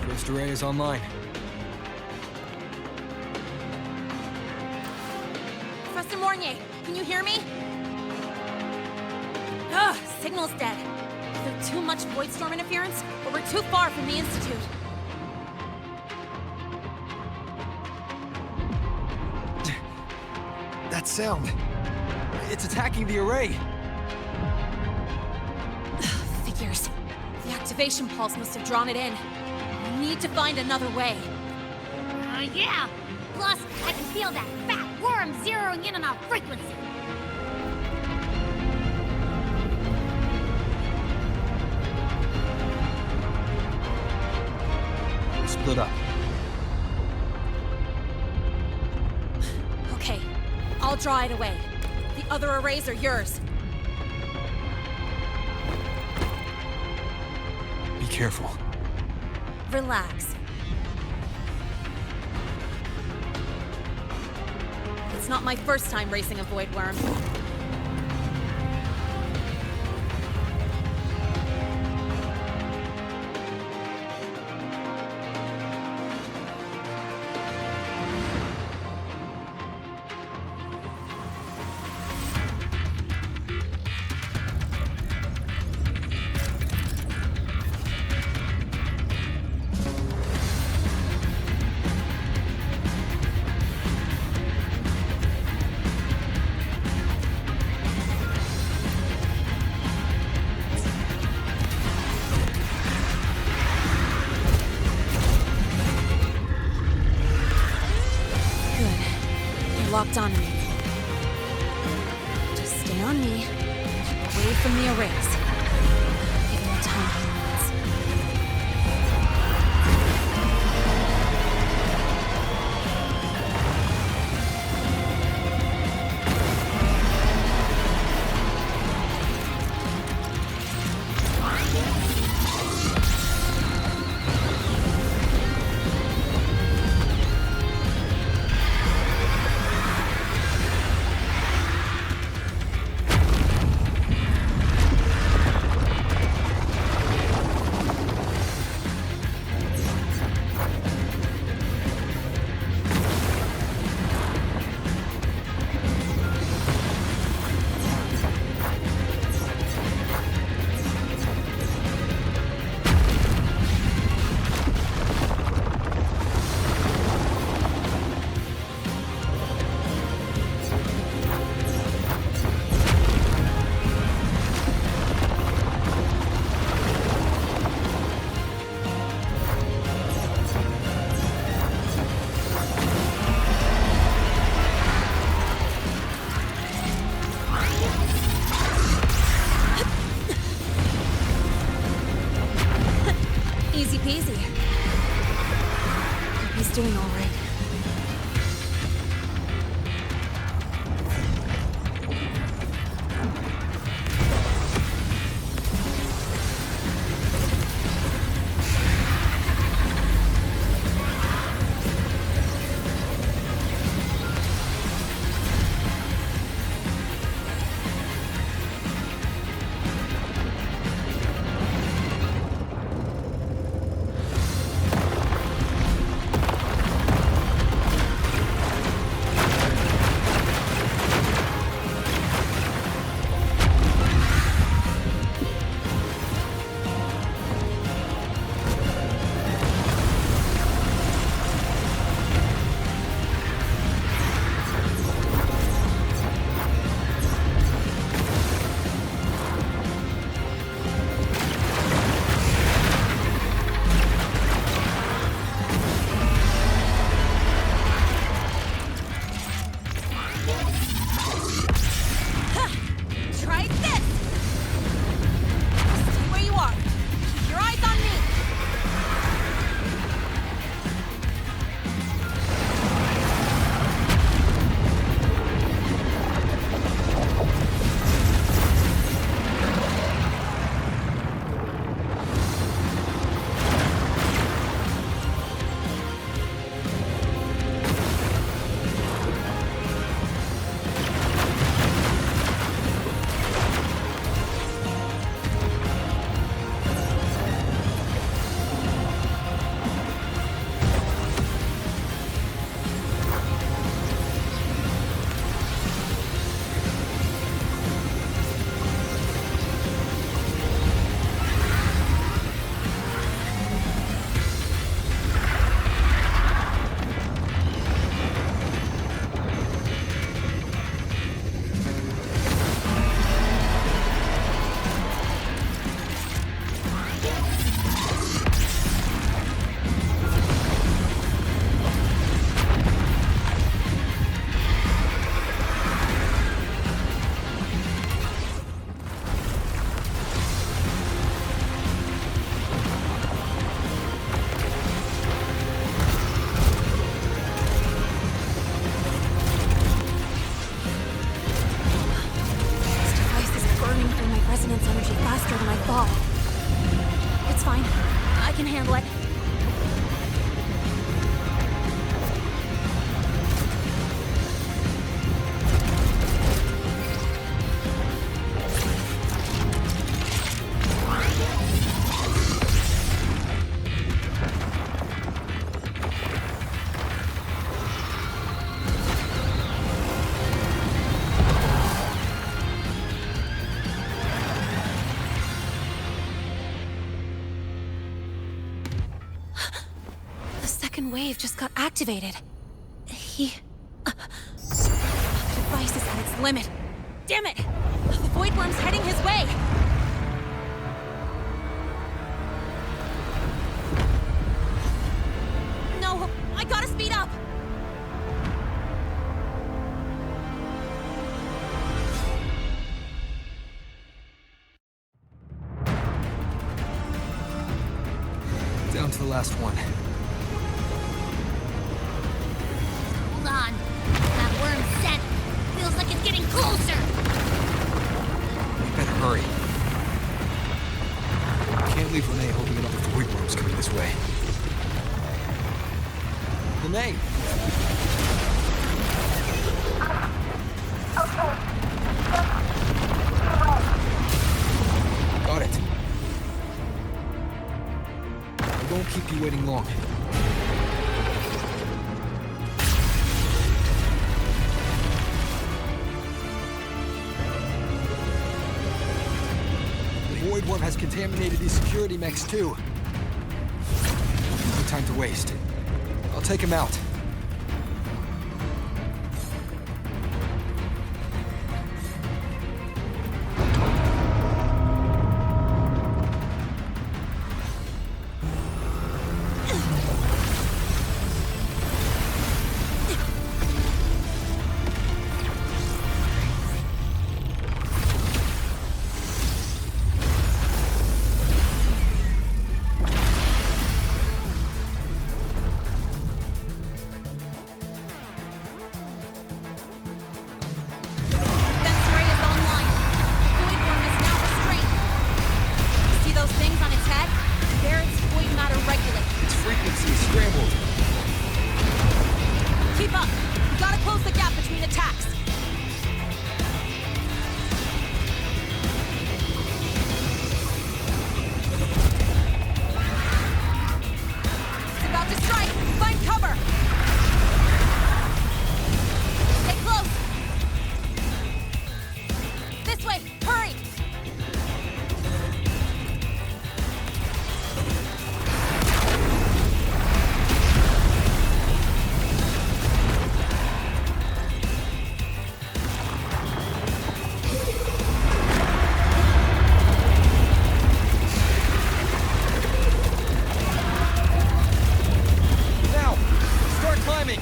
First array is online. Professor Mornier, can you hear me? Ugh, signal's dead. Either too much void storm interference, or we're too far from the Institute. That sound. It's attacking the array. Figures. The activation pulse must have drawn it in. We need to find another way. Yeah! Plus, I can feel that fat worm zeroing in on our frequency. We're split up. Okay, I'll draw it away. The other arrays are yours. Be careful. Relax. It's not my first time racing a void worm. Locked on me. Just stay on me. Keep away from the arrays. Give him the time he needs. Easy peasy. Hope he's doing all right. Wave just got activated. The device is at its limit. Damn it! The Void Worm's heading his way! No, I gotta speed up! Down to the last one. Getting closer! We better hurry. Can't leave Lene hoping another Void Worm's coming this way. Lene! Got it. I won't keep you waiting long. Void Worm has contaminated these security mechs too. No time to waste. I'll take him out. scrambled. Keep up! We gotta close the gap between attacks! It's about to strike! Find cover! Stay close! This way! Hurry! Now! Start climbing!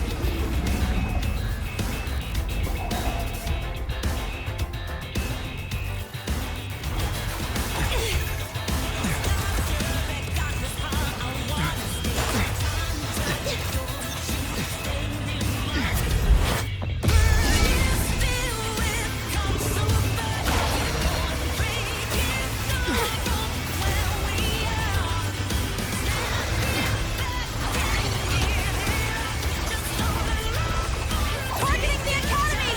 Targeting the Academy!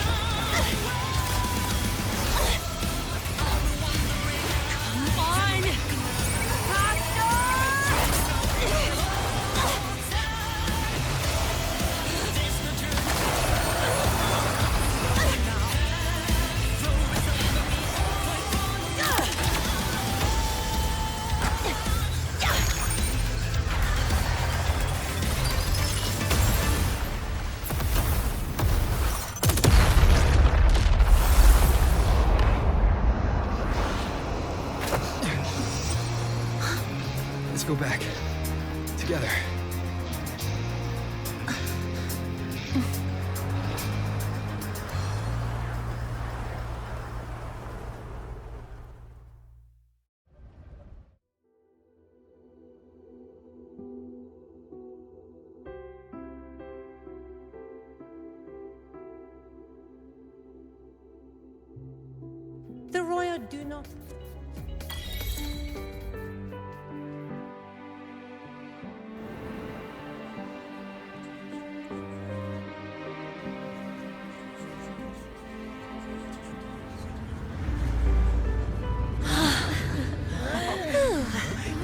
Come on! Let's go back. Together. The Royal do not.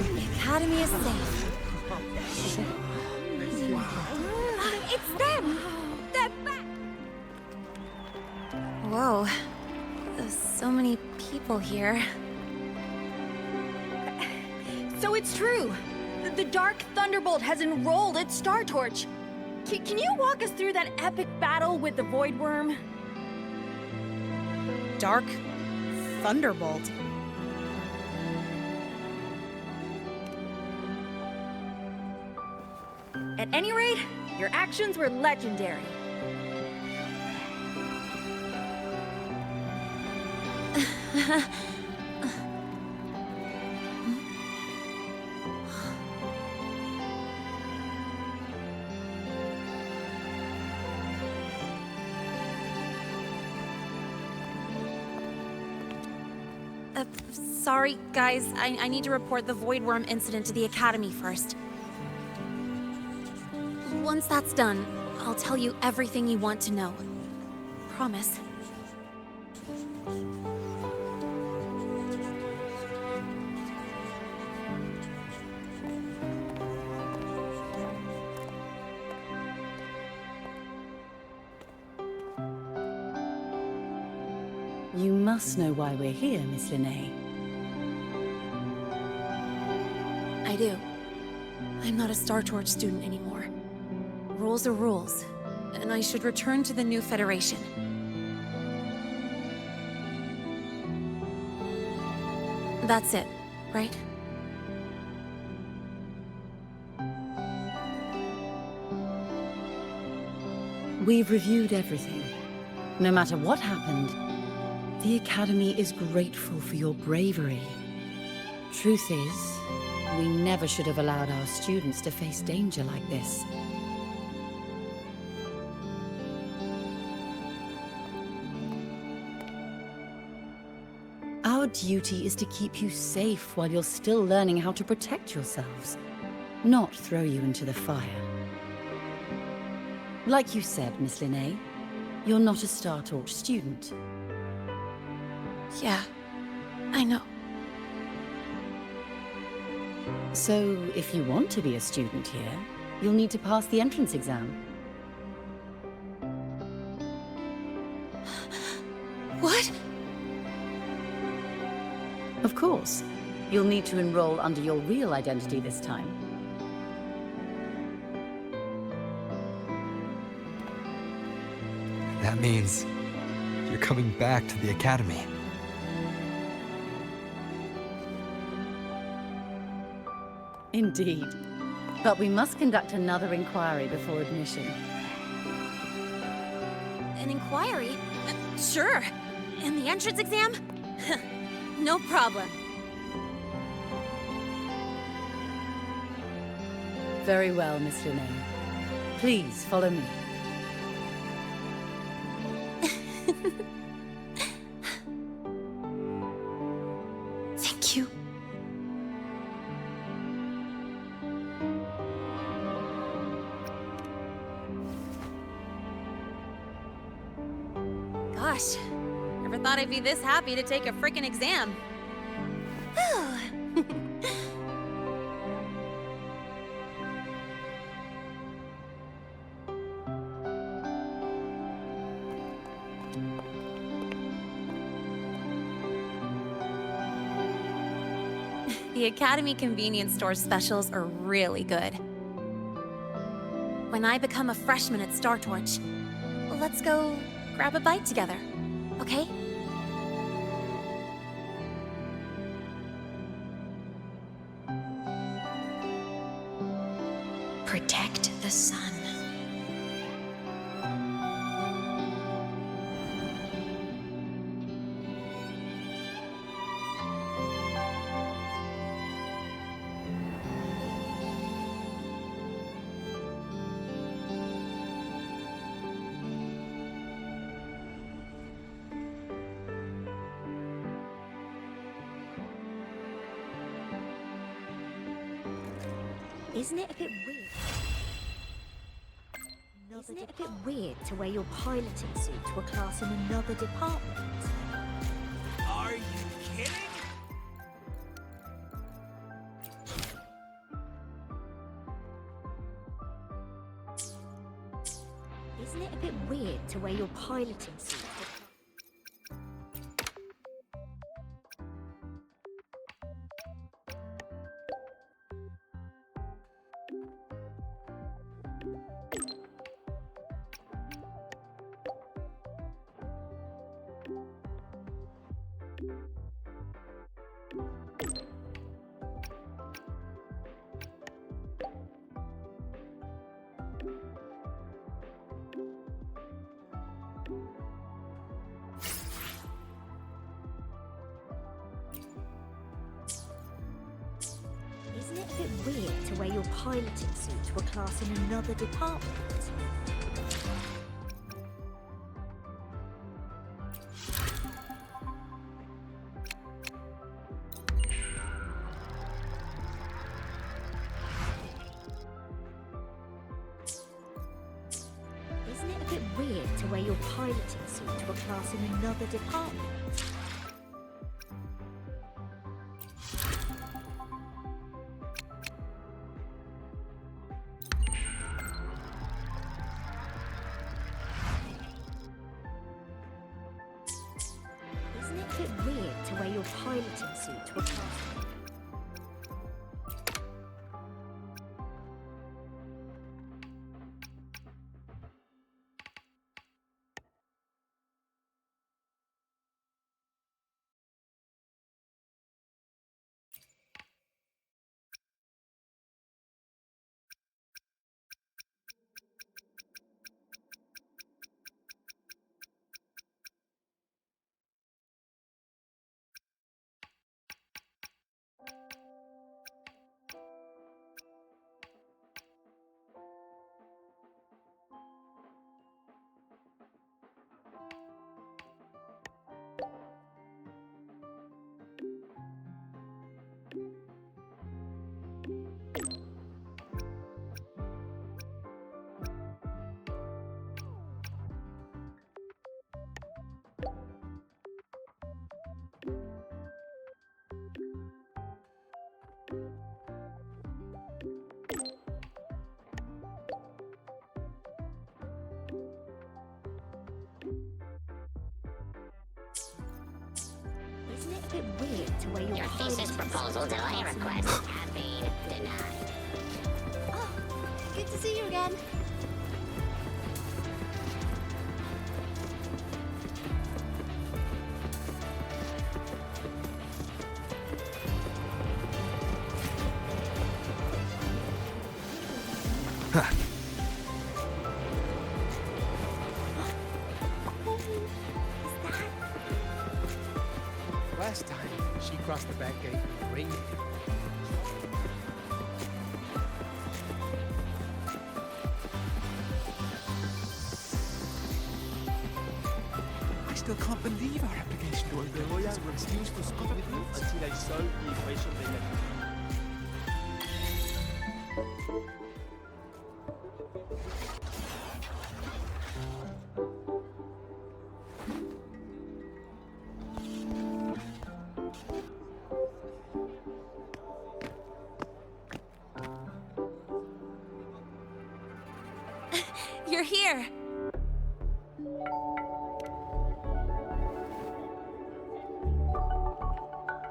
The Academy is safe. It's them! They're back! Whoa. There's so many people here. So it's true. The Dark Thunderbolt has enrolled at Star Torch. Can you walk us through that epic battle with the Void Worm? Dark Thunderbolt. At any rate, your actions were legendary. Sorry, guys. I need to report the Void Worm incident to the Academy first. Once that's done, I'll tell you everything you want to know. Promise. You must know why we're here, Miss Linnae. I do. I'm not a Star Torch student anymore. Rules are rules, and I should return to the new Federation. That's it, right? We've reviewed everything. No matter what happened, the Academy is grateful for your bravery. Truth is, we never should have allowed our students to face danger like this. Our duty is to keep you safe while you're still learning how to protect yourselves. not throw you into the fire. Like you said, Miss Linné, you're not a Star Torch student. Yeah, I know. So, if you want to be a student here, you'll need to pass the entrance exam. What? Of course. You'll need to enroll under your real identity this time. That means you're coming back to the Academy. Indeed. But we must conduct another inquiry before admission. An inquiry? Sure. And the entrance exam? No problem. Very well, Miss Linné. Please follow me. Thank you. Gosh, never thought I'd be this happy to take a frickin' exam. The Academy convenience store specials are really good. When I become a freshman at Star Torch, let's go grab a bite together, okay? Protect the sun. Isn't it a bit weird? Isn't it a bit weird to wear your piloting suit to a class in another department? Are you kidding? Isn't it a bit weird to wear your piloting suit to a Isn't it a bit weird to wear your piloting suit to a class in another department? Isn't it a bit weird to wear your piloting suit to a class in another department? Isn't it a bit weird to wear your piloting suit to a class? proposal delay requests have been denied. Oh, good to see you again. Last time, she crossed the back gate with reindeer. I still can't believe our application was the Royal refused to speak with me until I solved the equation they left. You're here.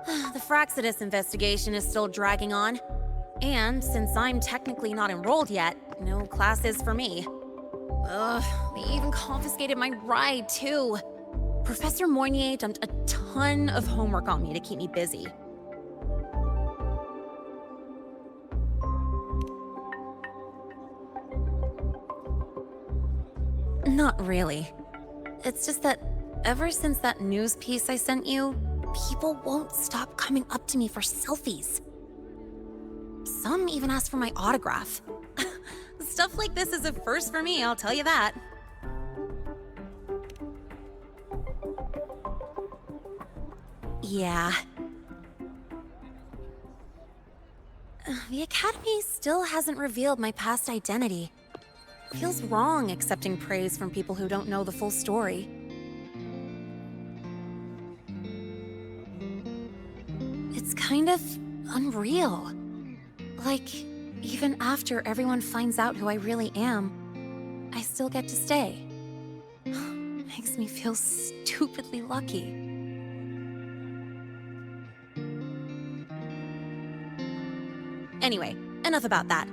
The Fraxidus investigation is still dragging on. And since I'm technically not enrolled yet, no classes for me. Ugh, they even confiscated my ride, too. Professor Moynier dumped a ton of homework on me to keep me busy. Not really. It's just that ever since that news piece I sent you, people won't stop coming up to me for selfies. Some even ask for my autograph. Stuff like this is a first for me, I'll tell you that. Yeah. The Academy still hasn't revealed my past identity. Feels wrong accepting praise from people who don't know the full story. It's kind of unreal. Like, even after everyone finds out who I really am, I still get to stay. Makes me feel stupidly lucky. Anyway, enough about that.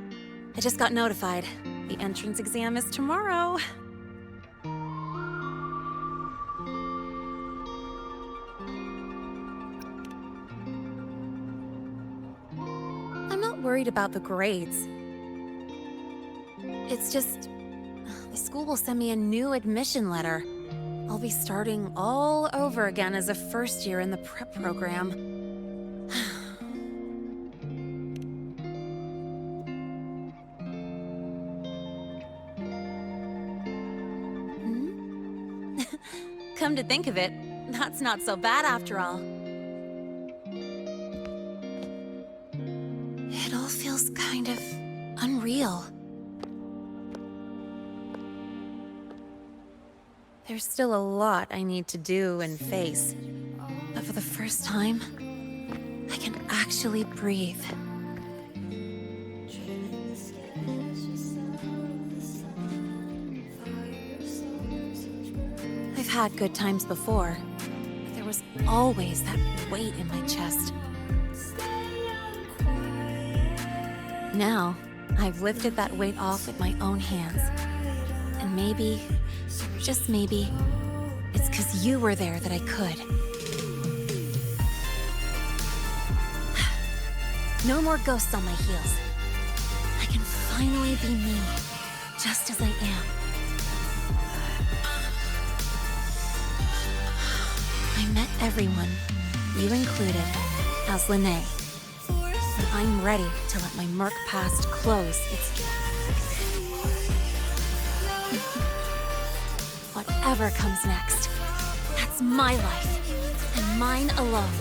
I just got notified. The entrance exam is tomorrow. I'm not worried about the grades. It's just, the school will send me a new admission letter. I'll be starting all over again as a first year in the prep program. Come to think of it, that's not so bad after all. It all feels kind of unreal. There's still a lot I need to do and face, but for the first time, I can actually breathe. I've had good times before, but there was always that weight in my chest. Now, I've lifted that weight off with my own hands. And maybe, just maybe, it's 'cause you were there that I could. No more ghosts on my heels. I can finally be me, just as I am. I met everyone, you included, as Lahai. And I'm ready to let my murk past close its... Whatever comes next, that's my life, and mine alone.